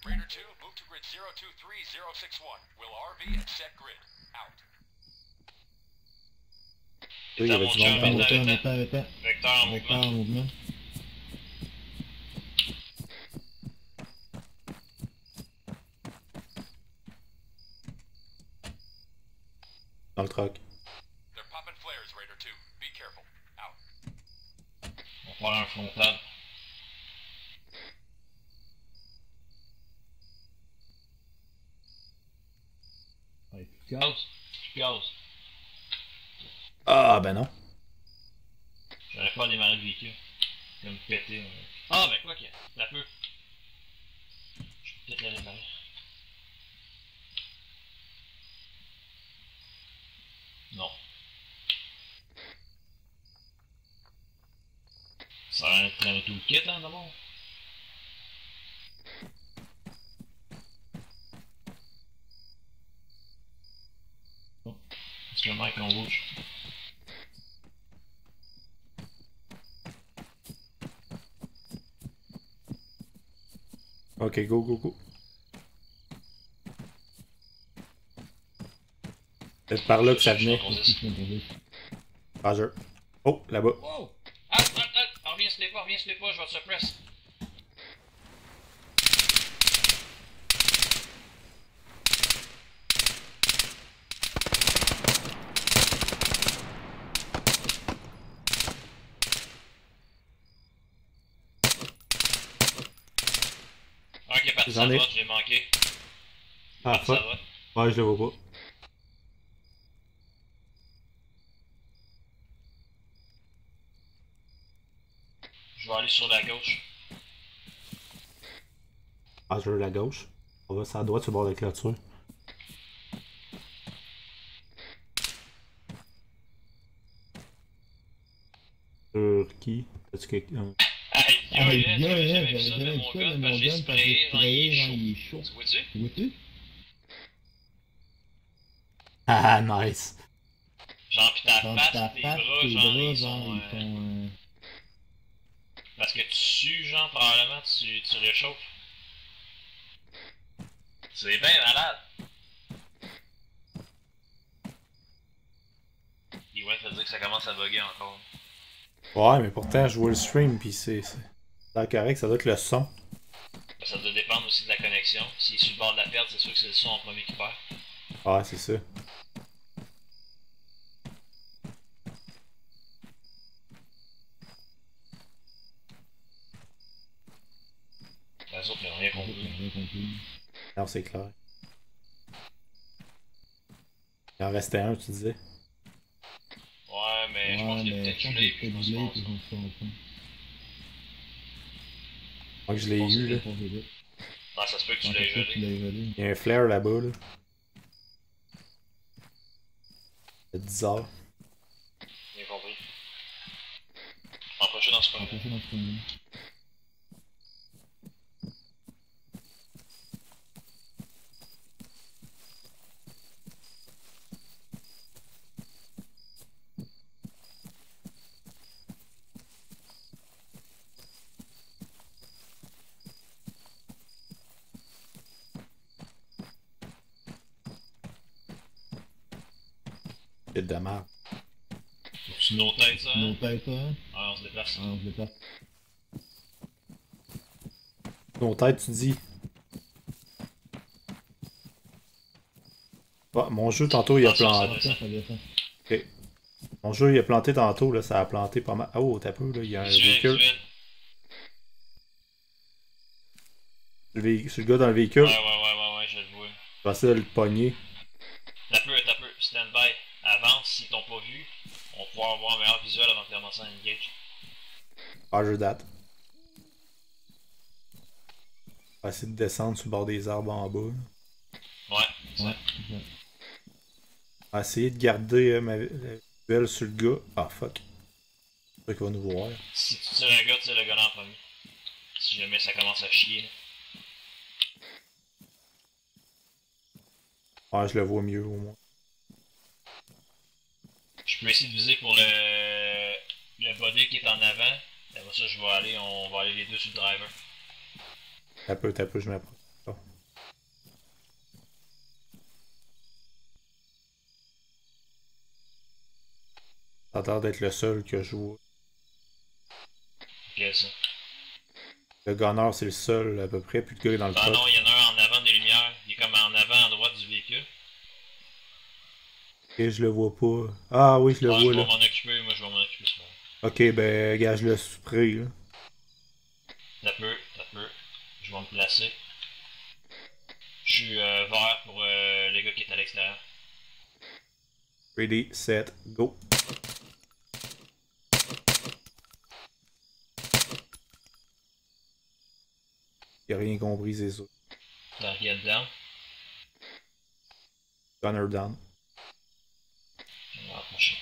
Raider 2, move to grid 023061. Will RV and set grid. Out.
Oui, il y avait du monde par
Vecteur,
là.
vecteur.
Vecteur en mouvement.
Dans le truck.
They're popping flares, Raider 2. Be careful. Out.
On va faire un frontal.
Ouais, plus de gaz.
Gaz.
Ah ben non.
J'aurais pas à démarrer le véhicule. Comme péter. Ah ben quoi que. Ça peut. Je peux peut-être la démarrer. Non. Ça va être un toolkit hein d'abord. Bon. Est-ce que le mec on bouge?
Ok, go. C'est par là que ça venait. Roger. Oh, là-bas.
Wow! Reviens sur les pas, je vais te suppress. Ok, parti, ça va, je l'ai manqué.
Ah, fuck. Ouais, je le vois pas.
Je vais aller sur la gauche.
Ah, je veux la gauche. On va sur la droite sur le bord de la clôture. Sur qui? Est-ce que...
Aïe, j'avais vu ça de mon gun, parce que j'ai sprayé, genre il est chaud. Tu vois-tu?
Vois-tu?
Ah, nice.
Genre pis ta face, tes bras, genre ils sont... Parce que tu sues, genre, probablement, tu réchauffes. C'est bien malade. Et ouais, ça veut dire que ça commence à bugger encore.
Ouais, mais pourtant, je vois le stream, pis c'est correct, ça doit être le son.
Ça doit dépendre aussi de la connexion. S'il est sur le bord de la perte, c'est sûr que c'est le son en premier qui perd.
Ouais, c'est ça.
Les autres n'ont rien compris.
Non, c'est clair. Il en restait un, tu disais?
Ouais, mais je pense qu'il est peut-être gelé, puis je pense pas.
Moi que je l'ai eu, là.
Ah, ça se peut que tu l'aies gelé.
Il y a un flare là-bas, là. C'est bizarre.
Bien compris. Empoché dans ce coin.
C'est de la merde.
C'est nos têtes, ça, hein?
Nos têtes, hein?
Ah, on se déplace.
Ah, on se déplace.
Nos têtes, tu dis? Ah, mon jeu, tantôt, il a planté. Ok. Mon jeu, il a planté tantôt, là. Ça a planté pas mal. Oh, t'as peu, là. Il y a un véhicule. C'est le gars dans le véhicule.
Ouais, je le vois.
Je vais essayer de le pogner.
T'as peu, stand by. Avance, s'ils t'ont pas vu, on va pouvoir avoir un meilleur visuel avant de commencer à engage.
Ah, je date. On va essayer de descendre sur le bord des arbres en bas.
Ouais.
On va essayer de garder ma visuel sur le gars. Ah, fuck. C'est sûr qu'il va nous voir.
Si tu tires un gars, tu tires le gars en premier. Si jamais ça commence à chier.
Ouais, je le vois mieux au moins.
Je peux essayer de viser pour le body qui est en avant. Et après ça, on va aller les deux sur le driver.
T'as peu, je m'approche. Oh. Ça a l'air d'être le seul que je vois.
Ok, ça.
Le gunner, c'est le seul à peu près, puis le gars est dans le
Ah
truck.
non, il y en a un en avant des lumières. Il est comme en avant à droite du véhicule.
Ok, je le vois pas. Ah oui, je le vois là.
Je vais m'en occuper, moi je vais m'en occuper ce moment.
Ok, ben, gage le spray là.
T'as peu. Je vais me placer. Je suis vert pour le gars qui est à l'extérieur.
Ready, set, go. Y'a rien compris, c'est ça.
Target down.
Gunner down.
On va approcher.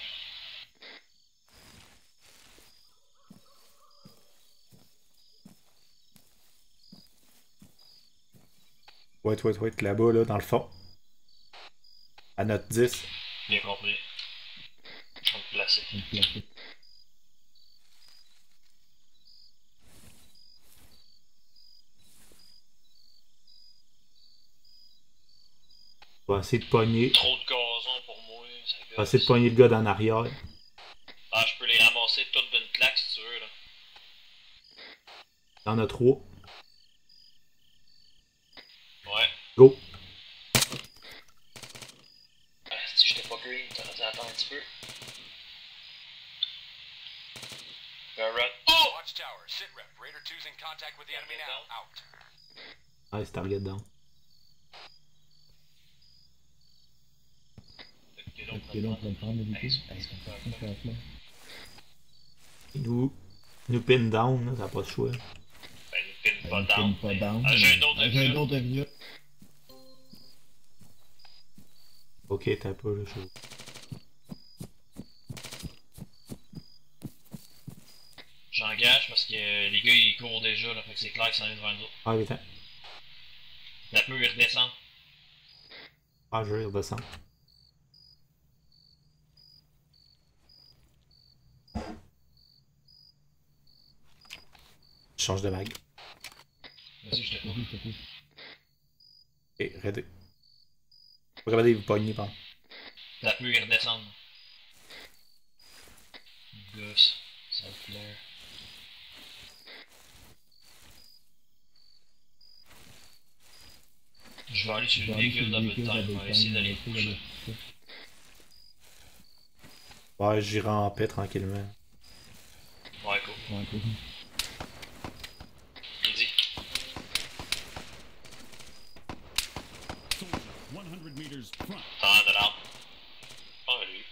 Wait, là-bas, là, dans le fond. À notre 10.
Bien compris. Je vais me placer.
On va essayer de pogner.
Trop de gazon pour moi.
On va essayer de pogner le gars d'en arrière.
Ah, je peux les ramasser toutes d'une claque si tu veux, là.
Il y en a 3.
Ouais.
Go.
Ah, si j'étais pas green, t'aurais dû attendre un petit peu.
Oh! Watch tower, sit rep. Raider 2's in contact with the enemy now. Out.
Nice, target down.
Ok, là on peut le prendre le véhicule.
Nous. Nous pin down, là, ça n'a pas de choix.
Ben, nous pin pas down.
Pas down.
J'ai un autre
J'ai un autre minute.
Ok, t'as pas le show.
J'engage parce que les gars ils courent déjà, là, fait que c'est clair qu'ils s'en viennent devant nous autres.
Ah, ok, attends.
La peu, ils redescendent.
Ah, je vais redescendre. Je change de mag.
Vas-y, je te coupe.
Ok, arrêtez. Regardez, vous pognez, pardon.
La peu, ils redescendent. Gosse, ça me plaît. Je vais aller sur le véhicule double time, on va essayer d'aller coucher.
Ouais, j'irai en paix tranquillement.
Ouais, cool.
Ouais, cool.
Il dit.
100 meters front.
T'en de l'arme. Ah, lui.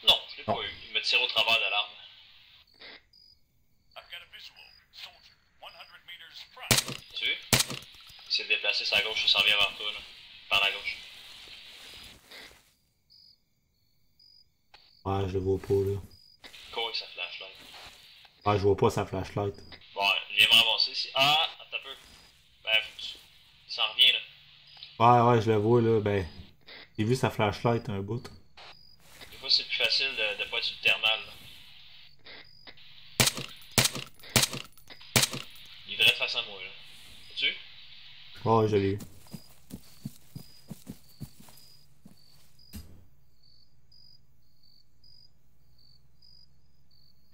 Non, je l'ai pas eu. Il me tire au travers de l'arme.
I've got a visual. Soldier, 100 meters front.
Tu sais? Il s'est déplacé sur la gauche, il s'en vient vers toi, là. Par la gauche.
Ouais, je le vois pas, là.
Cours avec sa flashlight.
Ouais, je vois pas sa flashlight.
Bon, il vient me ramasser ici. Ah, attends un peu. Ben, faut que tu... Il s'en revient, là.
Ouais, je le vois, là, ben... J'ai vu sa flashlight un bout.
Des fois, c'est plus facile de pas être sur le thermal, là. Il est direct face à moi, là. Vois-tu?
Ouais, je l'ai eu.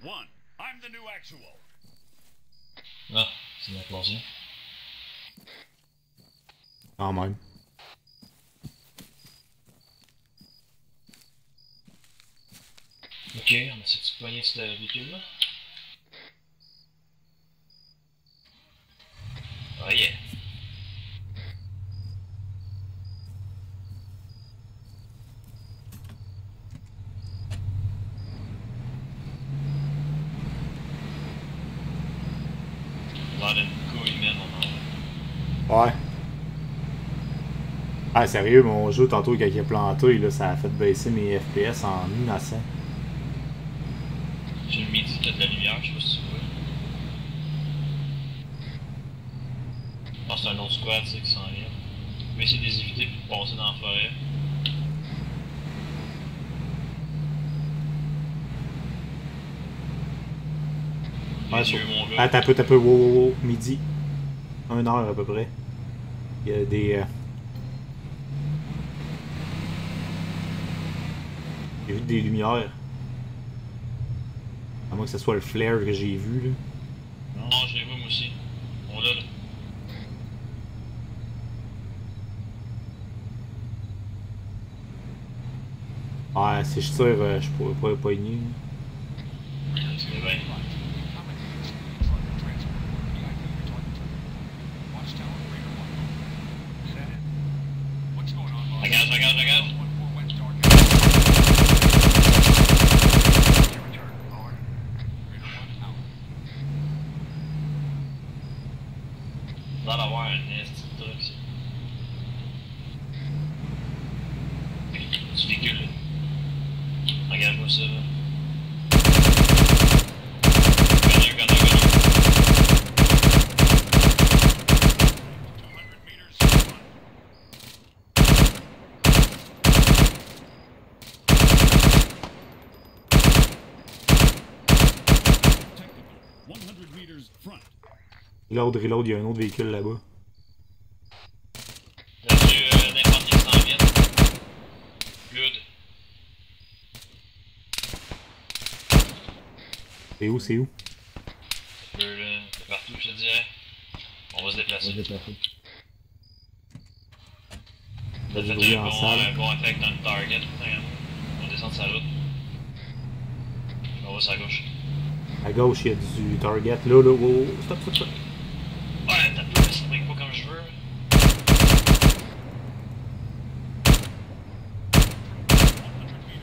One, I'm the new actual.
Ah, c'est une implosion.
Quand même.
Ok, on essaie de se poigner ce véhicule-là. Oh yeah. On a une couille, man, on en...
Ouais. Ah, sérieux, mon jeu, tantôt, quand il a planté, là, ça a fait baisser mes FPS en innocent.
J'ai le midi, t'as de la lumière, je sais pas si tu vois. Je pense que c'est un autre squad, tu sais, qui s'en vient. On va essayer de les éviter puis de passer dans la forêt.
Ouais,
Dieu, mon gars.
attends un peu, wow, midi. 1 heure à peu près. Il y a des... J'ai vu des lumières. À moins que ce soit le flare que j'ai vu, là.
Non, je les vois moi aussi. On l'a là.
Ouais, si je tire, je pourrais pas pogner.
C'est bien. Regarde. On va avoir un petit truc ici. Tu véhicule là. Regarde-moi ça là. Gunner.
Reload, il y a un autre véhicule là-bas.
Là-dessus, n'importe qui s'en vient. Good.
C'est où?
C'est partout, je te dirais. On va se déplacer. On a fait un bon effect dans le target. On descend de sa route. On va sur la gauche.
À gauche, il y a du target. Là, wow. Stop.
Ouais, t'as plus, ça brille pas comme je veux.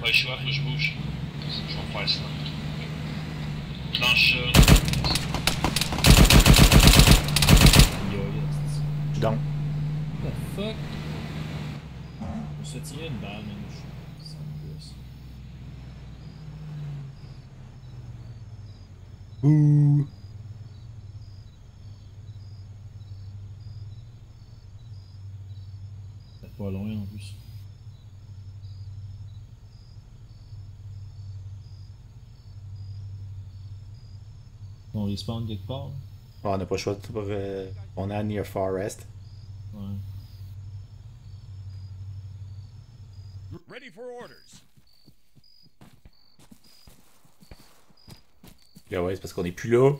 Ouais, je suis off, faut que je bouge. Je vais me faire ça. Planche ça.
Donc.
What the fuck? Je me suis tiré une balle, même. Ça me gosse.
Ouh.
C'était pas loin en plus. On respawn quelque part. Là.
Oh, on n'a pas le choix de pour, on est à Near Forest.
Ouais.
Ready for orders.
Là, ouais, c'est parce qu'on est plus là.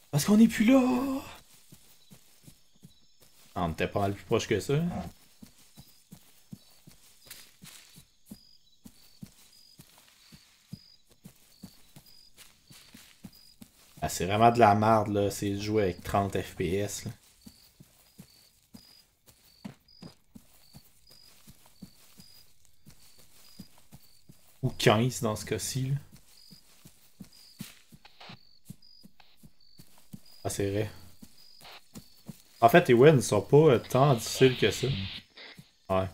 Parce qu'on est plus là. Ah, on était pas mal plus proche que ça. Ah, c'est vraiment de la merde, là. C'est de jouer avec 30 FPS, là. Ou 15 dans ce cas-ci, là. Ah, c'est vrai. En fait, les wins sont pas tant difficiles que ça. Ouais.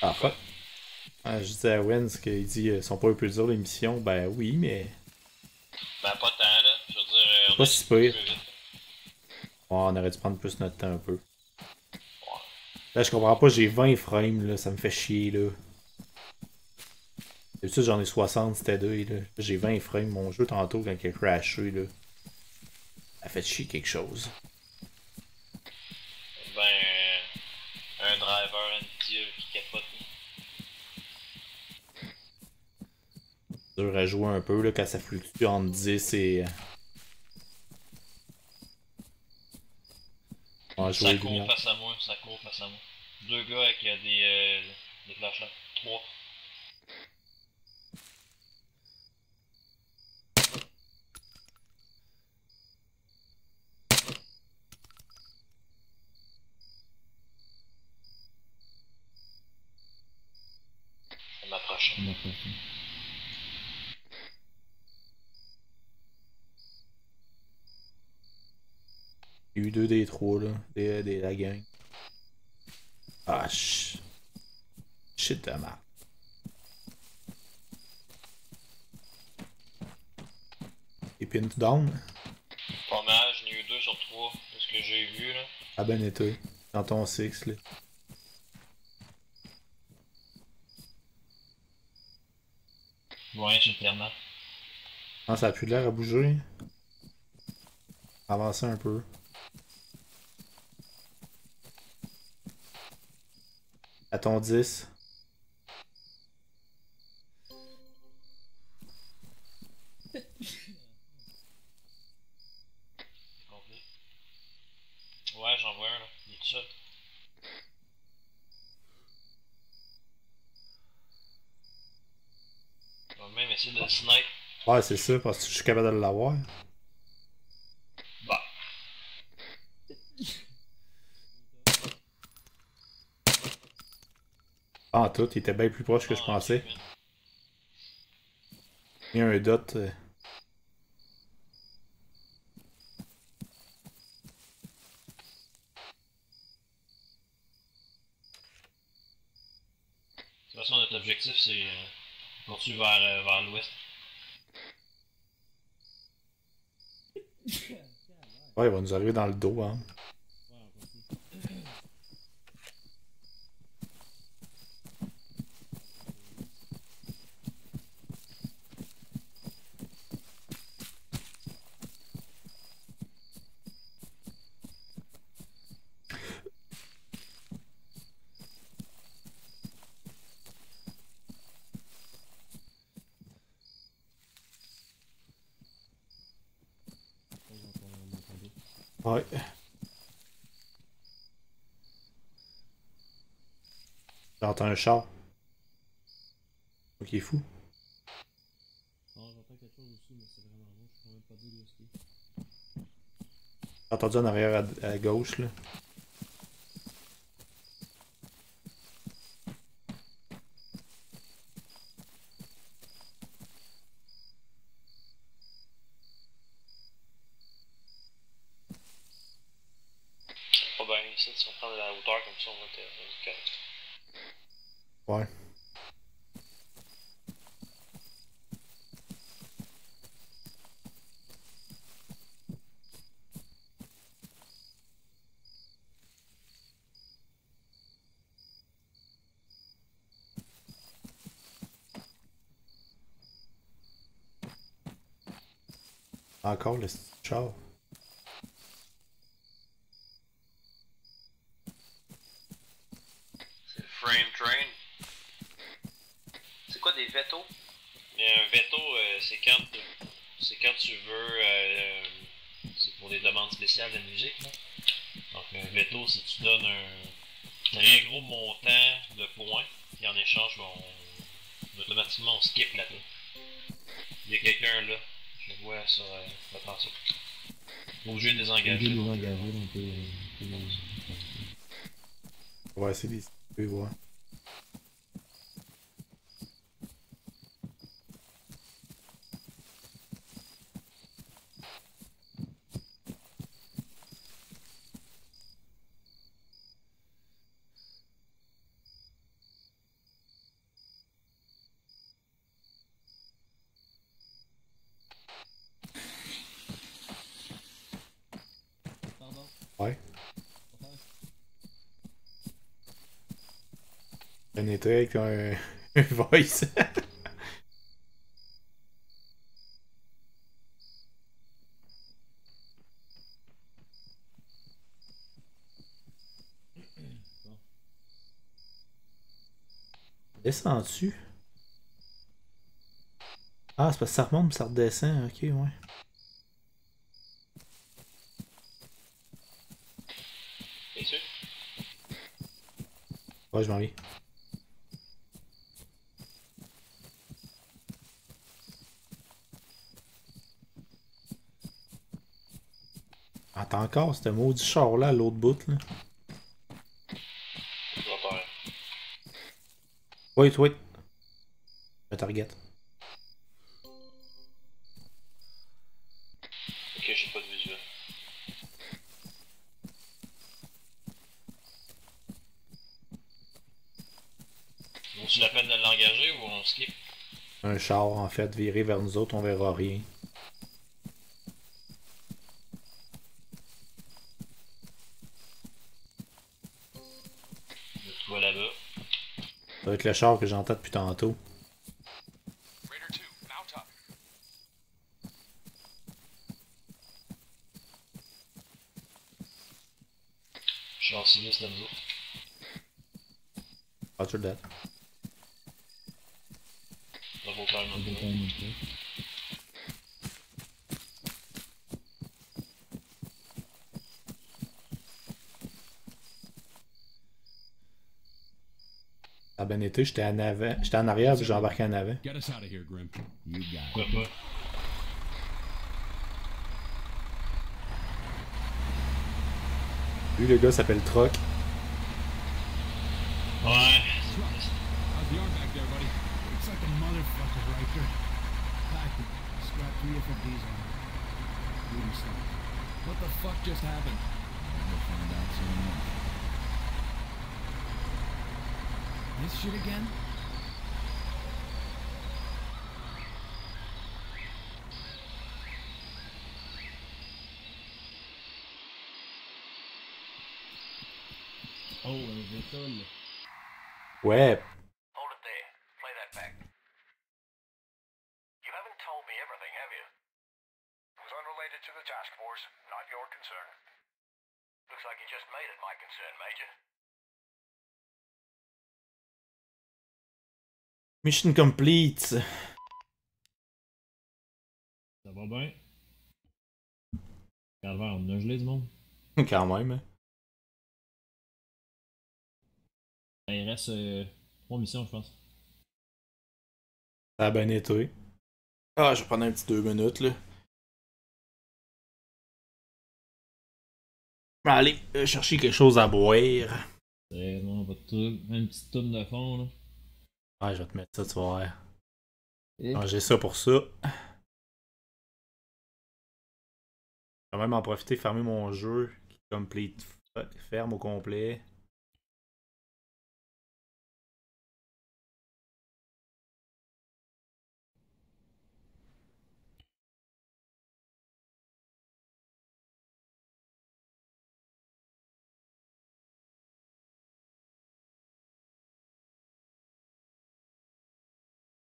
Ah, fuck. Ah, je disais à Wins qu'il dit sont pas un peu durs les missions. Ben oui, mais.
Ben pas tant là. Je veux dire.
C'est pas si pire. Ouais, on aurait dû prendre plus notre temps un peu. Là, je comprends pas, j'ai 20 frames, là. Ça me fait chier, là. D'habitude, j'en ai 60, c'était 2, là. J'ai 20 frames. Mon jeu, tantôt, quand il a crashé, là. Ça a fait chier quelque chose.
Ben. Un driver NDE qui capote.
Dur à jouer un peu, là, quand ça fluctue entre 10 et.
Ça court face à moi, ça court face à moi. Deux gars avec des flashlights. 3. On m'approche.
Il y a eu 2 des 3 là, la gang. Ah, shit de merde. Et pin down.
Pas mal, j'en ai eu 2 sur 3, de ce que j'ai vu là.
Ah ben été, dans ton 6 là.
Ouais, j'ai clairement.
Ah, ça a plus l'air à bouger. Avancer un peu. À ton 10.
Ouais, j'en vois un là, il est tout seul. On va même essayer de le snipe.
Ouais, c'est ça, parce que je suis capable de l'avoir.
Bah.
Ah, en tout, il était bien plus proche que je pensais. Il y a un dot.
De toute façon, notre objectif c'est poursuivre vers l'ouest.
Ouais, il va nous arriver dans le dos, hein. Ouais. J'entends un char. Ok, fou.
Non, j'entends quelque chose aussi, mais c'est vraiment long, je peux même pas dire où est-ce qu'il est.
J'ai entendu en arrière à gauche, là.
Pas bien ici, si on prend de la hauteur comme ça, on va être correct.
Ouais. Encore le char.
C'est le frame train. C'est quoi des vétos? Un veto, c'est quand tu veux. C'est pour des demandes spéciales de musique. Là. Donc un veto, c'est que tu donnes un gros montant de points, et en échange, automatiquement on skip là-bas. Il y a quelqu'un là, je le vois sur l'attention. Obligé de désengager.
On va essayer de voir. Ouais. Pénétrer avec un voice. Descends-tu? Ah, c'est parce que ça remonte mais ça redescend. Ok, ouais.
T'es sûr?
Ouais, je m'en vais. Attends encore, ce maudit char-là à l'autre bout, là. Wait, wait. Je target.
Ok, j'ai pas de visuel. Vaut-tu la peine de l'engager ou on skip?
Un char, en fait, viré vers nous autres, on verra rien.
Je vois là-bas.
Ça va être le char que j'entends depuis tantôt.
Char sinistre dans nous autres.
Roger that.
Bravo quand même.
Ça a bien été, j'étais en avant, j'étais en arrière puis j'ai embarqué en avant.
Get us out of here, Grim. You got it.
Pourquoi pas?
Lui, le gars s'appelle Troc.
Ouais.
How's the arm back there, buddy?
It's like a motherfucker, Riker. Packed it. Strapped 3 different Ds on it. Moving stuff.
What the fuck just happened?
We'll find out soon enough. This shit again?
Oh, un vétol.
Ouais.
Hold it there. Play that back. You haven't told me everything, have you? It was unrelated to the task force, not your concern. Looks like you just made it my concern, Major.
Mission complete.
Ça va bien. Calvaire, on a gelé du monde.
Quand même, hein.
Il reste 3 missions, je pense.
Ça a bien été. Ah, je vais prendre un petit 2 minutes, là. Allez, chercher quelque chose à boire.
C'est non, pas de trouble. Une petite toune de fond, là.
Ouais, je vais te mettre ça, tu vas voir.
Et...
J'ai ça pour ça. Je vais même en profiter, fermer mon jeu qui complete ferme au complet.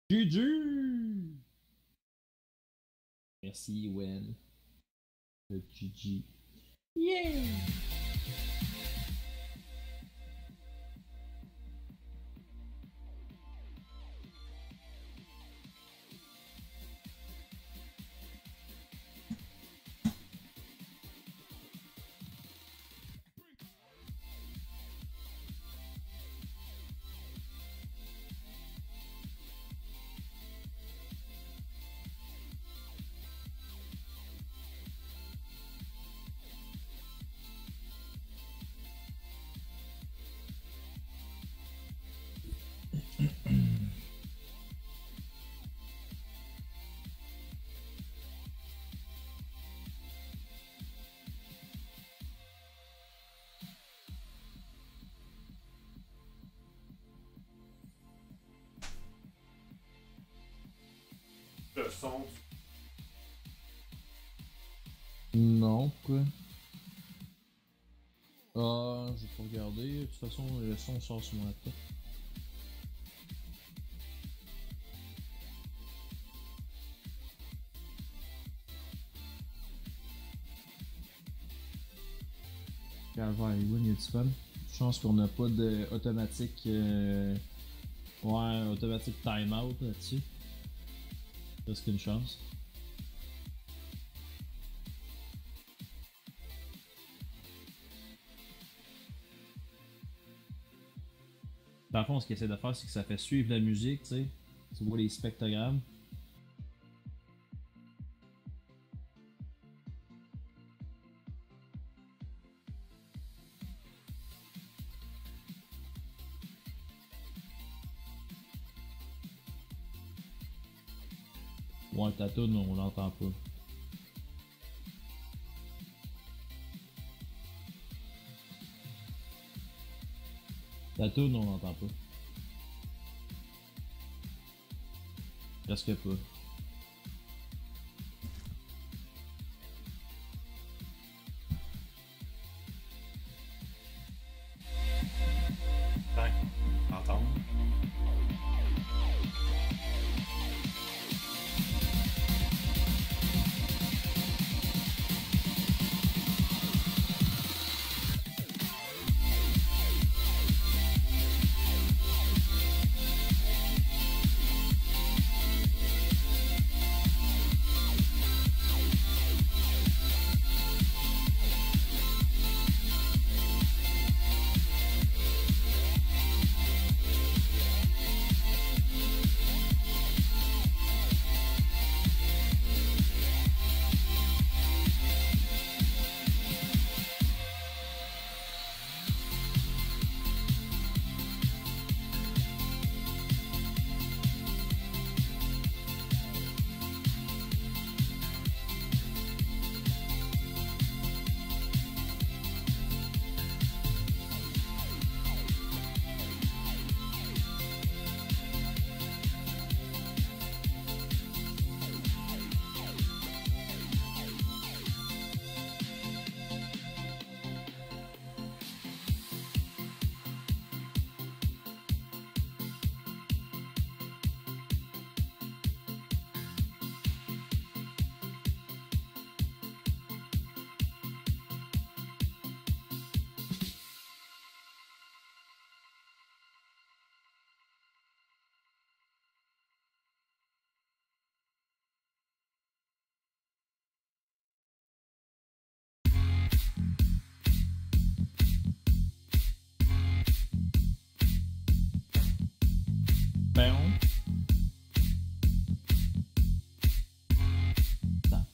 GG! Merci, Wen. Le GG. Yeah!
Le son.
Non, pourquoi? Ah, j'ai pas regardé. De toute façon, le son sort sur mon laptop. Calvaire, Win, y a du fun? Chance qu'on n'a pas d'automatique. Ouais, automatique timeout là-dessus. Presque une chance. Dans le fond, ce qu'il essaie de faire, c'est que ça fait suivre la musique, tu sais. Tu vois les spectrogrammes. Ouais, ta toune, on l'entend pas. Ta toune, on l'entend pas. Presque pas.
Ouais, entendre.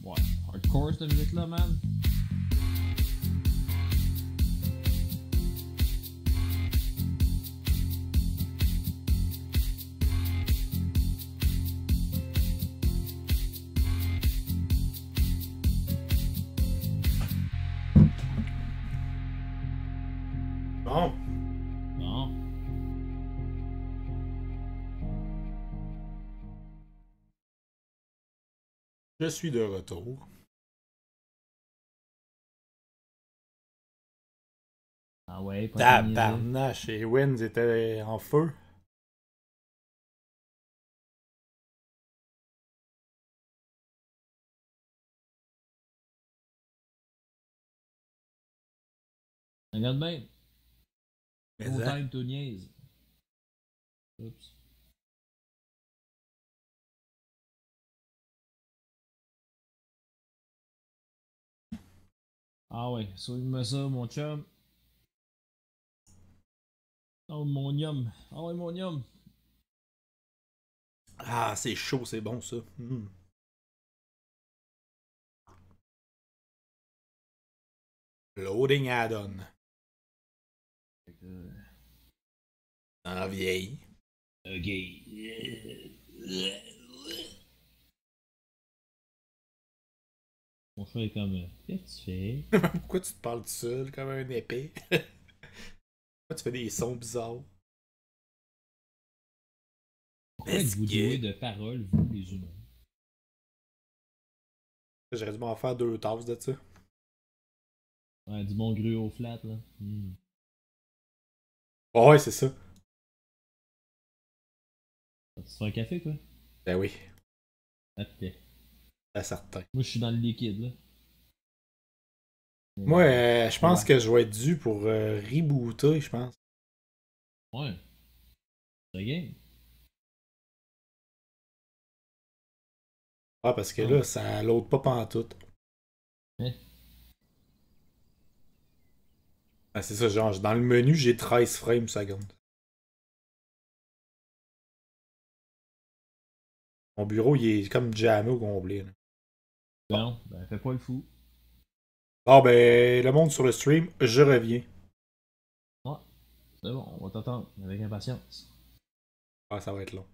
Ouais, hardcore cette musique là, man. Bon.
Non.
Je suis de retour.
Ah ouais, pas
Tabarnache, et Wins était en feu.
Regarde bien.
Mais
No
ça.
time to niaise. Oups. Ah ouais, sauve-moi ça, mon chum. Oh, mon yum. Ah ouais, mon yum.
Ah, c'est chaud, c'est bon ça. Loading add-on. En vieille.
Ok. Mon chat est comme. Qu'est-ce que tu fais?
Pourquoi tu te parles tout seul comme un épée? Pourquoi tu fais des sons bizarres?
Pourquoi êtes-vous doué de parole, vous, les humains?
J'aurais dû m'en faire 2 tasses de ça.
Ouais, du bon gruau flat, là.
Ouais, c'est ça.
Tu te fais un café, quoi?
Ben oui.
Ok.
C'est certain.
Moi, je suis dans le liquide, là.
Moi, je pense que je vais être dû pour rebooter, je pense.
Ouais. C'est game.
Ah, parce que là, ça load pas pantoute.
Hein?
Ah, c'est ça, genre, dans le menu, j'ai 13 frames secondes. Mon bureau, il est comme jammé au complet. Là.
Non, ben fais pas le fou.
Bon, ben, le monde sur le stream, je reviens.
Ouais, c'est bon, on va t'attendre avec impatience.
Ah, ça va être long.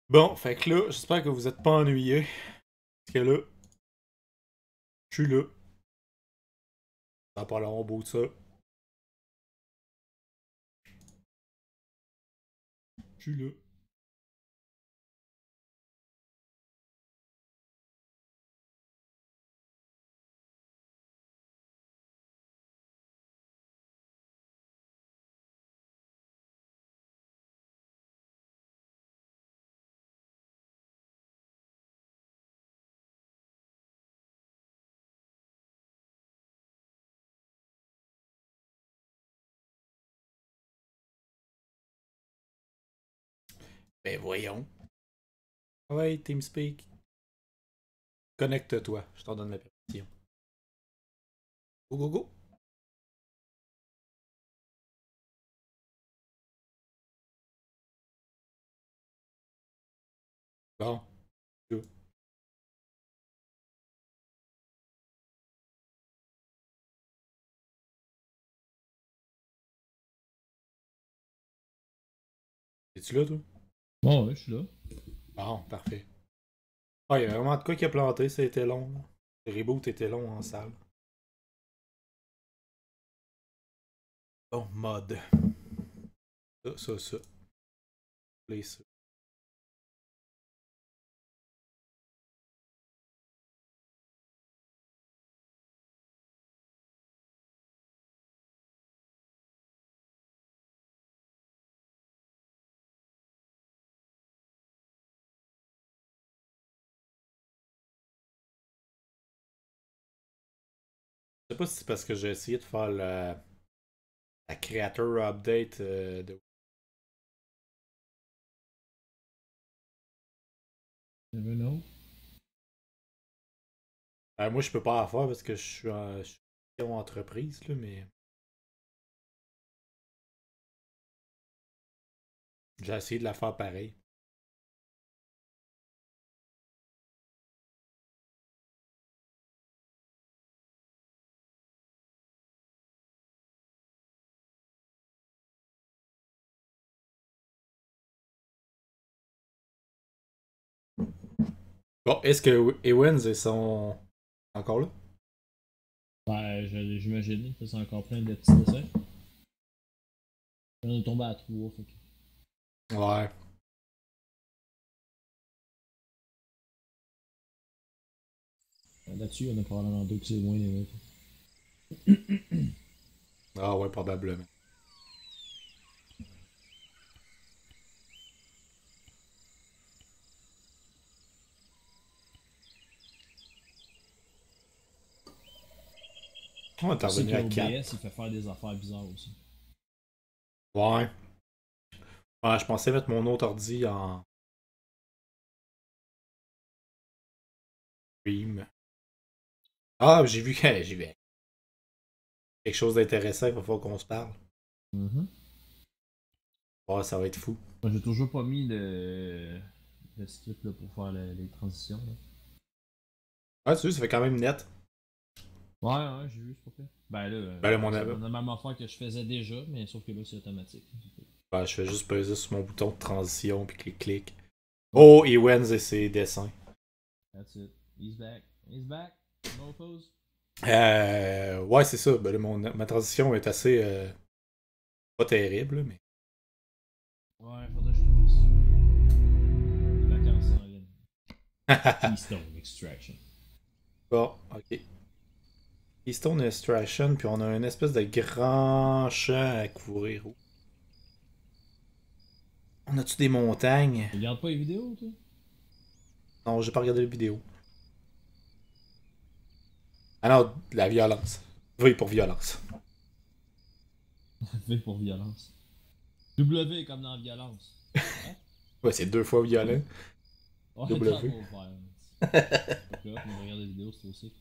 Bon, fait que là, j'espère que vous êtes pas ennuyés. Parce que là, je suis là. Ça va pas long au bout de ça. Je suis là. Ben voyons. Ouais, TeamSpeak. Connecte-toi, je t'en donne la permission. Go, go, go. Bon. Go. Es-tu là, toi?
Bon, ouais, je suis là.
Bon, parfait. Ah, il y a vraiment de quoi qui a planté, ça a été long. Là. Le reboot était long en salle. Bon, mode. Ça. Play ça. Je sais pas si c'est parce que j'ai essayé de faire la creator update de.
Never know.
Moi, je peux pas la faire parce que je suis en entreprise, là, mais. J'ai essayé de la faire pareil. Bon, est-ce que Ewens et son. Encore là?
Ben, j'imagine que c'est encore plein de petits dessins. On est tombé à 3, fait que...
Ouais.
Là-dessus, on a probablement 2 qui c'est moins les autres.
Ah ouais, probablement. On est
Je sais
revenu
que
à
l'OBS,
4.
il fait faire des affaires bizarres aussi.
Ouais. Ouais, je pensais mettre mon autre ordi en stream. Ah, j'ai vu que j'ai vu quelque chose d'intéressant, il va falloir qu'on se parle. Ouais, ça va être fou.
Moi, j'ai toujours pas mis le script là, pour faire les transitions. Là.
Ouais, tu vois, ça fait quand même net.
Ouais, j'ai vu, c'est pas fait. Ben là,
Ben là, mon
c'est la même affaire que je faisais déjà, mais sauf que là, c'est automatique.
Ben, je fais juste peser sur mon bouton de transition puis clic. Oh, Ewens et ses dessins.
That's it. He's back. He's back. No pause.
Ouais, c'est ça. Ben, là, ma transition est assez pas terrible, mais.
Ouais, faudrait que je te fasse. Les vacances en ligne. Keystone Extraction.
Bon, ok. Keystone Extraction, puis on a une espèce de grand champ à couvrir. On a-tu des montagnes?
Tu regardes pas les vidéos, toi?
Non, j'ai pas regardé les vidéos. Ah non, de la violence. V pour violence.
V pour violence. W comme dans violence. Hein?
Ouais, c'est 2 fois violent.
Ouais,
W.
double violence. Ok, on va regarder les vidéos, c'est aussi.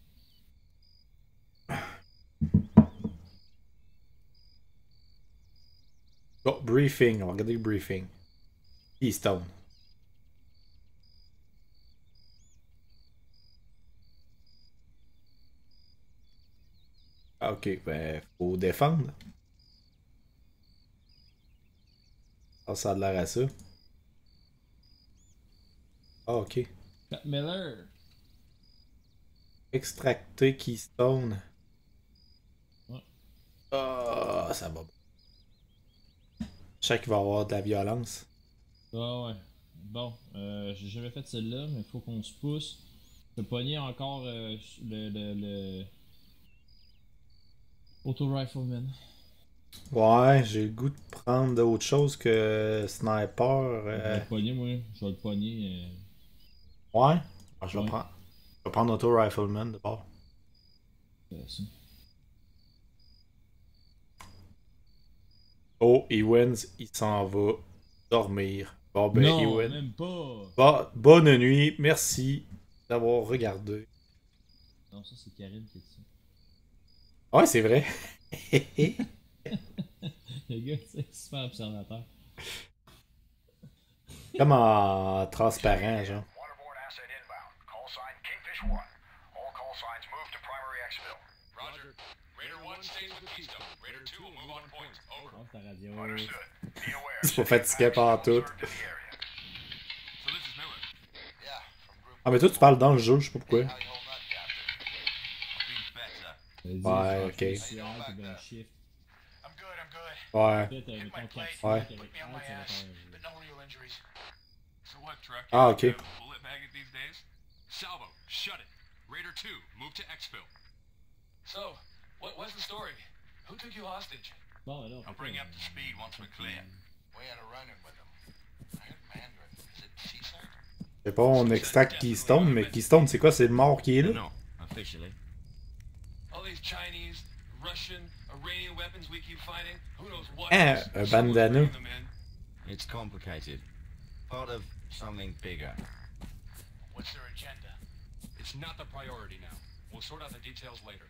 Oh, briefing. On va regarder le briefing. Keystone. Ah, ok, ben, faut défendre. Ah, ça a l'air à ça. Ah, ok.
Pat Miller.
Extracter Keystone.
Ouais.
Ah, ça va. Je sais qu'il va y avoir de la violence.
Ah ouais. Bon, j'ai jamais fait celle-là, mais faut qu'on se pousse. Je peux pogner encore le Auto Rifleman.
Ouais, j'ai le goût de prendre d'autres choses que Sniper.
Je vais le pogner, moi. Je vais le pogner.
Ouais. Ah, je vais prendre. Je vais prendre Auto Rifleman d'abord. Oh, Ewens, il s'en va dormir. Bon, ben,
non,
Ewen.
même pas.
Bonne nuit. Merci d'avoir regardé.
Non, ça, c'est Karine qui dit ça.
Ouais, c'est vrai.
Le gars, c'est super observateur.
Comme en transparent, genre.
Waterborne asset inbound. Call sign Kingfish 1. All call signs move to primary exfil.
Roger. Raider 1 stays with Keystone. Raider 2 will move on point. Over.
Ta radio.
Understood. Be aware.
C'est pas fatigué par tout.
So this is Miller.
Yeah, from group.
Ah, mais toi, tu parles dans le jeu, je sais pas pourquoi.
How you holding up, Captain?
Ouais, ok.
I'm good, I'm good.
Ouais.
Hit my plate.
Ouais.
Put me on my ass, but no real injuries.
So what, Truck?
Ah, ok.
Bullet maggot these days? Salvo, shut it. Raider 2, move to exfil.
So, what's the story? Who took you hostage?
Bon, alors.
I'll bring you up to speed once we're clear. We had a run-in with them. I heard Mandarin. Is it Seaside?
Je sais pas, on extracte Keystone, mais Keystone, c'est quoi? C'est le mort qui est là?
No, officially. All these Chinese, Russian, Iranian weapons we keep finding. Who knows what?
Ah, un bandana.
It's complicated. Part of something bigger.
What's their agenda?
It's not the priority now. We'll sort out the details later.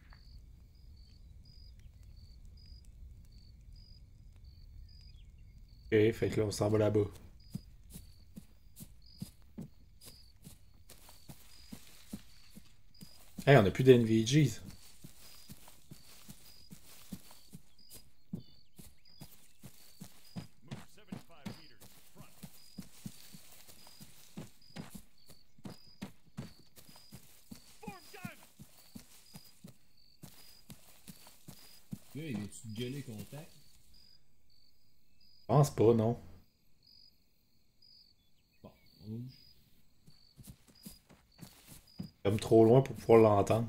Ok, fait que là, on s'en va là-bas. Hey, on a plus d'NVGs.
Là, il a-tu gueulé contact?
Je pense pas, non.
Bon, rouge.
Comme trop loin pour pouvoir l'entendre.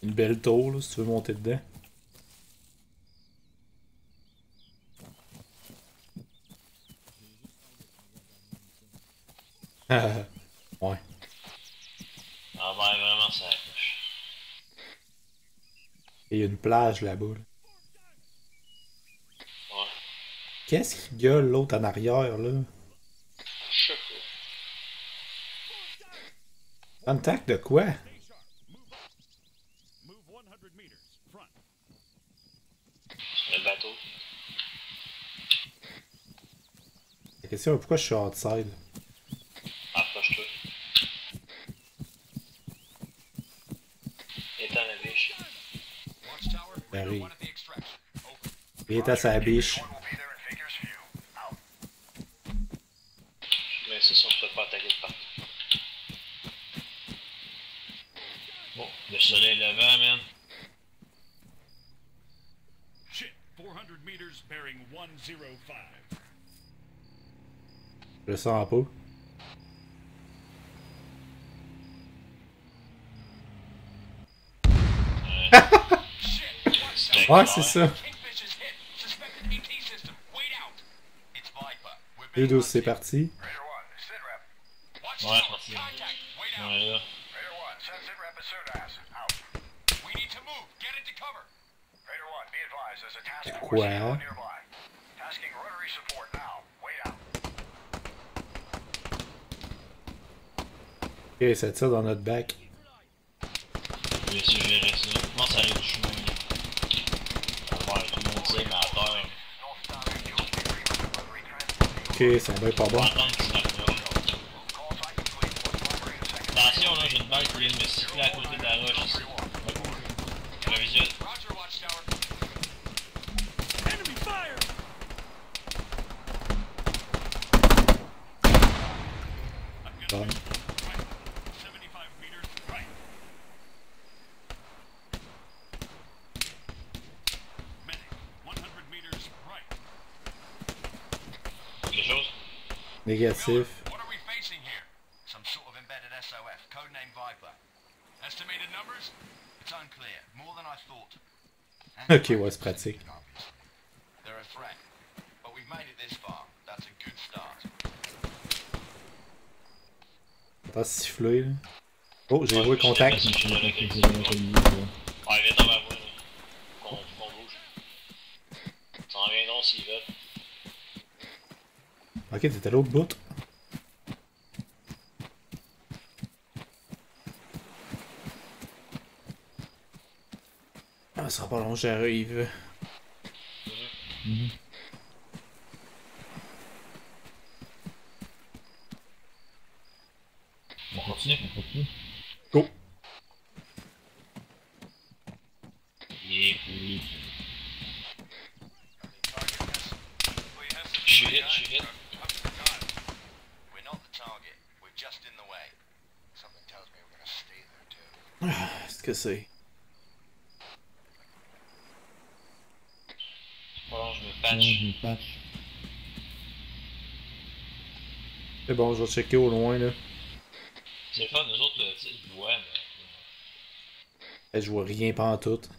Une belle tour, là, si tu veux monter dedans. Ouais.
Ah ben vraiment ça accroche.
Et il y a une plage là-bas. Là.
Ouais.
Qu'est-ce qui gueule l'autre en arrière, là?
Je sais pas.
Contact de quoi?
Le bateau.
La question est pourquoi je suis outside?
Approche-toi. Étends la biche.
J'arrive. Il est à sa biche.
Mais c'est sûr que je peux pas attaquer de partout. Bon, le soleil levant, man.
Ship 400 meters bearing 105.
Je le sens pas. Ouais, c'est ça. 2-12, c'est parti.
Ouais, c'est parti. Ouais, là.
Quoi? Ok, ça tire dans notre bac.
Je vais suggérer ça. Comment ça arrive du chemin? Ouais, tout le monde sait, mais à terre.
Ok, ça va être pas bon.
Attention, là, j'ai une balle qui vient de me siffler à côté de la roche ici. Le visuel.
Bon.
Quelque chose?
Négatif.
What are we facing here? Some sort of embedded SOF, codename Viper. Estimated numbers? It's unclear. More than I thought.
Ok, ouais, c'est pratique.
They're a threat. But we've made it this far. That's a good start.
On va siffler, là. Oh, j'ai joué contact.
Ouais, viens dans ma voie, là. Qu'on bouge. T'en viens donc s'ils veulent.
Ok, t'es à l'autre bout. Ah, ça sera pas long, j'arrive.
On continue.
Go!
Yeah. Je suis hit.
We're not the target. We're just in the way. Something tells me we're gonna stay there too.
Ah, c'est ce que c'est.
Bon, je me patch.
C'est bon, je vais checker au loin, là.
C'est le fun, nous autres, là, tu sais, ils voient, mais.
Eh, je vois rien pantoute.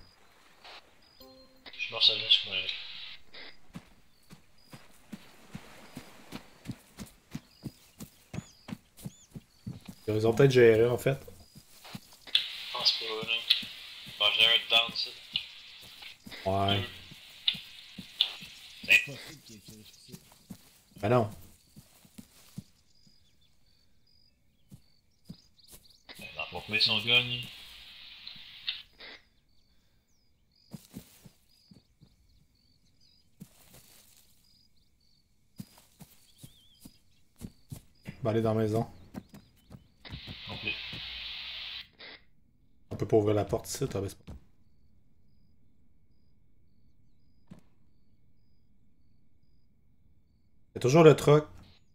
Je suis morcelé, je suis correct.
Ils ont peut-être géré, en fait.
Je pense pas, là. Bon, j'ai un down, ça.
Ouais.
C'est
Ben non.
Il va pas couper son gun, lui.
On va aller dans la maison.
Complet.
On peut pas ouvrir la porte ici, t'as pas. Il y a toujours le truck.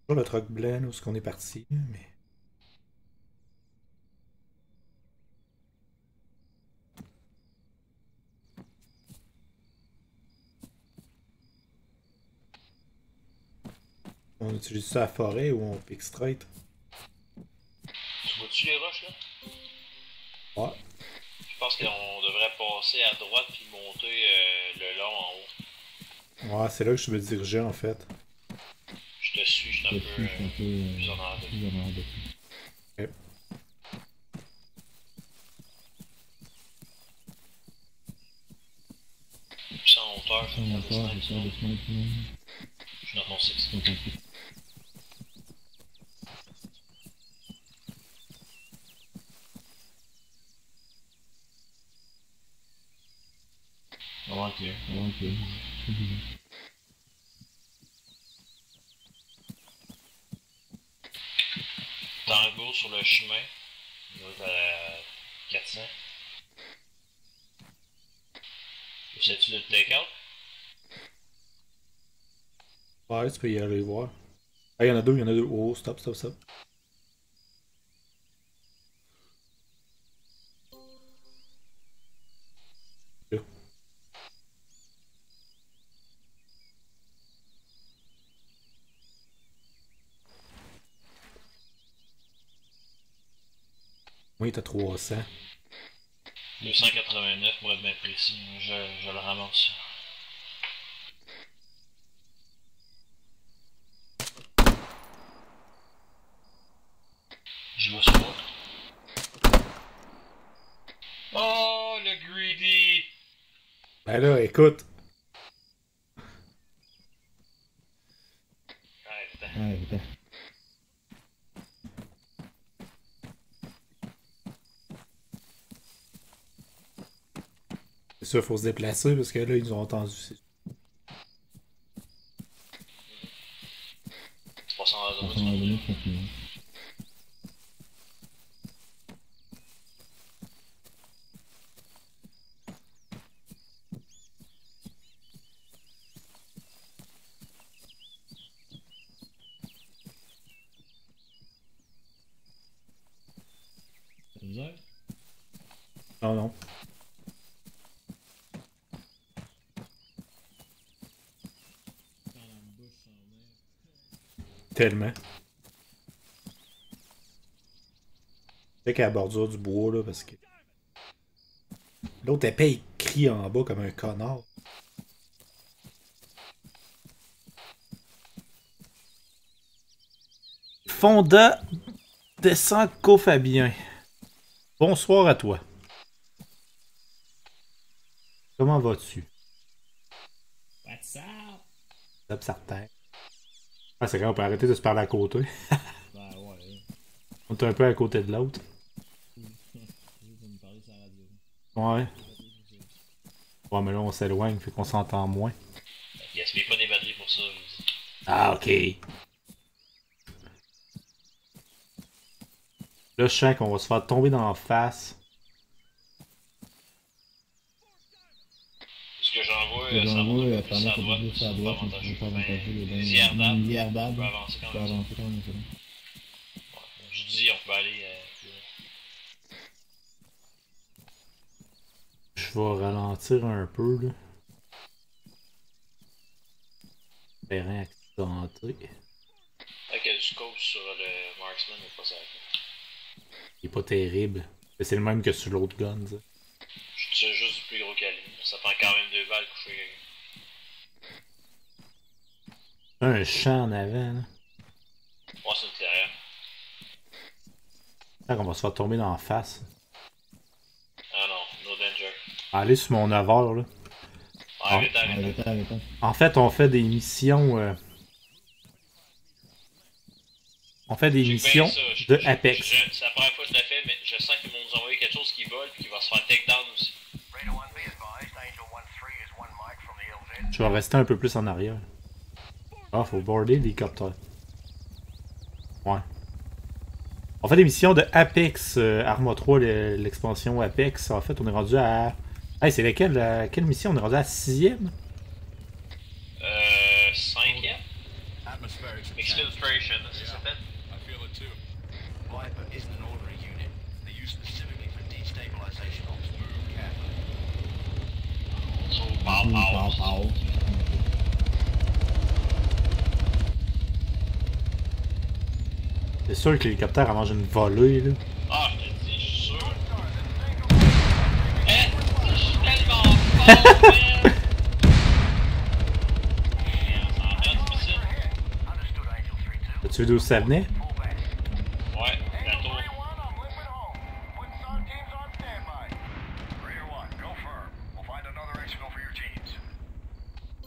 Toujours le truck blanc où est-ce qu'on est parti. Mais... On utilise ça à la forêt ou on pique straight?
Tu vois-tu les roches là?
Ouais.
Je pense qu'on devrait passer à droite puis monter le long en haut.
Ouais, c'est là que je me dirigeais en fait.
Je te suis, je suis un peu plus en arrière de toi.
Ok.
Plus en hauteur, je suis dans ton 6. Tango sur le chemin, là, à 400. Essaies-tu de le take-out?
Ouais, tu peux y aller voir. Ah, il y en a deux, il y en a deux. Oh, stop, stop, stop. Là. Oui, t'as 300.
289 pour être bien précis, je le ramasse. Je vais sur moi. Oh, le greedy!
Ben là, écoute.
Ouais, putain.
C'est sûr, faut se déplacer parce que là, ils nous ont entendu.
C'est pas sans la zone.
Non, non. Tellement. C'est qu'à la bordure du bois, là, parce que... L'autre épée, il crie en bas comme un connard. Fonda descend Cofabien. Bonsoir à toi. Comment vas-tu?
What's up?
Top certain. Ah, c'est quand on peut arrêter de se parler à côté.
Ben ouais.
On est un peu à côté de l'autre. Ouais. Ouais, mais là, on s'éloigne, fait qu'on s'entend moins.
Gaspille pas des batteries pour ça, je vous dis.
Ah, ok. Là, je sens qu'on va se faire tomber dans la face.
Ce que j'envoie,
ça
ça va
plus à droite,
c'est pas avantageux. Les
Lierdab,
on peut avancer quand même. Je dis, on peut aller plus loin.
Je vais ralentir un peu, là. Terrain accidenté.
Avec le scope sur le marksman, mais pas ça.
Il est pas terrible. Mais c'est le même que sur l'autre gun, ça.
Je tire juste du plus gros calibre. Ça prend quand même 2 balles coucher quelqu'un.
Un champ en avant, là.
Ouais, c'est une clairière.
On va se faire tomber dans la face.
Ah non, no danger.
Allez sur mon 9h, là.
Ah, arrête.
En fait, on fait des missions... On fait des missions de Apex.
C'est la première fois que je l'ai fait, mais je sens qu'ils vont nous envoyer quelque chose qui vole et qui va se faire takedown aussi.
Je vais rester un peu plus en arrière. Ah, faut border l'hélicoptère. Ouais. On fait des missions de Apex, Arma 3, l'expansion Apex. En fait, on est rendu à... Hey, c'est laquelle, quelle mission? On est rendu à 6ème?
5ème?
Pow.
C'est sûr que l'hélicoptère a mangé une volée, là.
Ah, je te dis, je suis sûr. Eh, je suis tellement fort, man! Ça en fait difficile.
As-tu vu d'où ça venait?
Ouais, bateau.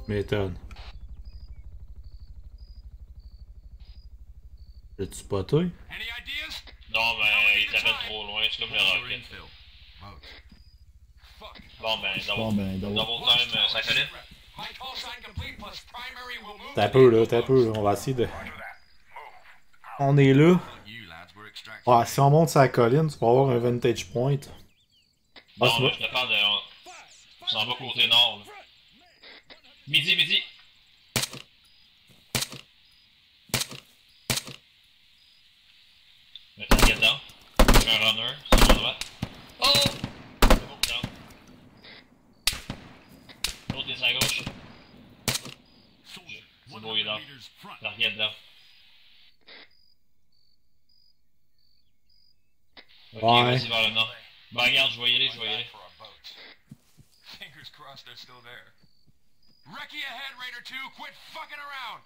M'étonne. L'as-tu spoté?
Non, mais il t'appelle trop loin, c'est comme le rocket. Bon, ben, double time, ça connaît.
T'as un peu, là, on va essayer de... On est là. Ah, si on monte sur la colline, tu vas avoir un vantage point.
Non, mais je te parle de... On s'en va côté nord, là. Midi! Mets ta guette down. J'ai un runner, sur la droite. Oh! C'est bon, down. L'autre est à gauche. C'est beau, il est down. La guette down. Ok,
Ouais.
vas-y vers le nord. Ben regarde, je vais y aller.
Fingers crossed they're still there. Recce ahead, Raider 2, quit fucking around!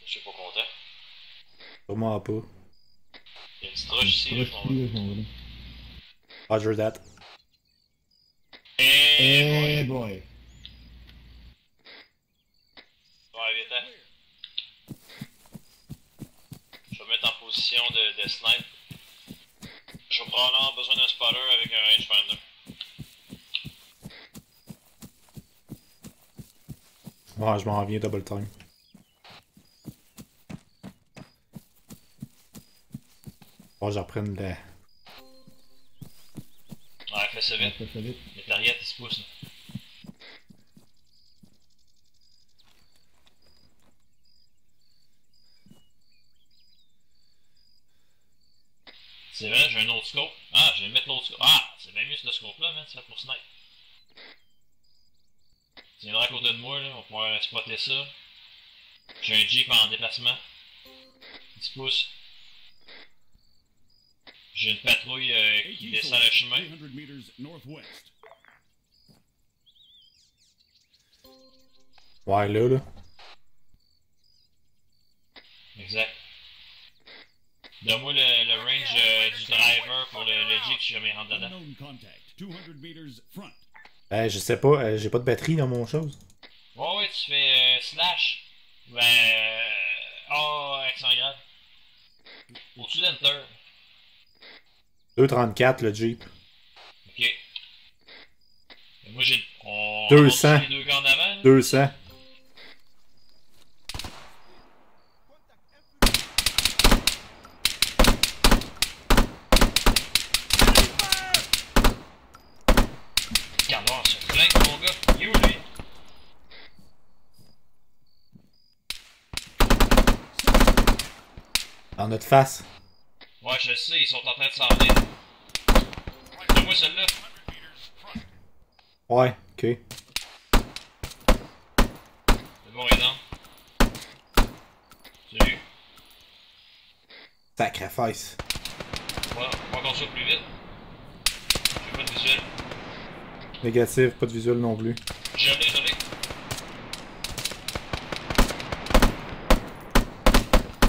Je suis pas content.
Sûrement pas.
Il y a une petite roche ici, je m'en vais.
Roger that.
Eh
boy!
Ouais, vite, hein. Je vais me mettre en position de snipe. Je vais probablement avoir besoin d'un spotter avec un rangefinder.
Ouais, je m'en viens double time. Bon, je reprends le...
Ouais, fais ça vite. Les targets, ils se poussent. Là. C'est vrai, j'ai un autre scope. Ah, je vais mettre l'autre scope. Ah, c'est bien mieux ce scope-là, man. C'est fait pour snipe. Tu viendras à côté de moi, là. On va pouvoir spotter ça. J'ai un Jeep en déplacement. 10 pouces. J'ai une patrouille qui descend le chemin.
Ouais, là.
Exact. Donne-moi le range du driver pour le Jeep si jamais il rentre dedans.
Je sais pas, j'ai pas de batterie dans mon chose.
Ouais, tu fais slash. Accent grave. Au-dessus d'Enter.
234 le Jeep.
Ok. Et moi j'ai.
200.
Les deux gars en avant.
200.
Regarde voir, c'est plein mon gars. Il est où lui?
Dans notre face.
Ouais, je sais, ils sont en train de s'en venir. Donne-moi celle-là.
Ouais, ok.
C'est bon, il est dans. Salut.
Sacrifice.
Voilà, on va qu'on soit plus vite. J'ai pas de visuel.
Négatif, pas de visuel non plus.
Je l'ai.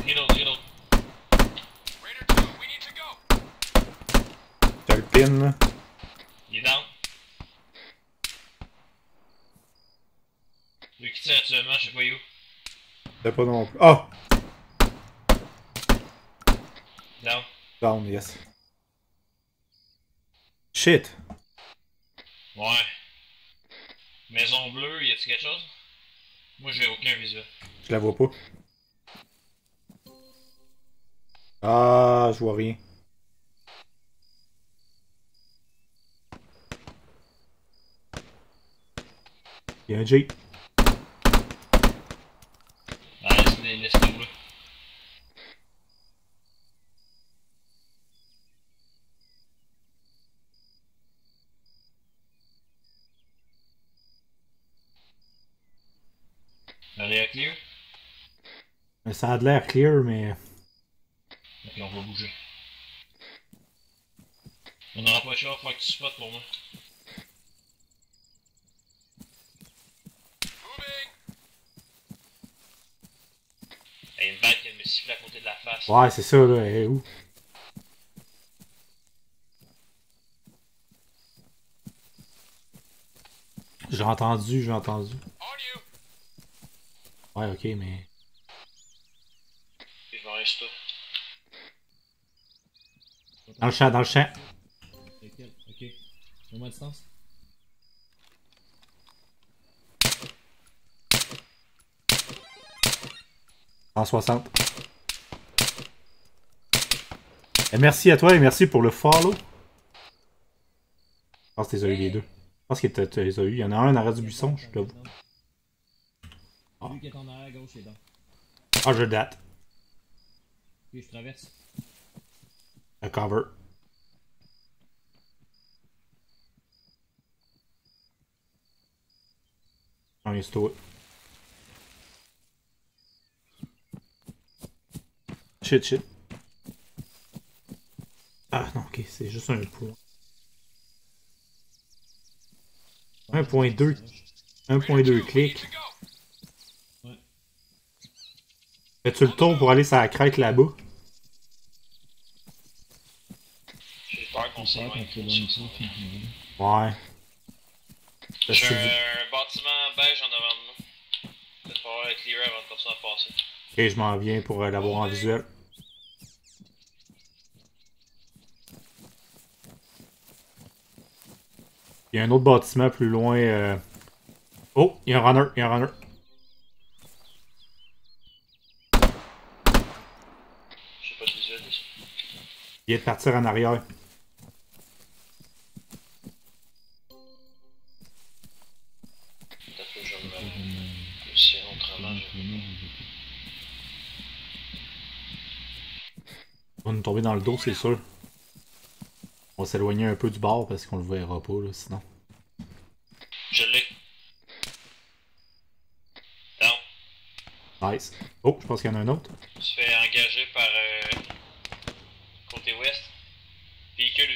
J'ai l'autre.
T'as le pin là.
Il est down. Lui qui tire actuellement, je sais pas où.
T'as pas non plus. Ah!
Down.
Down, yes. Shit!
Ouais. Maison bleue, y a-tu quelque chose? Moi j'ai aucun visuel.
Je la vois pas. Ah, je vois rien. Il y a un Jeep.
Ah, laisse tomber. Allez, clear.
Mais ça a de l'air clear, mais.
Ok, on va bouger. On n'aura pas le choix, faut que tu spots pour moi. Il y a une balle qui vient de me siffler à côté de la face.
Ouais, c'est ça, là. Elle est où? J'ai entendu, j'ai entendu. Ouais, ok, mais.
Je m'en reste tout.
Dans le champ, dans le champ.
Ok. Mets-moi à distance.
En 60. Et merci à toi et merci pour le follow. Je pense que tu les as eu les deux. Je pense que tu les as eu. Il y en a un en arrêt du buisson, je l'avoue.
Lui qui est en arrière à gauche, il est dans.
Ah, je date.
Puis je traverse.
Le cover. On est toi. Shit. Ah non, ok, c'est juste un point. 1.2. 1.2 clics.
Ouais.
Fais-tu le tour pour aller sur la crête là-bas?
J'ai peur qu'on s'éloigne.
Ouais.
J'ai un bâtiment beige en avant de moi. Peut-être pas avoir le clear avant de continuer à passer.
Ok, je m'en viens pour l'avoir en visuel. Il y a un autre bâtiment plus loin. Oh, il y a un runner,
J'ai pas de visuel dessus.
Il est de partir en arrière.
Peut-être que je vais me positionner autrement.
On va nous tomber dans le dos, c'est sûr. On va s'éloigner un peu du bord parce qu'on le verra pas, là, sinon.
Je l'ai. Down.
Nice. Oh, je pense qu'il y en a un autre.
Je me suis fait engager par côté ouest. Véhicule.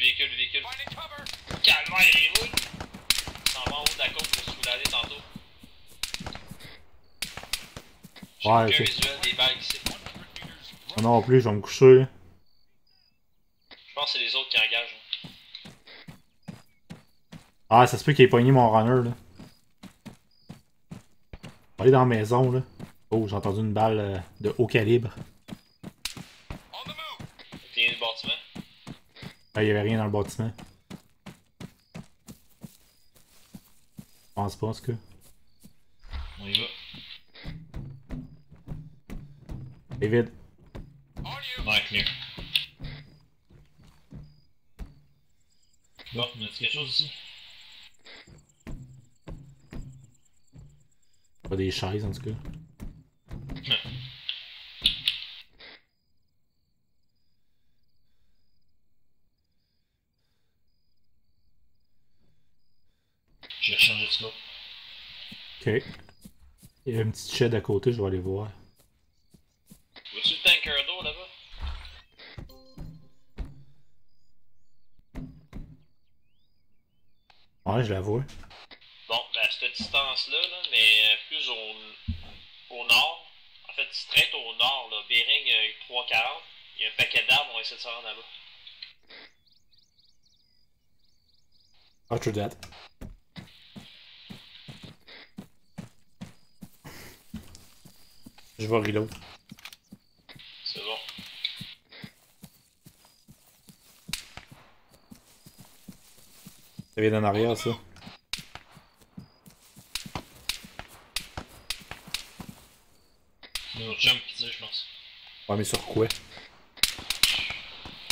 Calme, il roule. Il s'en va en haut de la côte, je me suis soulagé tantôt. J'ai
Ouais,
aucun
ok.
visuel des balles ici.
Moi non plus, je vais me coucher, là.
Je pense que c'est les autres qui engagent.
Ah, ça se peut qu'il ait pogné mon runner, là. On va aller dans la maison, là. Oh, j'ai entendu une balle de haut calibre.
T'es du bâtiment?
Ah, il y avait rien dans le bâtiment. Je pense pas, en tout cas.
On y va.
C'est vide.
Ouais, clear. Bon, on a-tu quelque chose ici?
Pas des chaises, en tout cas.
J'ai rechangé de scope.
Ok. Il y a un petit shed à côté, je vais aller voir.
Vois-tu le tanker d'eau là-bas?
Ouais, je la vois.
Bon, ben à cette distance-là, là, mais plus au nord, en fait, straight au nord, là, Bering 340, il y a un paquet d'arbres, on va essayer de se rendre là-bas.
Ah, true that. Je vais reload.
C'est bon.
Ça vient d'en arrière, ça.
C'est notre chum qui tire, je pense.
Ouais, mais sur quoi?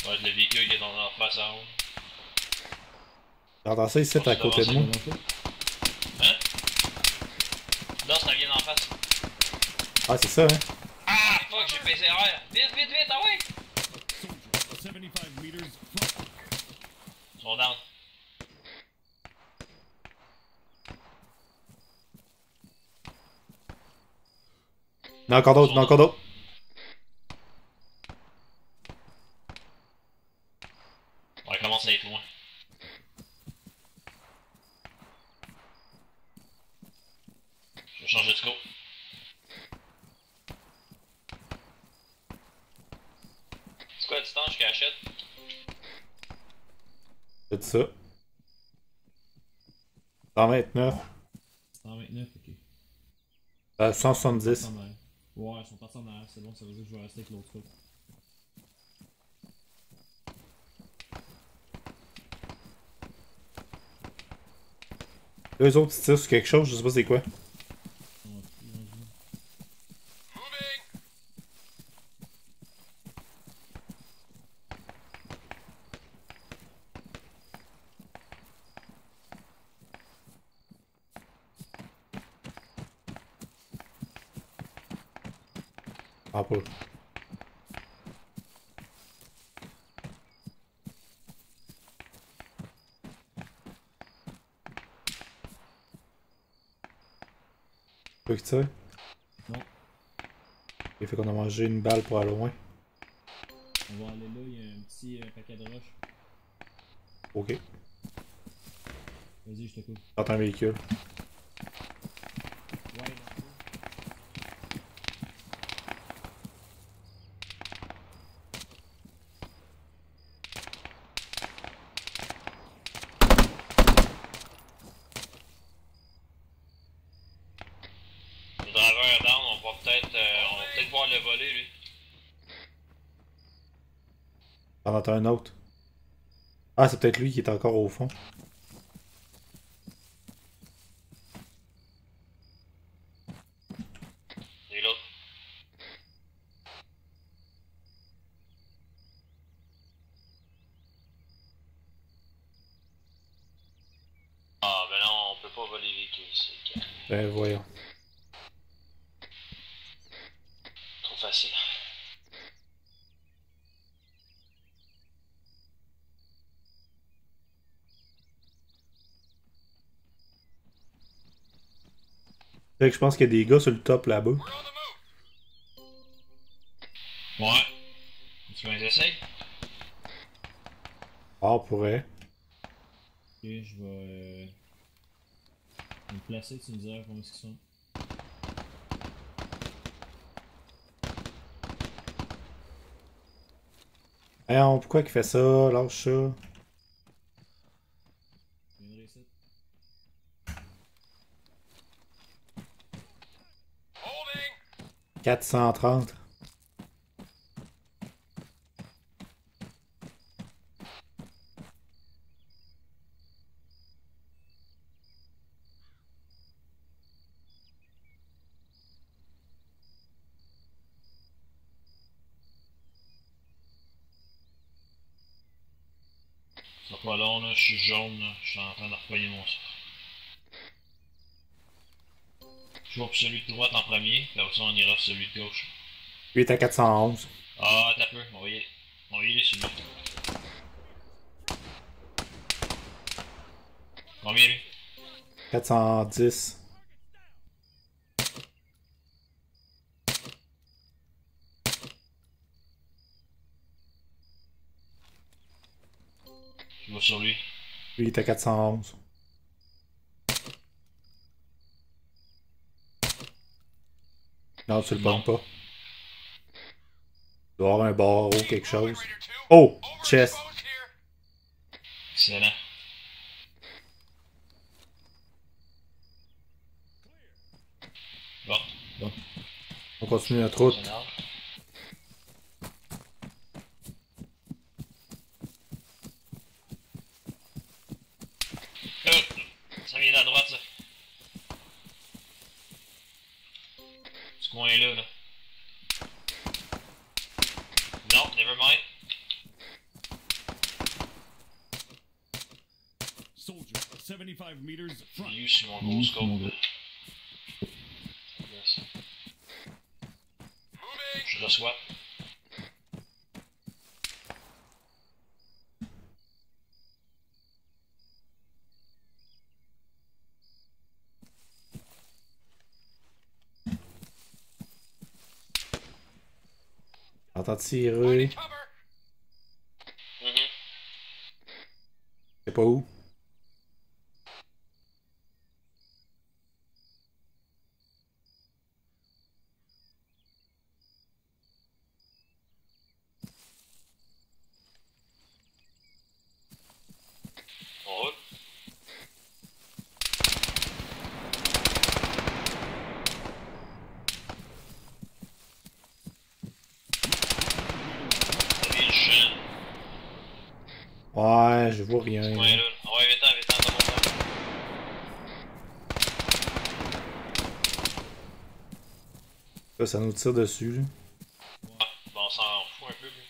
Ouais, le véhicule qui est en face en haut.
J'entends ça ici, à côté de moi.
Hein? Là, ça vient d'en face.
Ah, c'est ça, hein?
Ah, fuck, j'ai pesé R. Vite, ah ouais! Ils sont down.
Il y en a encore d'autres, il y en a encore d'autres.
Ouais, commence à être loin. Je vais changer de scope. C'est quoi la distance jusqu'à la chute?
C'est ça. 129.
129, ok.
170.
Ouais, ils sont partis en arrière, c'est bon, ça veut dire que je vais rester avec l'autre scope.
Deux autres tirent sur quelque chose, je sais pas c'est quoi. Ah, pas. Pas que tu sais?
Non.
Il fait qu'on a mangé une balle pour aller loin.
On va aller là, il y a un petit paquet de roches.
Ok.
Vas-y, je te coupe.
T'entends un véhicule.
Ouais,
Le driver down, on va peut-être voir le voler, lui.
T'en entends un autre. Ah, c'est peut-être lui qui est encore au fond.
Et l'autre. Ah, ben non, on peut pas voler les véhicules ici.
Ben voyons.
Trop facile.
Fait que je pense qu'il y a des gars sur le top là-bas.
Ouais. Tu veux les essayer?
Ah, on pourrait.
ok, je vais me placer, tu me diras comment est-ce qu'ils sont.
Hey, pourquoi il fait ça? Lâche ça.
Je viendrai ici.
430.
Ça pas long, là, je suis jaune, là. Je suis en train de reployer mon souffle. Je vais pour celui de droite en premier, puis après ça on ira sur celui de gauche.
Lui est à 411.
Ah, t'as peu, on va y aller sur lui. Combien lui?
410.
Je vais sur lui.
Lui est à 411. Non, tu le bonnes pas. Il doit y avoir un barreau ou quelque chose. Oh! Chest!
Excellent. Bon.
Bon. On continue notre route.
Ça vient de la droite, ça. Ce coin-là, là. Non, never mind.
Soldier, 75 meters front.
J'ai eu sur mon gros scope. Je reçois.
J'entends tirer. Je sais pas où.
On roule. Des chaînes.
Ouais, je vois rien.
Ouais, là. Ouais, vite-en, dans mon temps.
Là, ça nous tire dessus, là.
Ouais, bon, on s'en fout un peu, lui.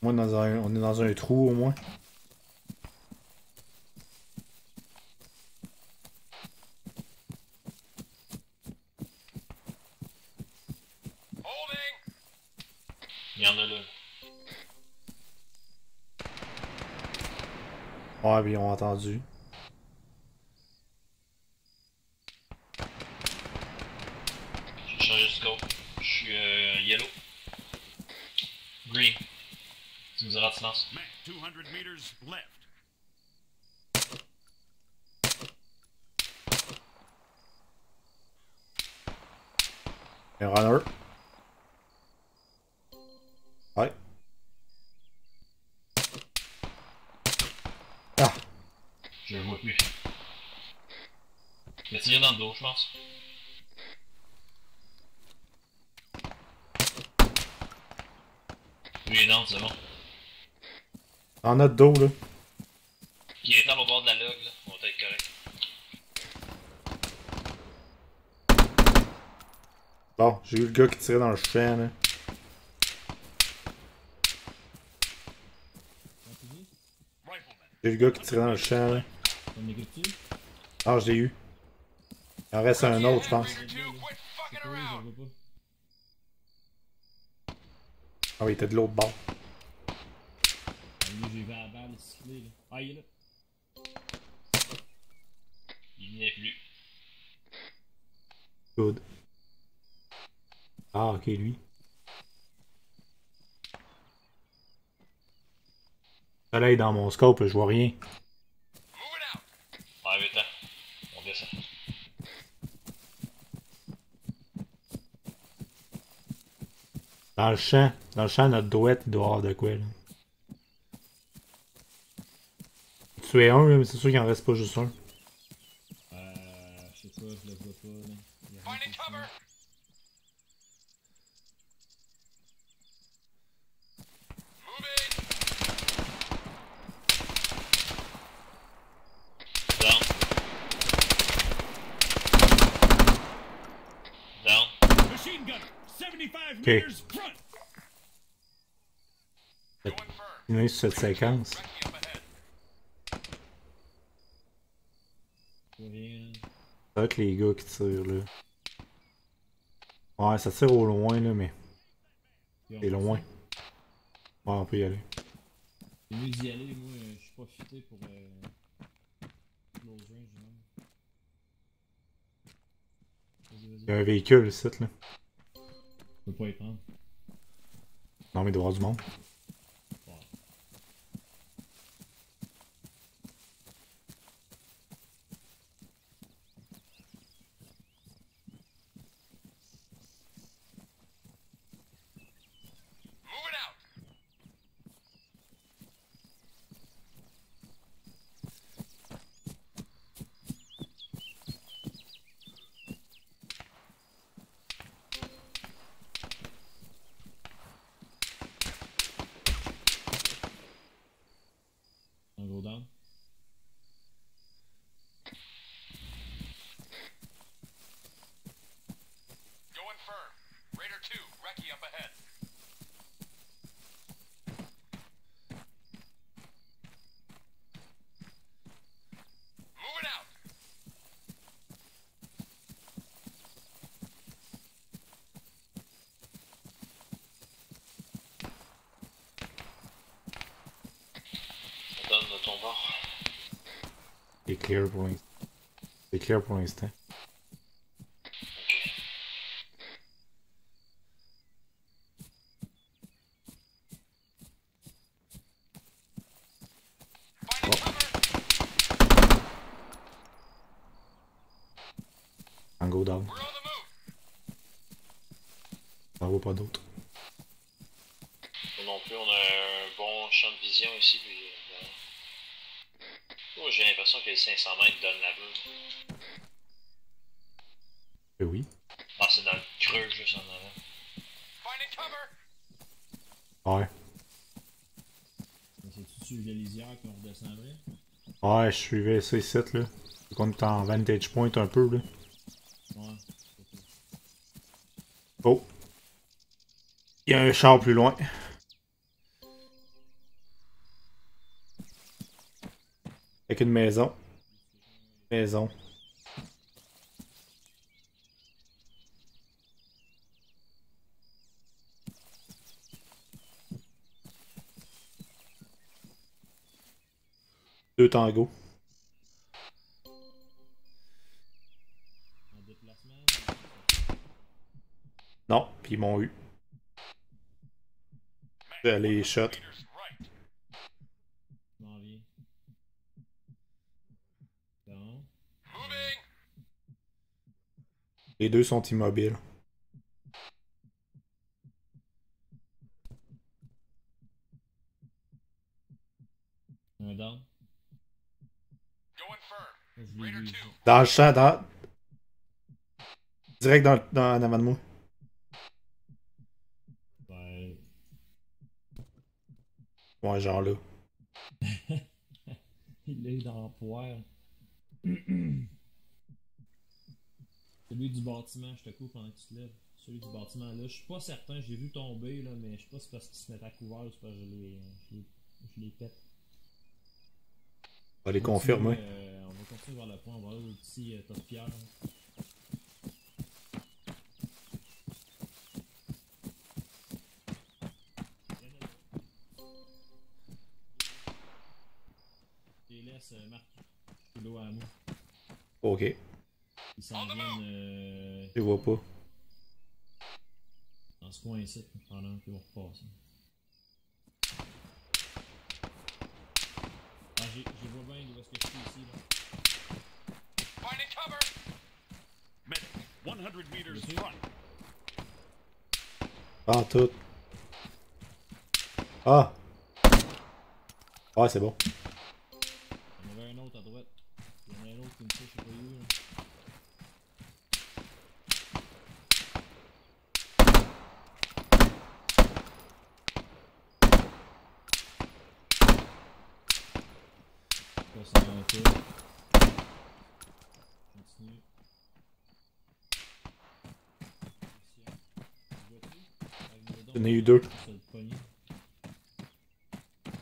Moi, on est dans un trou, au moins.
Il y en a là.
Ouais, puis ils ont entendu.
J'ai changé de scope. Je suis yellow. Green. Tu me diras de silence.
Mac, 200 meters left.
Un runner. Ouais. Ah!
Je le vois plus. Il a tiré dans le dos, je pense. Lui, il est down, c'est bon.
Dans notre dos, là.
Il est dans au bord de la log, là. On va être correct.
Bon, j'ai eu le gars qui tirait dans le champ, là. J'ai eu le gars qui tirait dans le champ, là. Ah, je l'ai eu. Il en reste un autre, je pense. Ah oui, il était de l'autre bord.
Lui, j'ai vu la balle siffler, là. Ah, il est là.
Il n'y est plus.
Good. Ah, ok, lui. Soleil dans mon scope, je vois rien.
Ouais, vite, on descend.
Dans le champ, notre douette, il doit avoir de quoi, là. Tuer un, là, mais c'est sûr qu'il en reste pas juste un.
Je sais pas, je le vois pas, là. Il y a rien qui se passe.
Down. Down.
Machine gunner, 75
Ok.
meters front.
Il y en a sur cette séquence.
Je vois rien.
C'est vrai que les gars qui tirent, là. Ouais, ça tire au loin, là, mais. C'est loin. Ouais, on peut y aller.
C'est mieux d'y aller, moi, je suis pas fité pour close range, non. Vas-y,
Il y a un véhicule ici, là.
Je peux pas y prendre.
Non, mais il doit y avoir du monde.
On go down.
Going firm. Raider 2, Recce up ahead. Moving out.
On donne de ton bord.
C'est clear pour l'instant. C'est clear pour l'instant.
Ok.
slowdown. On voit pas d'autres.
Non plus, on a un bon champ de vision ici. Puis, oh, j'ai l'impression que les 500 mètres donnent la vue.
Oui.
Ah, c'est dans le creux juste en avant.
Ouais.
C'est-tu sur les lisières qu'on redescendrait?
Ouais, je suivais ça ici, là. On est en vantage point un peu, là.
Ouais.
Oh. Il y a un char plus loin. Avec une maison. Maison. Deux tangos.
En déplacement?
Non, puis ils m'ont eu. Je vais aller shot.
M'en viens. Bon.
Les deux sont immobiles.
Un down. Je l'ai vu.
Dans le champ, dans... Direct en avant de moi.
Ouais.
Ouais, genre là.
Il est dans la poire. Celui du bâtiment, je te coupe pendant que tu te lèves. Celui du bâtiment là, je suis pas certain, j'ai vu tomber là, mais je sais pas si c'est parce qu'il se met à couvert ou c'est parce que je les pète.
On va les confirmer.
On va continuer vers le point, on va aller au petit tas de pierre. Je les laisse marquer. L'eau à moi.
Ok.
Ils s'en viennent.
Je vois pas.
Dans ce coin ici, pendant qu'ils vont repasser. Ah, j'ai vois bien d'où est-ce que je suis ici là.
Finding cover!
Medic, 100 meters front.
Ah, tout. Ah! Ouais, c'est bon.
Il y en avait un autre à droite. Il y en a un autre qui me touche, je sais pas où là. Ça va un peu. Continue.
J'en ai eu deux.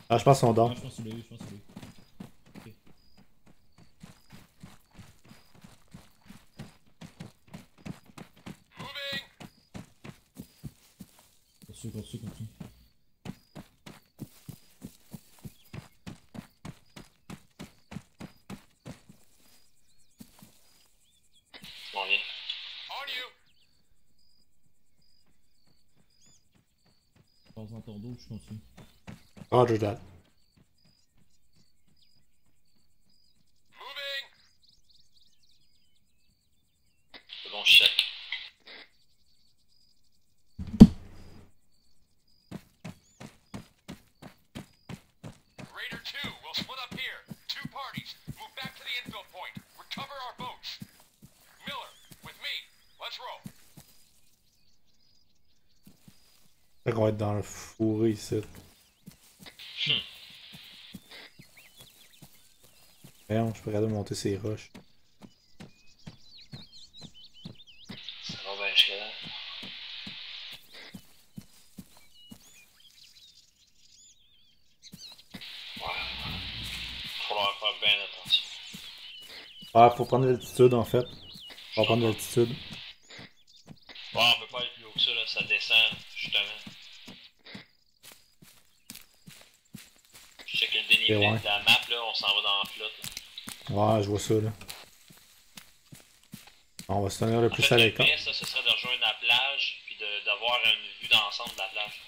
Ah, je pense qu'ils sont dans.
Ah, je pense que c'est lui, je pense que c'est lui. Ok. Continue.
On vient.
On you!
Passe dans ton dos, je continue.
Roger that.
C'est bon, je check.
Raider 2, we'll split up here. Two parties. Move back to the infill point. Recover our boats. Miller, with me. Let's roll.
Fait qu'on va être dans le fourré ici. Voyons, je peux regarder monter ces roches.
Ça va bien jusque là. Ouais. Faudra faire bien attention.
Ah, faut prendre l'altitude en fait. Faut prendre l'altitude.
Ouais, on peut pas aller plus haut que ça, là. Ça descend, justement. Je check le dénivelé
Ouais.
de la map, là. On s'en va dans la flotte. Là.
Ouais, je vois ça là. On va se tenir le plus à
Le
l'écart.
best, là, ce serait de rejoindre la plage, puis d'avoir une vue d'ensemble de la plage.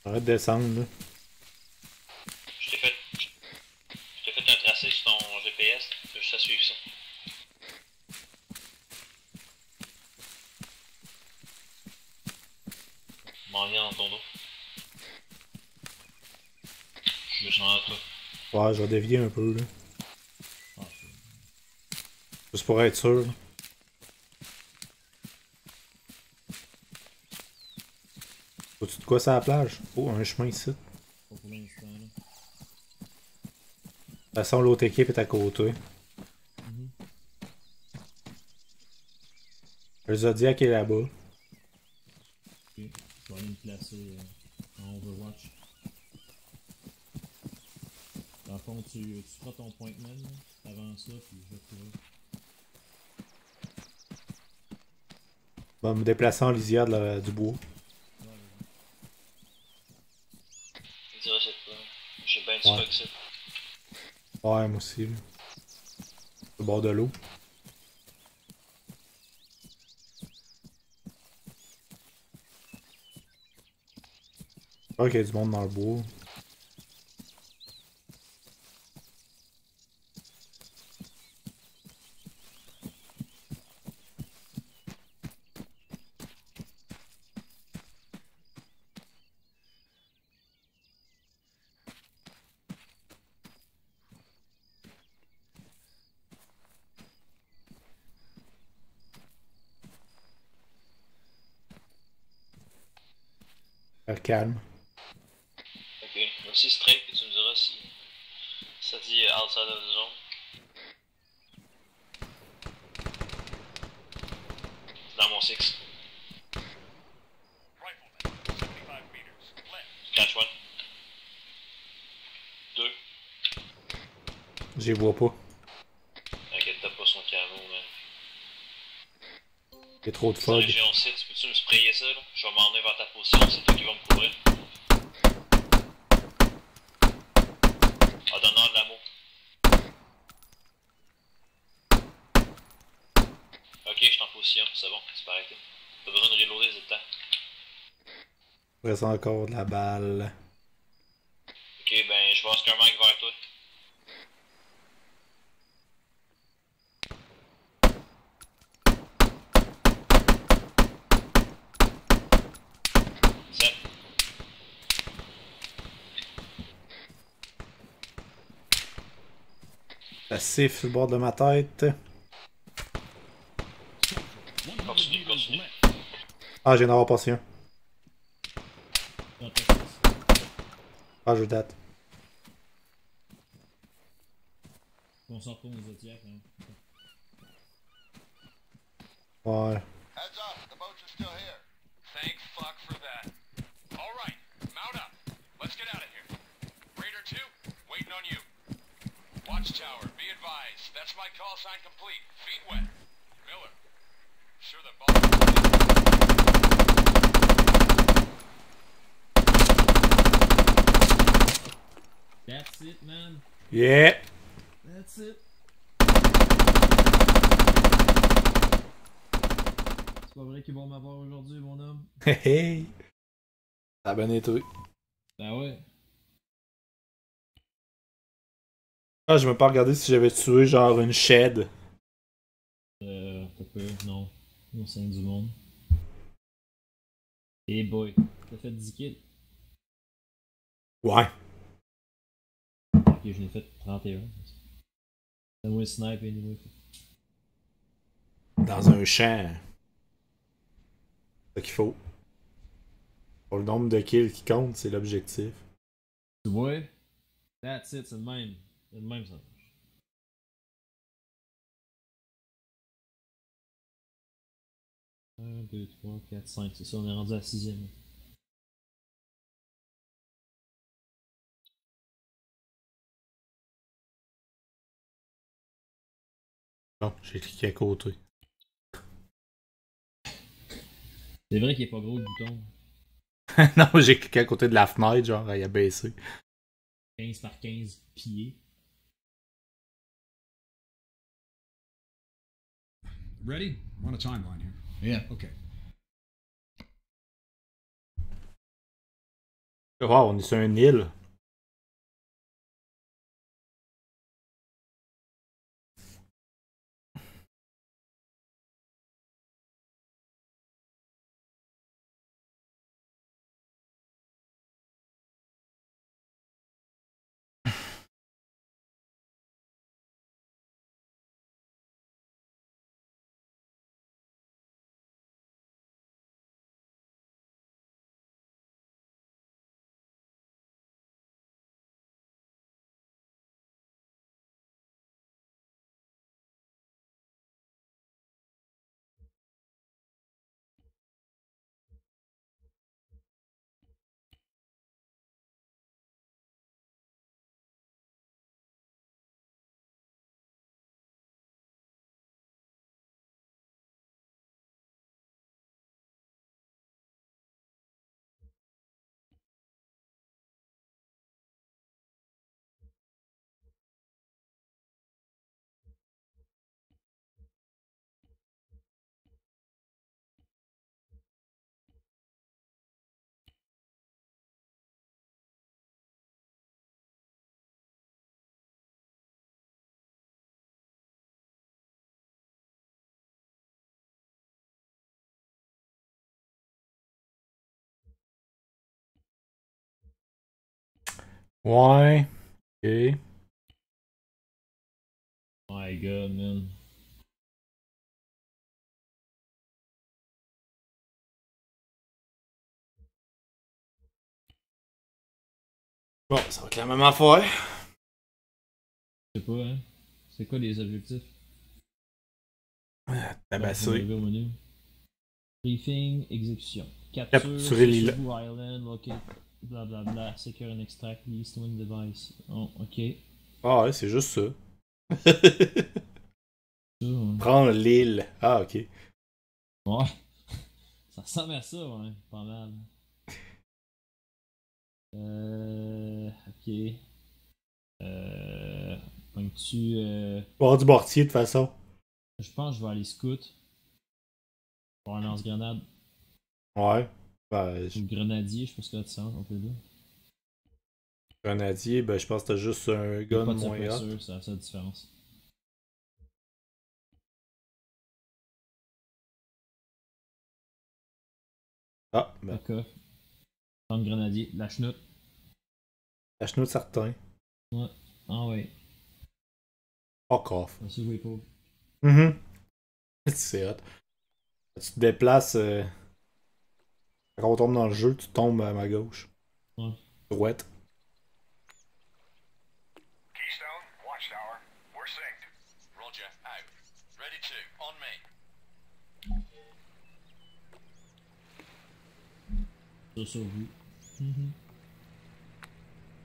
Arrête de descendre là.
Je t'ai fait un tracé sur ton GPS, tu veux juste à suivre M'en viens dans ton dos. Je suis juste en toi.
Ouais, je vais dévier un peu, là.
Ah,
Juste pour être sûr. Faut-tu de quoi sur la plage? Oh, un chemin ici.
pas pour l'instant, là.
De toute façon, l'autre équipe est à côté. Le Zodiac est là-bas.
Ok. Je vais aller me placer en Overwatch. Dans le fond, tu feras ton point man, là, avant ça, puis je vais courir.
Je vais me déplacer en lisière du bois.
Je dirais c'est pas. J'ai bien du
Ouais.
fuck ça.
Ouais, moi aussi. Là. Au bord de l'eau. Je crois qu'il y a du monde dans le bois. Calme.
Ok, aussi straight, puis tu me diras si ça dit outside of the zone. C'est dans mon 6. Catch one. 2.
Je les vois pas.
Inquiète pas son camo, man.
Il y a trop de
C'est
fog.
région 6, peux-tu me sprayer ça là? Je vais m'en aller vers ta position, c'est toi qui vas me couvrir. Ah, donne-moi de l'amour. Ok, je suis en position, c'est bon, c'est pas arrêté. T'as besoin de reloader, c'est le temps.
Il reste encore de la balle.
Ok, ben je vais Oscar Mike vers toi. Zep.
La siffle sur le bord de ma tête.
Continue, continue.
Ah, je viens d'en avoir passé un. Ah, je date.
On s'en retourne aux Zodiac, hein.
Ouais.
Heads up, the boats are still here.
Thank fuck for that. All right, mount up. Let's get out of here. Raider 2, waiting on you. Watchtower, be advised. That's my call sign complete. Feet wet. Miller. Sure the ball.
That's it, man.
Yeah!
That's it. C'est pas vrai qu'ils vont m'avoir aujourd'hui, mon homme.
Hey hey! Ça a bien été.
Ben ouais.
Ah, je me pas regardé si j'avais tué genre une shed.
Pas peu, non. Au sein du monde. Et boy, t'as fait 10 kills.
Ouais.
Ok, je l'ai fait 31. C'est moi snipe anyway.
Dans un champ. C'est ce qu'il faut. Pour le nombre de kills qui compte, c'est l'objectif.
Tu vois? That's it, c'est le même. C'est le même ça. 1, 2, 3, 4, 5, c'est ça, on est rendu à la 6ème.
Non, j'ai cliqué à côté.
C'est vrai qu'il est pas gros le bouton.
Non, j'ai cliqué à côté de la fenêtre, genre, il a baissé.
15 par 15 pieds.
Ready? We're on a timeline here.
Yeah.
Okay.
Wow, on est sur une île. Ouais. Ok.
My god, man.
Bon, ça va être la même affaire.
Je sais pas, hein. C'est quoi les objectifs?
Tabasser.
Briefing, exécution.
Capturer
Capture,
l'île.
Cebu Island, locate, blablabla, secure and extract the East Wind device. Oh, ok.
Ah ouais, c'est juste ça.
Ouais.
Prendre l'île. Ah, ok.
Ouais. Ça ressemble à ça, ouais. Pas mal. Ok. Donc-tu.
Voir du mortier de toute façon.
Je pense que je vais aller scout. Pour un lance-grenade.
Ouais. Ben,
Ou grenadier, je sais pas ce qu'il y a de sens, on peut dire.
Grenadier, ben je pense que t'as juste un gun
Pas de
moins hot.
suppresseur, c'est la seule différence.
Ah, ben.
Ok. Tant grenadier, la chenoute.
La chenoute certain.
Ouais. Ah ouais.
Fuck off.
Merci, oui, pas.
C'est hot. Tu te déplaces. Quand on tombe dans le jeu, tu tombes à ma gauche.
Ouais.
Droite.
Keystone, Watchtower, we're synced.
Roger, out. Ready to, on me.
Ça sur vous.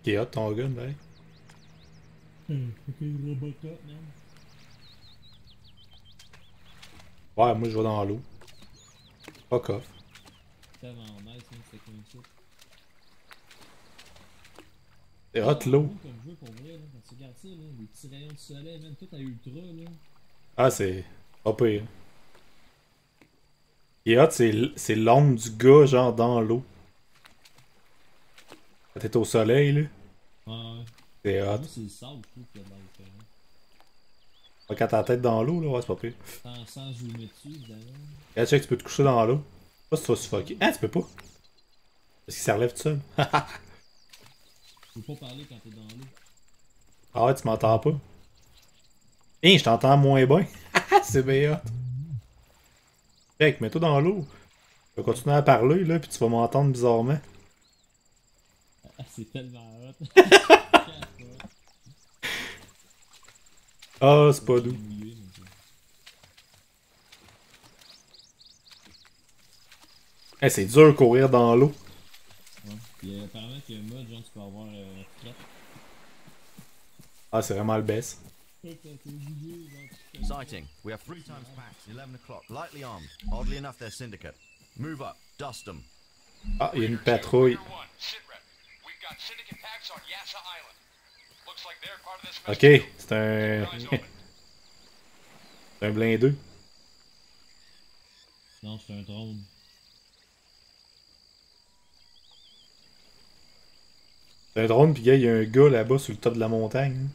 Qui hot ton gun, ben.
Ok, Robocop, man.
Ouais, moi je vais dans l'eau. Fuck off.
Tellement nice, hein, c'était comme ça.
C'est hot l'eau.
Comme jeu pour vrai, là, quand tu regardes ça, là, les petits rayons de soleil, même tout à ultra, là.
Ah, c'est pas pire. Et hot, c'est l'ombre du gars, genre dans l'eau. Quand t'es au soleil, là.
Ouais.
C'est hot.
Moi, c'est le sable, je trouve, qui a de l'air différent.
Quand t'as la tête dans l'eau, là, ouais, c'est pas pire.
Sans zoomer dessus, évidemment.
Regarde, check, tu peux te coucher dans l'eau. Pas si tu vas suffoquer. Ah, tu peux pas. Parce qu'il se relève tout seul.
Tu peux pas parler quand t'es dans l'eau.
Ah ouais, tu m'entends pas. Hein, je t'entends moins bien. C'est bien hot. Check, mets-toi dans l'eau. Je vais continuer à parler, là, puis tu vas m'entendre bizarrement.
Ah, c'est tellement hot.
Ah, c'est pas doux. Hey, c'est dur de courir dans l'eau.
Ouais. Puis apparemment qu'il y a un mode, genre, tu peux avoir frette.
Ah, c'est vraiment le best.
Sighting. We have 3 times packs, 11 o'clock, lightly armed. Oddly enough, they're syndicate. Move up, dust them.
Ah, il y a une patrouille. Ok, c'est un... c'est un blindé.
Non, c'est un drone.
C'est un drone, pis gars, il y a un gars là-bas sur le top de la montagne.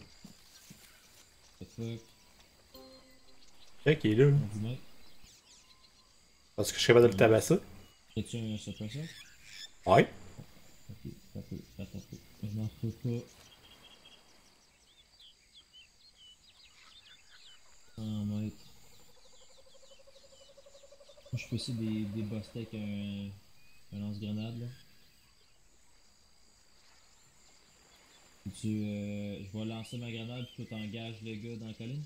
What the fuck?
Check, il est là. Parce que je suis capable de le tabasser.
As-tu un suppressor?
Ouais.
Ok, attends un peu. Je m'en fous pas. 100 mètres. Moi, je peux essayer des bosses avec un lance-grenade, là. Je vais lancer ma grenade puis toi t'engages le gars dans la colline.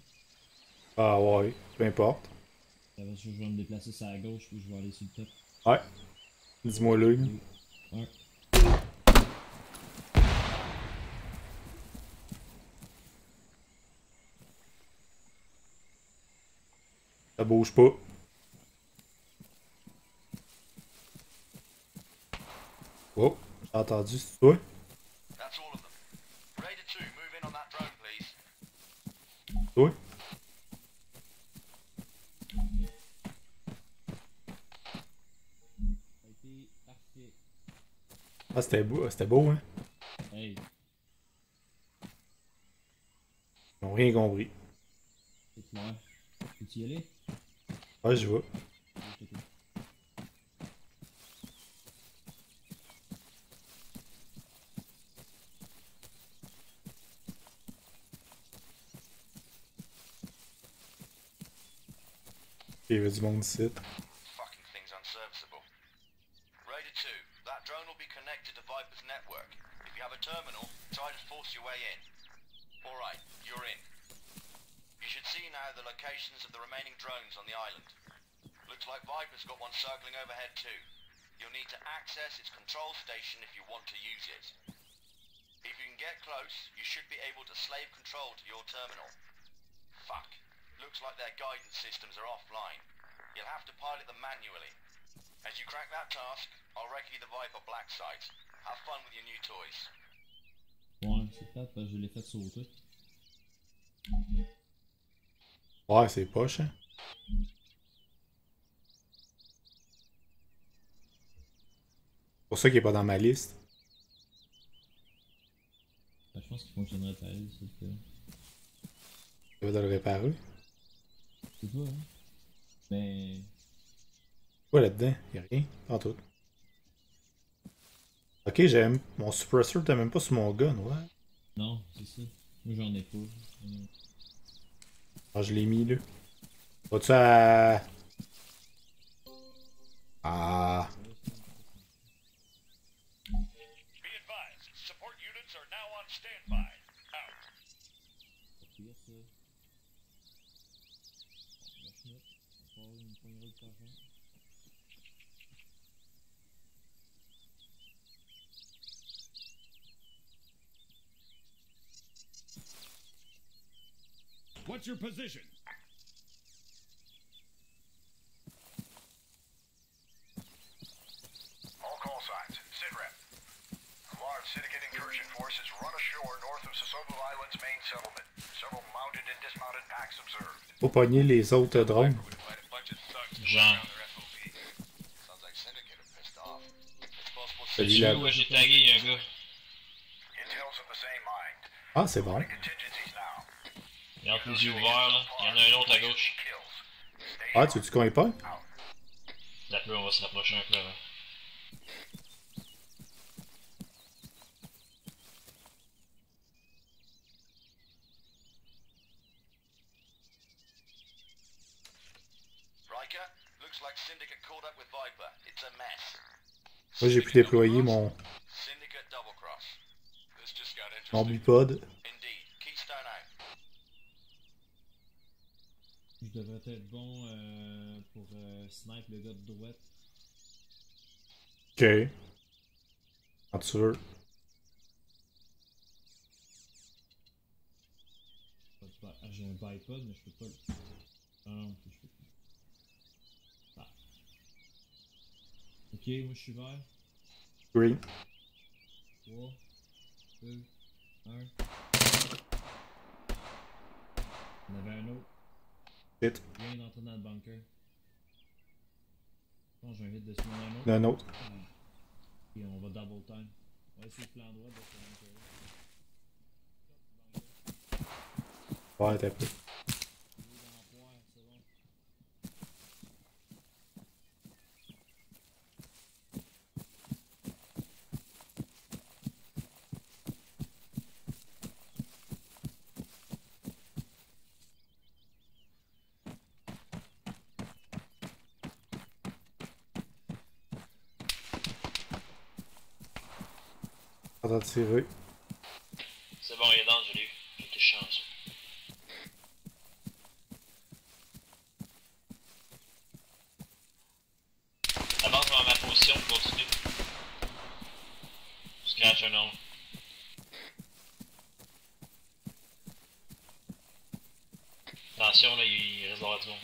Ah ouais, peu importe.
Je vais me déplacer sur la gauche puis je vais aller sur le top.
Ouais. Dis-moi le.
Ouais.
Ça bouge pas. Oh, j'ai entendu, c'est toi?
That's all of them. Raider 2, move in on that drone, please.
Toi?
Parfait.
Ah, c'était beau, hein?
Hey.
Ils n'ont rien compris.
C'est clair. Peux-tu y aller?
Ouais, je vais. Il y avait du monde ici.
Fucking thing's unserviceable. Raider 2, that drone will be connected to Viper's network. If you have a terminal, try to force your way in. Alright, you're in. You should see now the locations of the remaining drones on the island. Looks like Viper's got one circling overhead too. You'll need to access its control station if you want to use it. If you can get close, you should be able to slave control to your terminal. Fuck. Looks like their guidance systems are offline. You'll have to pilot them manually. As you crack that task, I'll recce the Viper black site. Have fun with your new toys.
Ouais, c'est plate parce que je l'ai fait sauter.
Ouais, c'est poche, hein. C'est pour ça qu'il est pas dans ma liste.
Ben, je pense qu'il fonctionnerait pareil, c'est que...
Tu vas le réparer?
Je sais pas, hein. Mais...
Quoi là-dedans? Y'a rien, en tout. Ok, j'ai mon suppressor t'as même pas sur mon gun, ouais.
Non, c'est ça. Moi j'en ai pas.
Ah, je l'ai mis là. Vas-tu à... Ah...
Be advised, support units are now on standby. Out.
Yes, sir. Encore une poignée de parfum.
What's your position?
All call signs. Sitrep. A large syndicate incursion force has run ashore north of Sasebo Island's main settlement. Several mounted and dismounted packs observed.
Faut pogner les autres drones.
Genre.
Celui là.
Ouais, j'ai tagué, il y a un gars.
Ah, c'est bon.
Il a les yeux ouverts, là. Il y en a un autre à gauche.
Ah, tu veux qu'on y pas?
D'après, on va se rapprocher un peu avant.
Riker, looks like Syndicate caught up with Viper. It's a mess.
Moi, j'ai pu déployer mon...
Syndicate double cross.
This just got interesting.
mon bipod.
Indeed. Keystone out.
Je devrais être bon pour snipe le gars de droite.
Ok. Quand tu veux.
Ah, j'ai un bipod, mais je peux pas le... Ah non, je peux pas. Ah. Ok, moi je suis vert.
Green.
3, 2, 1. On avait un autre.
Hit.
Il vient d'entrer dans le bunker. Je pense que j'ai un hit dessus dans un autre.
D'un autre.
Et on va double time. On va essayer le plan droit de ce bunker.
Ouais, t'as peu. On va tirer.
C'est bon, il est dans, je l'ai eu. J'étais chanceux. Avance dans ma position, continue. Scratch un nom. Attention, là, il reste dans la zone.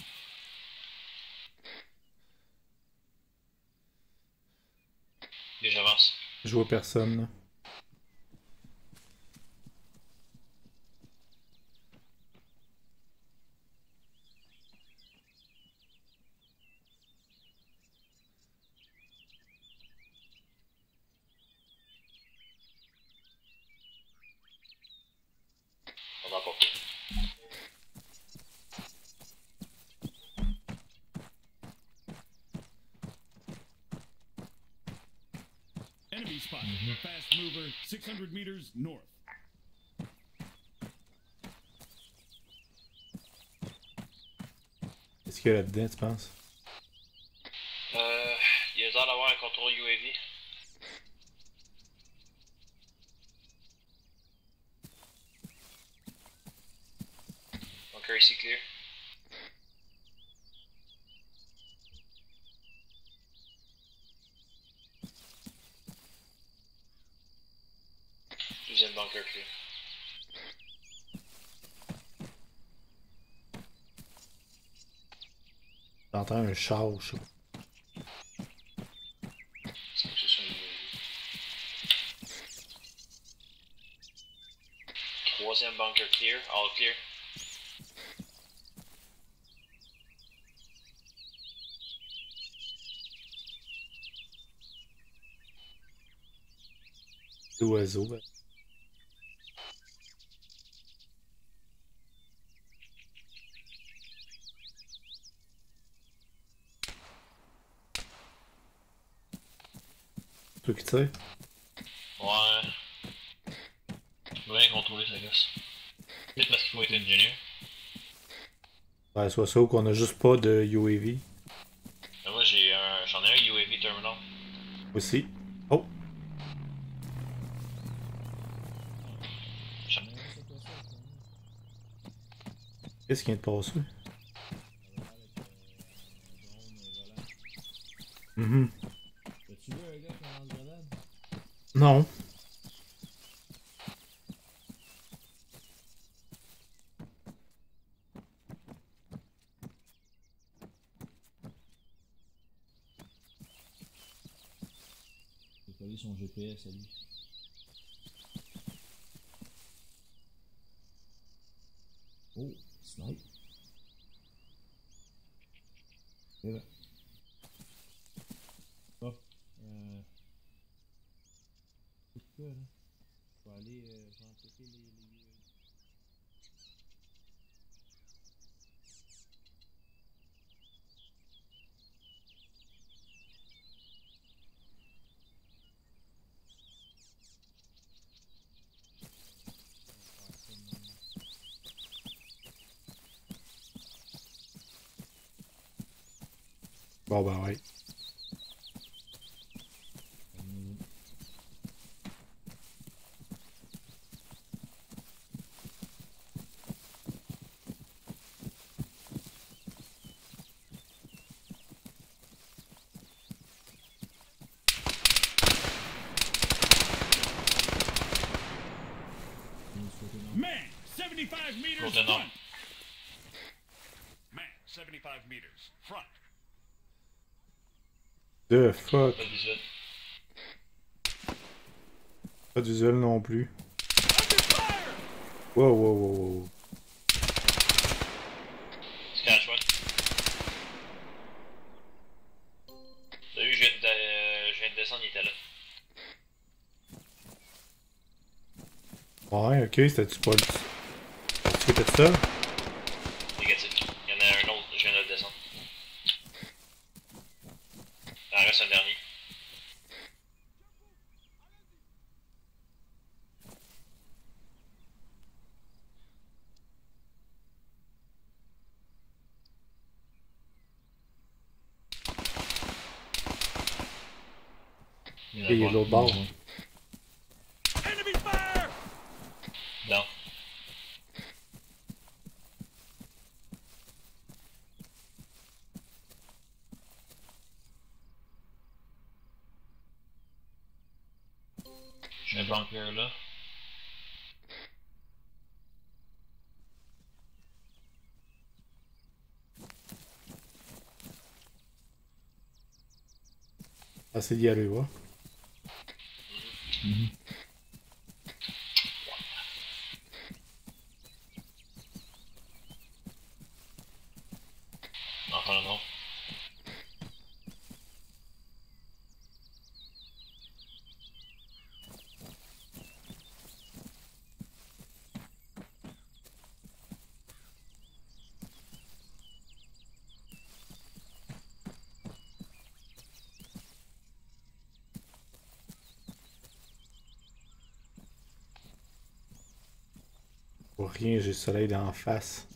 Et j'avance.
Je vois personne, là.
On va pas.
Enemy spotted. Fast mover, 600 meters north.
Est-ce Qu'est-ce qu'il y a là-dedans, tu penses?
Il y a l'air d'avoir un contrôle UAV. Bunker ici clear. Deuxième bunker clear.
J'entends un char, je sais pas.
Troisième bunker clear, all clear.
L'oiseau, ben. Toi qui tire?
Ouais. Je peux bien contrôler ça, gosse. Peut-être parce qu'il faut être ingénieur.
Ouais, soit ça ou qu'on a juste pas de UAV.
Mais moi j'en ai un UAV terminal.
Aussi. Oh! Qu'est-ce qui vient de passer? Mhm.
As-tu vu un gars qui lance grenade?
Non.
J'ai collé son GPS à lui. Oh, snipe. Et là. Oh, c'est quoi là? Je vais aller, je vais en checker les
Bon, ben ouais.
Man, 75 meters
Route de nord.
front. Man, 75 meters front.
The fuck.
Pas de visuel.
Pas de visuel non plus. Wow, wow, wow, wow.
Scash one. T'as vu, je viens de descendre, il était là.
Ouais, ok, c'était-tu pas le... C'était ça?
Négatif. Il y en a un autre, je viens de le descendre. Il en reste un dernier.
Et il y a l'autre bord.
Enemy fire!
Non. J'ai un bunker là.
Assez d'y aller, ouais.
Enfin non.
Pour rien, j'ai le soleil d'en face.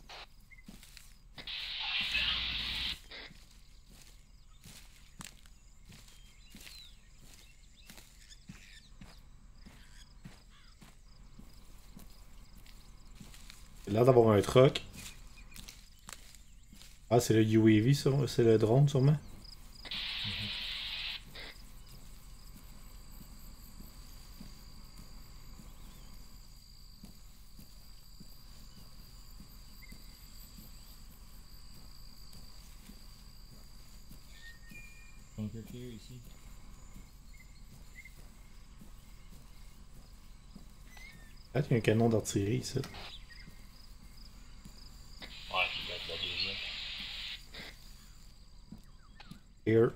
l'air d'avoir un truck. Ah, c'est le UAV, c'est le drone, sûrement.
Bunker clear ici.
Peut-être qu'il y a un canon d'artillerie ici.
Ouais, tu dois être la deuxième.
Here.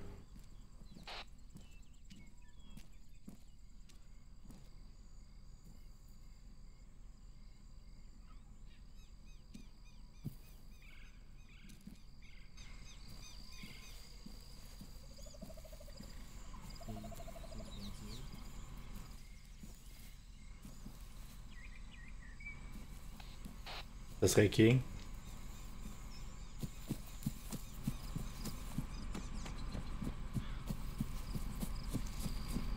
Ça serait King.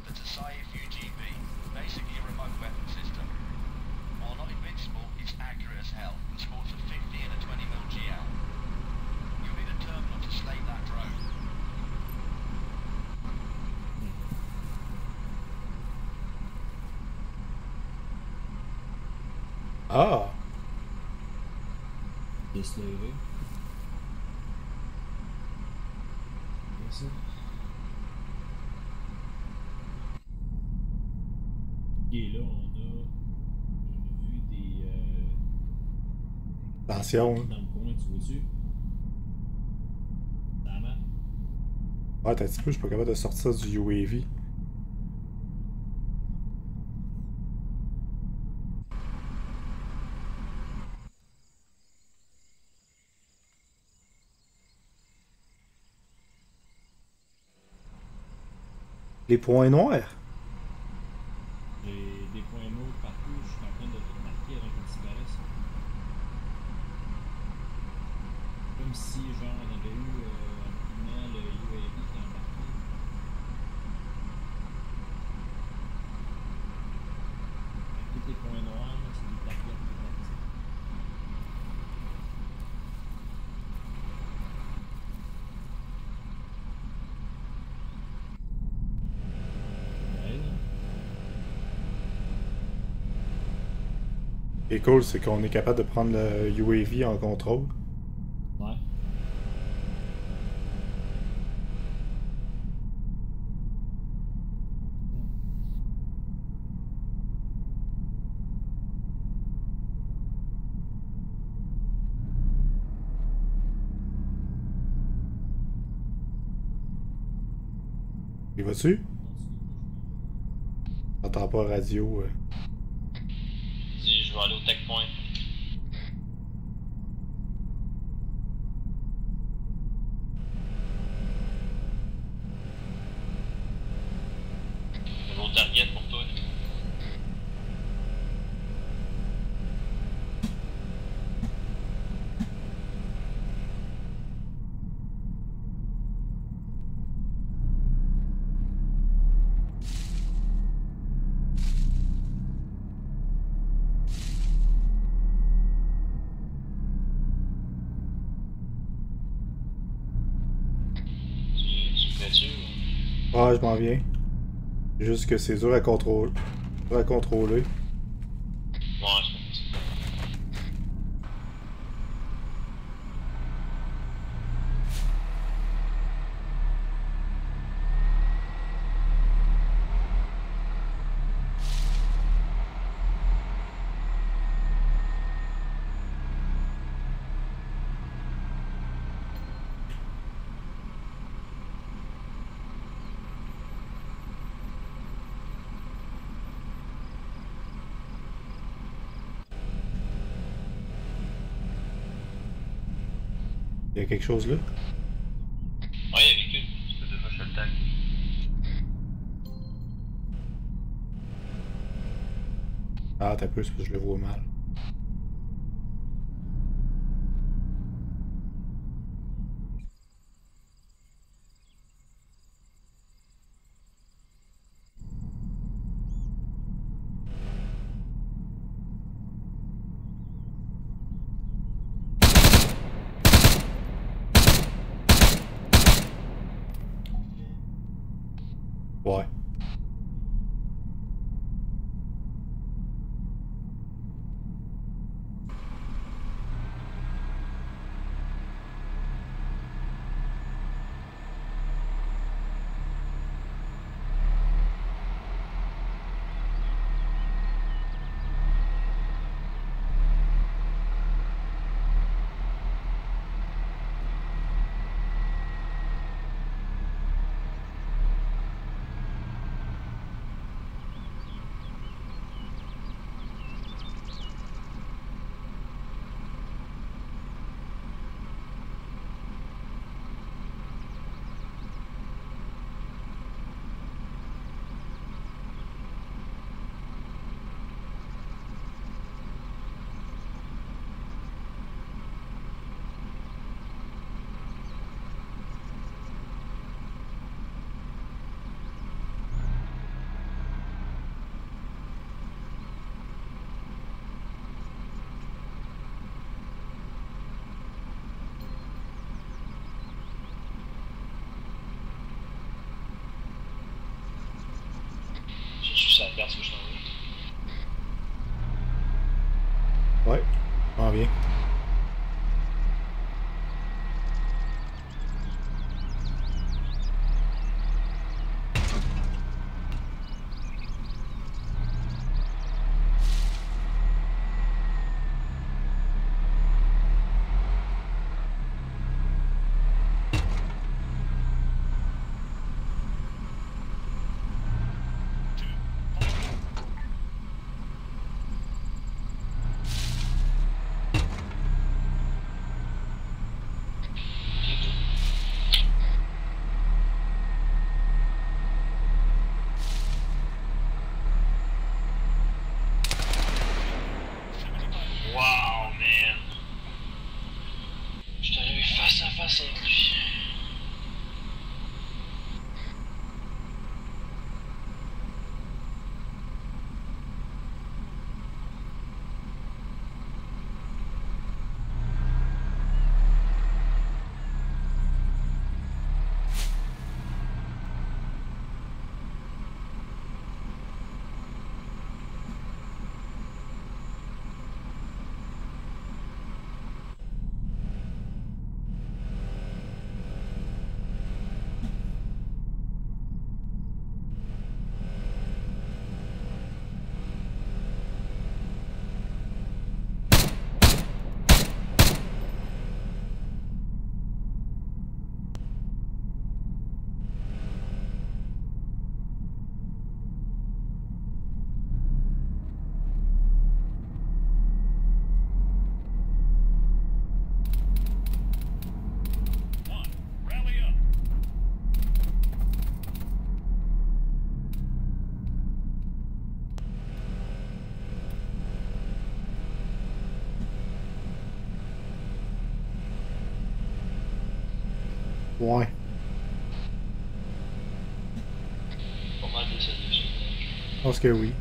The Tasayev UGV, basically a remote weapon system. While not invincible, it's accurate as hell and sports a 50 and a 20mm GL. You'll need a terminal to slate that drone.
Ah!
Déslavé. Ça. Et là, on a vu des.
Attention.
Dans le coin, tu vois-tu? Dans la map.
Ah, t'as un petit peu, je suis pas capable de sortir du UAV. Les points noirs.
J'ai des points mauves partout, je suis en train de tout marquer avec un cigaret. Comme si, genre, on avait eu rapidement le UAV qui a embarqué. Avec tous les points noirs, là, c'est des targets qui sont partis.
Ce qui est cool, c'est qu'on est capable de prendre le UAV en contrôle.
Ouais.
Il va-tu? T'entends pas la radio.
Dis, je vais aller au tech point. Nouveau target pour toi. Tu fais-tu ou...
Ah, je m'en viens. Juste que c'est dur à contrôler. Dur à contrôler.
Ouais, je pense.
Il y a quelque chose là?
Ouais, il y a véhicule. Tu peux déjà acheter le tag.
Ah, t'as peu, c'est parce que je le vois mal.
regarde ce que je t'envoie.
Ouais, on vient.
Wow, man. Je suis arrivé face à face avec lui.
Ouais.
Pas mal décédé,
Je pense que oui.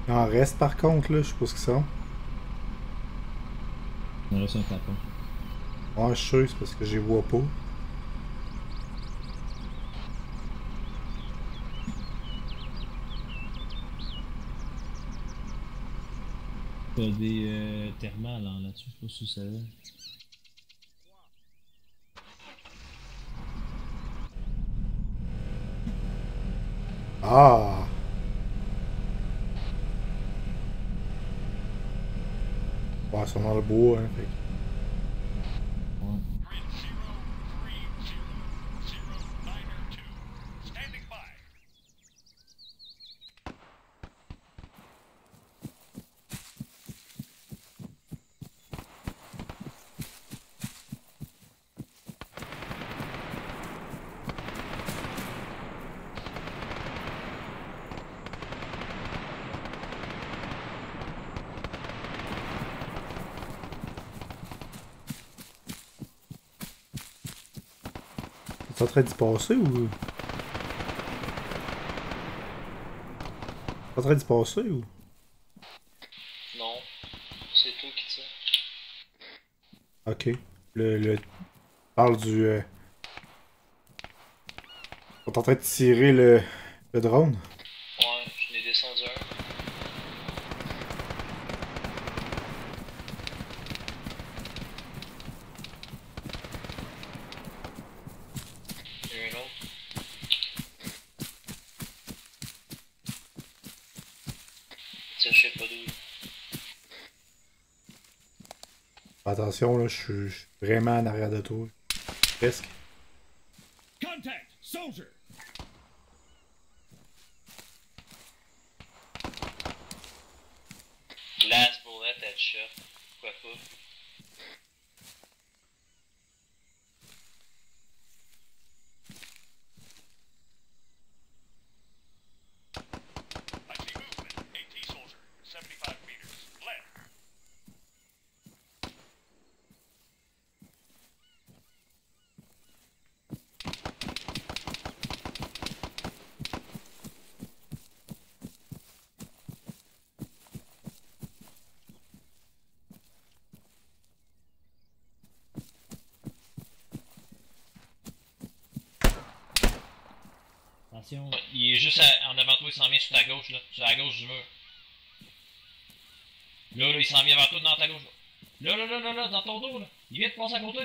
Il en reste par contre, là, je sais pas ce que c'est.
Il en reste un tapon.
Ouais, je sais, c'est parce que je les vois pas.
T'as des thermales hein, là-dessus, je sais pas si tu savais.
Ah! Ouais, c'est dans le bois, hein, fait que... T'es en train d'y passer ou... T'es en train d'y passer ou...
Non, c'est toi qui tire.
Ok. Parle du... On est en train de tirer le drone.
Ouais, je n'ai descendu un. Il y a un autre. Tire, je sais pas d'où.
Attention, là, je suis vraiment en arrière de toi. Presque.
Contact! Soldier!
Last bullet headshot. Pourquoi pas?
I see movement. AT soldier. 75 meters. Left.
Attention.
Il est juste en avant de toi, il s'en vient sur ta gauche, là. Sur la gauche du mur. Là, il s'en vient vers toi dans ta gauche. Là, dans ton dos, là. Il vient de passer à côté.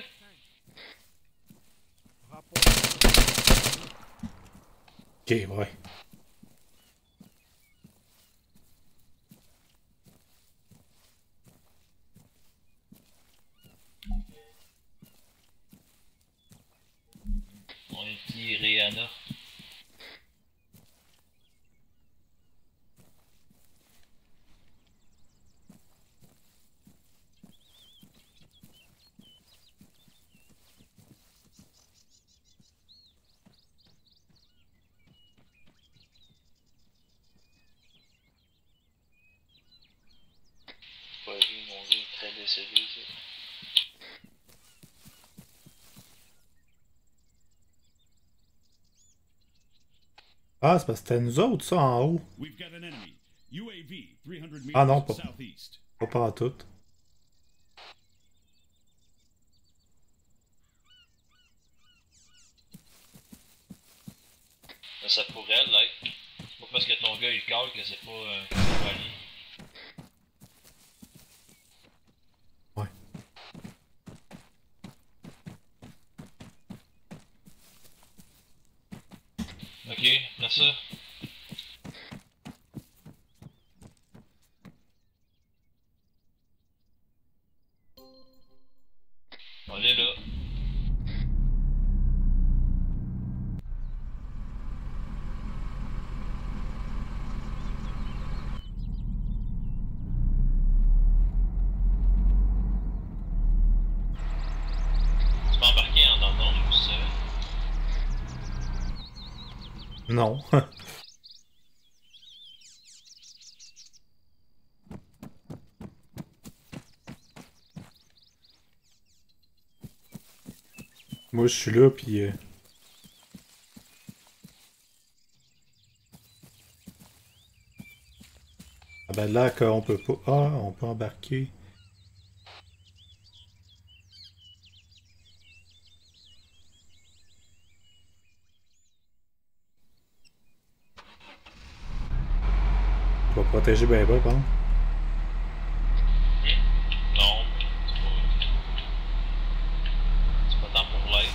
Ok, ouais.
On est tiré Anna. Pas vu, mon gars est très décédé ici.
Ah, c'est parce que c'était nous autres, ça, en haut.
We've got an enemy. UAV 300 meters
Ah non, pas
southeast.
en tout.
Mais ça pourrait l'être. C'est pas parce que ton gars il cale que c'est pas allié.
Ouais.
Ok, là ça. On est là. Tu peux embarquer en dans le nom, je sais.
Non. Moi, je suis là, puis... Ah ben là, qu'on peut pas... Ah, on peut embarquer. On va protéger ben ben, par exemple.
Non, c'est pas tant pour l'aide.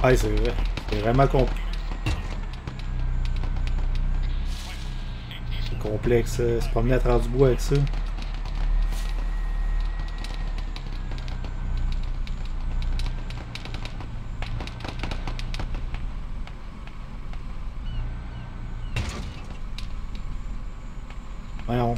Ah, c'est vrai. C'est vraiment c'est complexe, se promener à travers du bois avec ça. Voyons.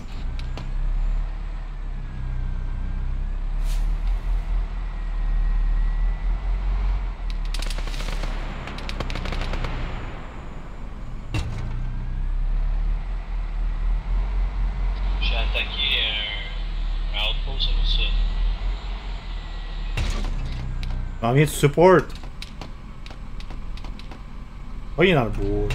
J'ai attaqué un outpost sur le sud.
J'en viens de support. Oh, il est dans le bois.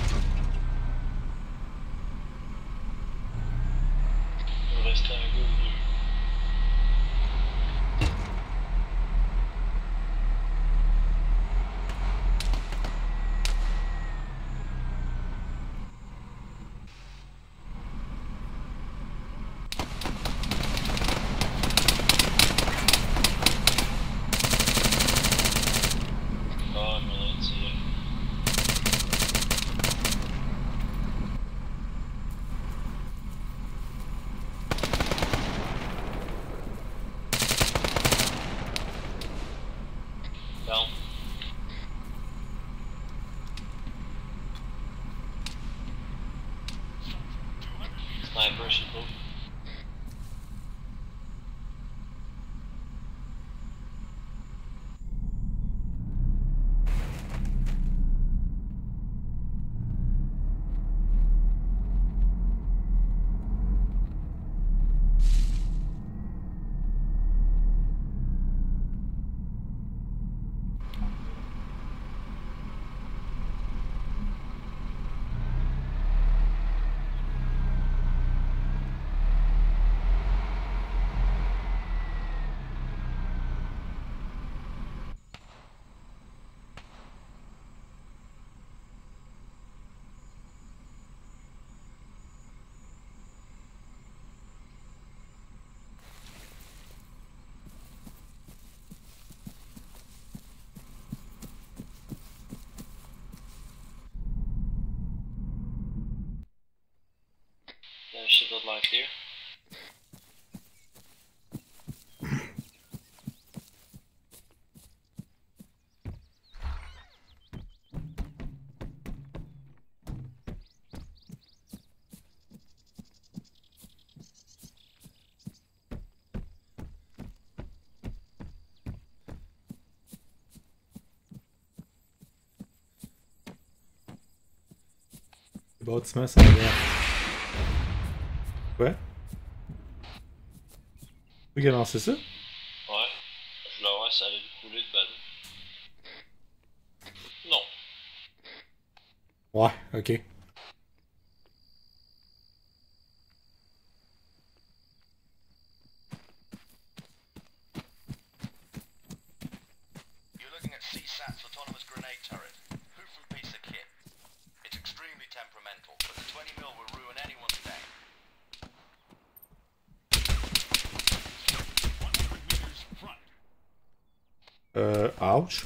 Il reste un gars ou deux. Ah, il m'en a tiré. Down. Sniper, je sais pas. There's shit of light here.
Les bâtiments sont verts. Ouais. Tu qui a lancé ça?
Ouais. Je voulais voir si ça allait couler de bateau. Non.
Ouais, ok.
You're looking at CSAT's autonomous grenade turret. Hoofing piece of kit. It's extremely temperamental, but the 20mm will ruin anyone's day.
100 meters front.
Ouch.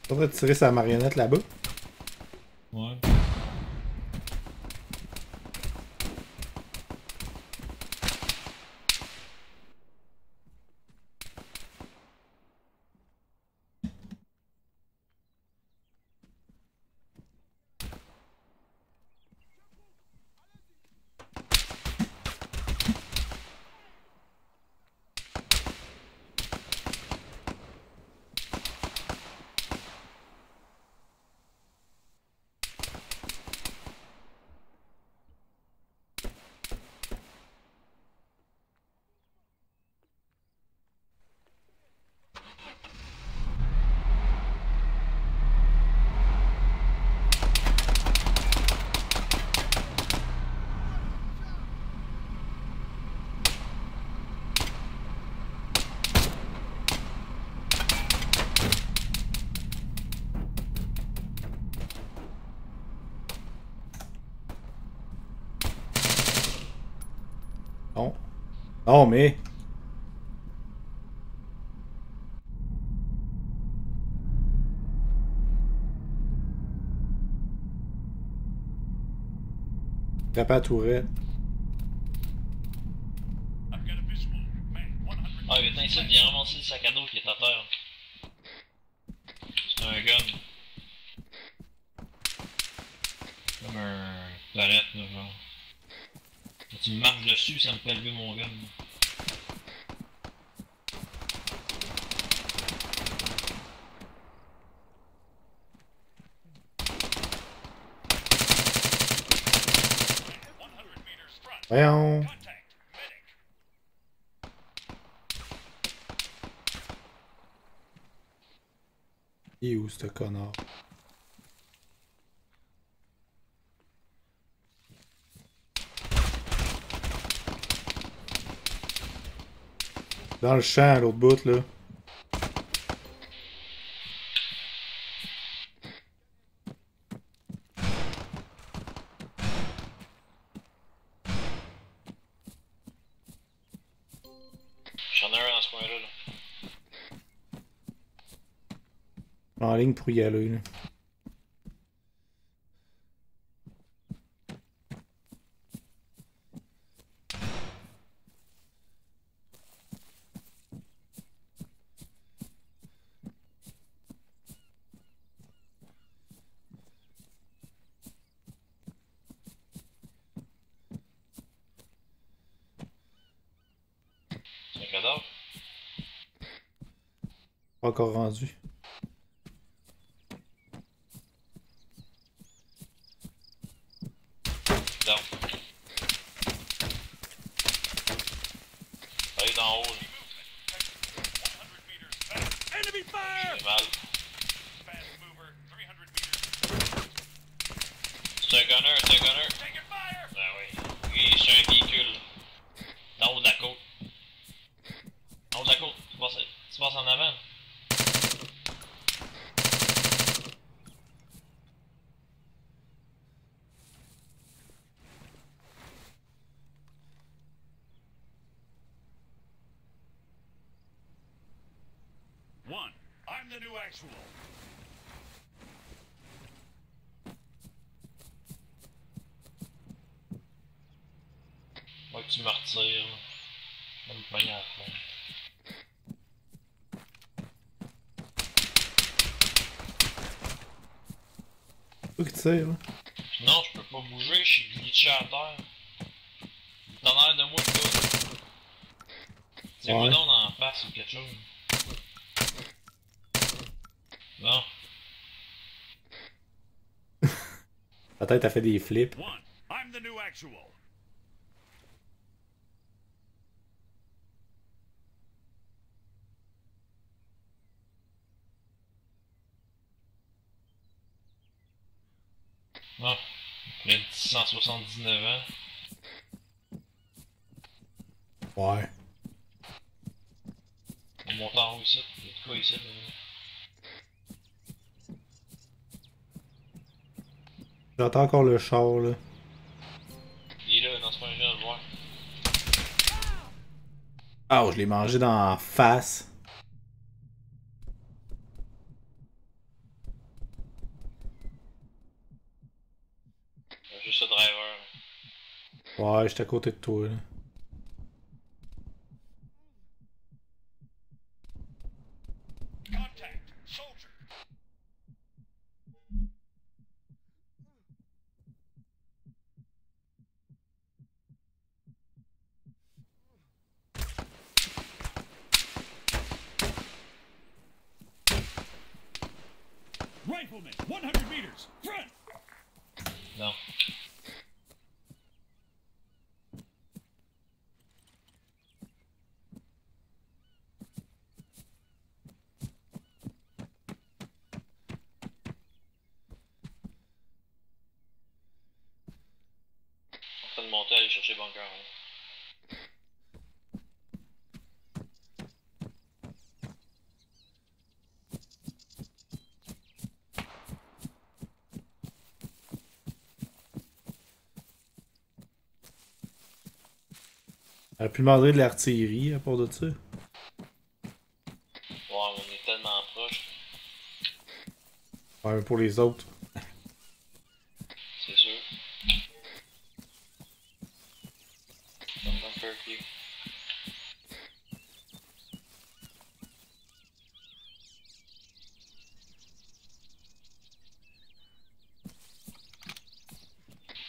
Faudrait tirer sa marionnette là-bas.
Ouais.
Non. Non, mais... Frappe à la tourette.
Ah, il est ici, viens ramasser le sac à dos qui est à terre. C'est un gun. Comme un palette, là, genre. Quand tu me marches dessus, ça me fait lever mon gun.
Voyons. Il est où ce connard? Dans le champ à l'autre bout là.
J'en ai un dans ce coin-là. Là.
En ligne pour y aller là.
C'est un cadavre?
Pas encore rendu.
Non. Allez d'en haut. Là.
Enemy fire!
J'ai mal. C'est un gunner, c'est un gunner. Ben oui. Lui, c'est un véhicule. D'en haut de la côte. En haut de la côte. Tu passes en avant.
One, I'm the new actual.
Moi que tu me retires. Là. Je vais me pogner à la fin.
Où que tu tires là?
Non, je peux pas bouger, je suis glitché à terre. T'en as l'air de moi, le gars. Tiens-moi
Ouais.
donc dans la face ou quelque chose. Non.
Ta tête a fait des flips.
One, I'm the new actual.
Ah, il a 179 ans.
Ouais.
On monte en haut ici. Il y a de quoi ici, là.
J'entends encore le char là.
Il est là, dans ce point, je viens de le voir.
Ah, je l'ai mangé dans la face.
Il y a juste le driver. Là.
Ouais, j'étais à côté de toi là.
Contact, soldier. Rifleman, 100 meters, front.
Non. En train de monter, aller chercher bunker. Hein.
Elle a pu demander de l'artillerie à part de ça.
Ouais, on est tellement proche.
Ouais, mais pour les autres.
C'est sûr. Bunker qui.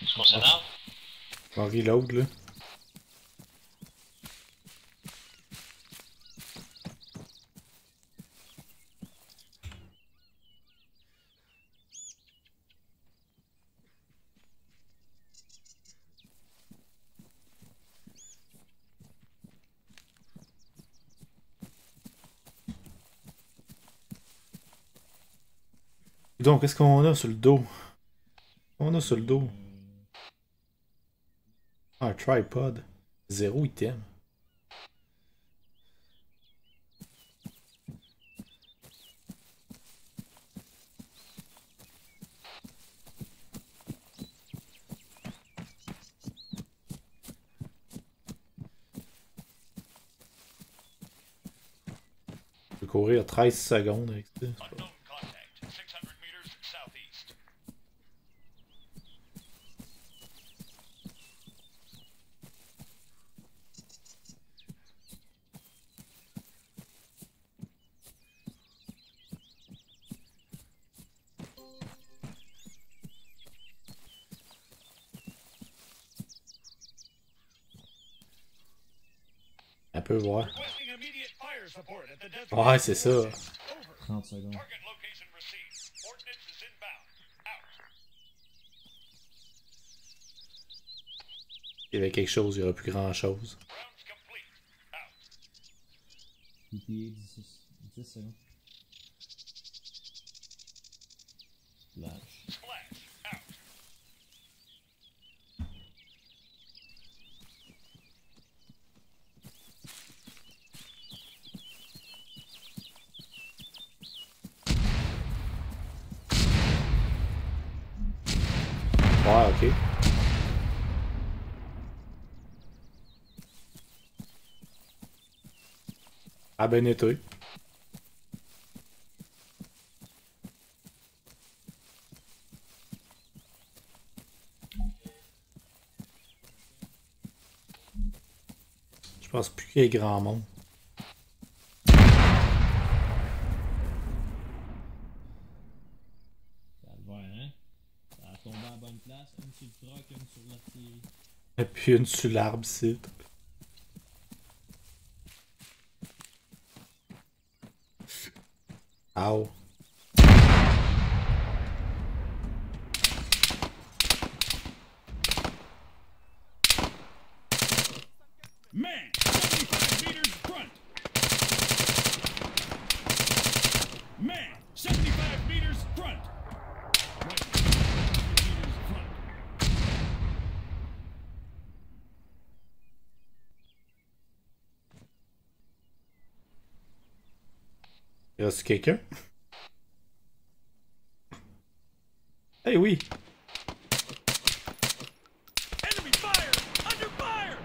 Est-ce qu'on s'énerve?
On reload là. donc, qu'est-ce qu'on a sur le dos? On a sur le dos. Un tripod. 0 item. Je peux courir 13 secondes avec ça. Un peu voir. Ouais, c'est ça.
30 secondes.
Il y avait quelque chose, il n'y aura plus grand chose.
ETA 10 secondes. Splash.
Ouais, ok. Ah ben été. Je pense plus qu'il y ait grand monde.
Ça le va, hein? Ça a tombé à la bonne place. Une sur le truck, une sur l'artillerie.
Et puis une sur l'arbre, c'est. Ow.
Man, 75 meters front. Man, 75 meters front. Right, 75 meters front.
Il reste quelqu'un? Eh oui!
Enemy fire! Under fire!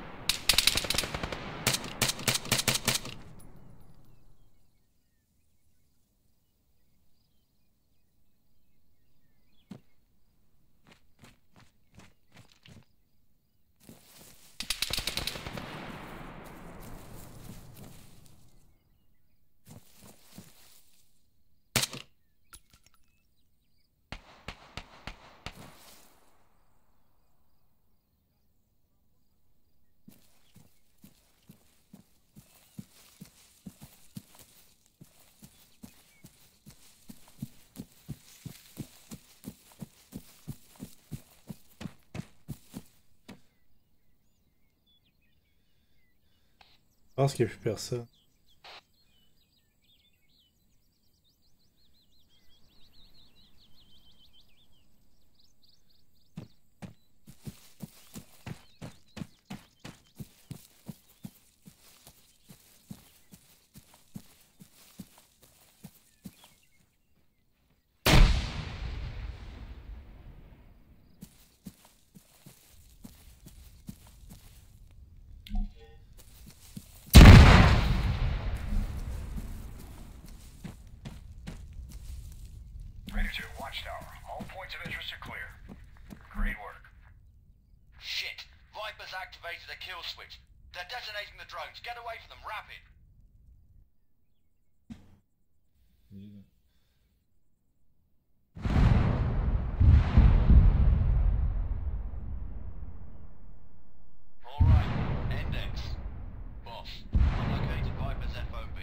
Je pense qu'il n'y a plus personne.
Raider 2, Watchtower. All points of interest are clear. Great work.
Shit! Viper's activated a kill switch. They're detonating the drones. Get away from them, rapid! Alright, Index. Boss, I'm located Viper's FOB.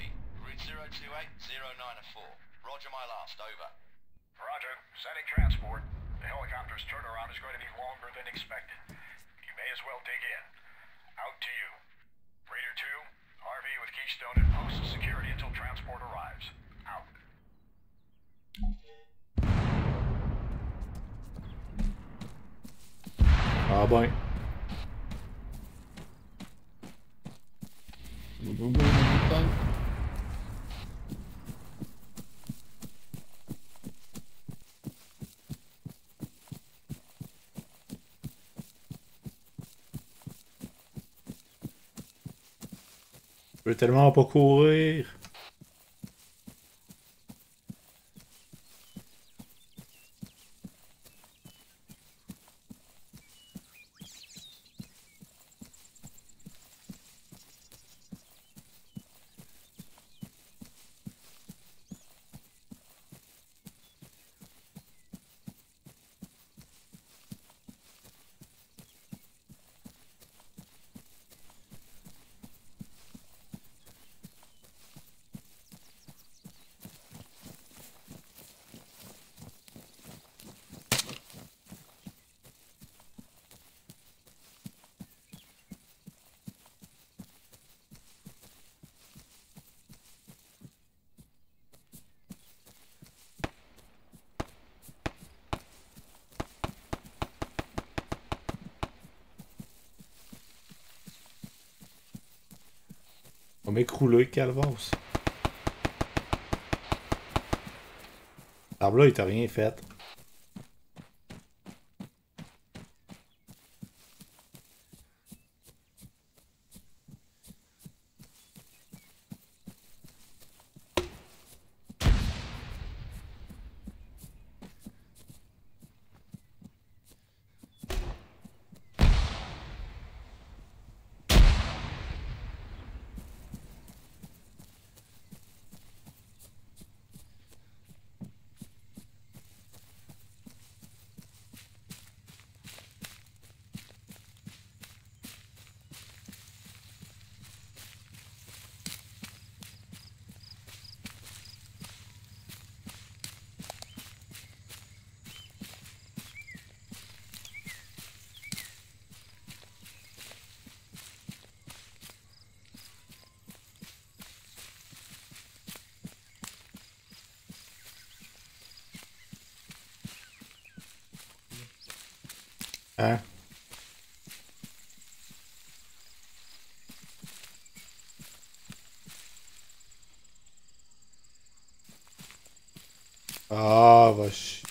Route 028-094. Roger my last, over.
Roger. Sending transport. The helicopter's turnaround is going to be longer than expected. You may as well dig in. Out to you. Raider 2, RV with Keystone and post security until transport arrives. Out.
ben. Je veux tellement pas courir. On va m'écrouler, calvas. L'arbre là, il t'a rien fait. Hein? Ah, va chier.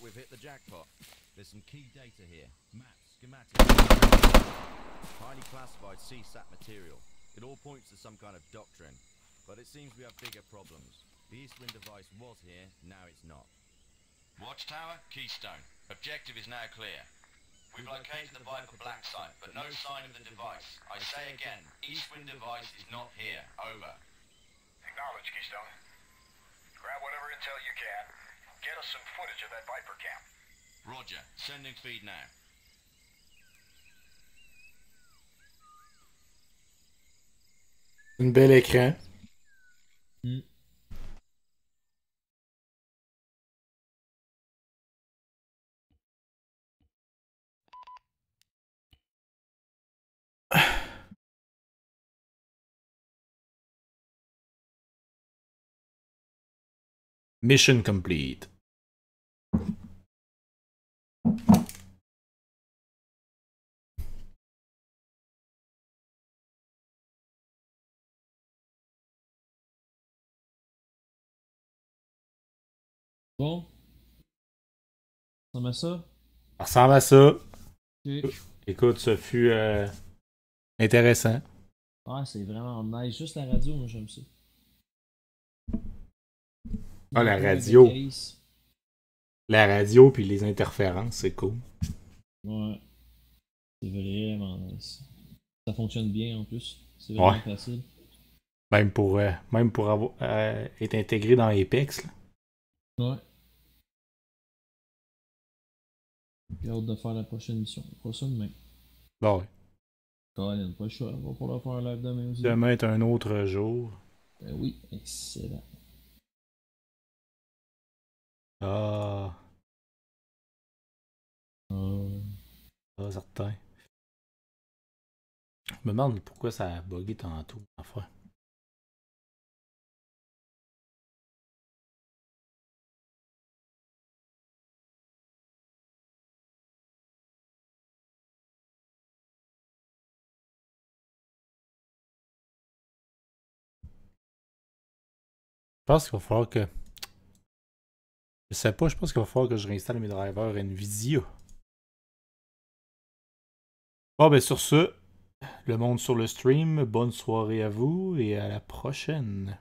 We've hit the jackpot. There's some key data here. Maps, schematics. Highly classified CSAT material. It all points to some kind of doctrine. But it seems we have bigger problems. The Eastwind device was here, now it's not. Watchtower, Keystone. Objective is now clear. We've located the Viper Black site, but no sign of the device. I say again, Eastwind device is not here. Over.
Acknowledge, Keystone. Grab whatever intel you can. Get us some footage of that Viper camp.
Roger. Sending feed now.
Un bel écran. Mission complete.
Bon. Ça ressemble à ça?
Ça ressemble à ça.
Ok.
Écoute, ce fut intéressant.
Ah, c'est vraiment nice. Juste la radio, moi j'aime ça.
Ah, la
Avec
radio.
Ace.
La radio puis les interférences, c'est cool.
Ouais. C'est vraiment nice. Ça fonctionne bien en plus. C'est vraiment
Ouais.
facile.
Même pour avoir, être intégré dans Apex. Là.
Ouais. J'ai hâte de faire la prochaine mission. Pas ça demain.
Bon, ouais.
Colin, pas le choix. On va pouvoir faire un live demain aussi.
Demain est un autre jour.
Ben oui, excellent.
Ah, certain. Je me demande pourquoi ça a bugué tantôt. Enfin. Je pense qu'il va falloir que... Je sais pas, je pense qu'il va falloir que je réinstalle mes drivers Nvidia. Bon, ben sur ce, le monde sur le stream, bonne soirée à vous et à la prochaine.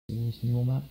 C'est mon map.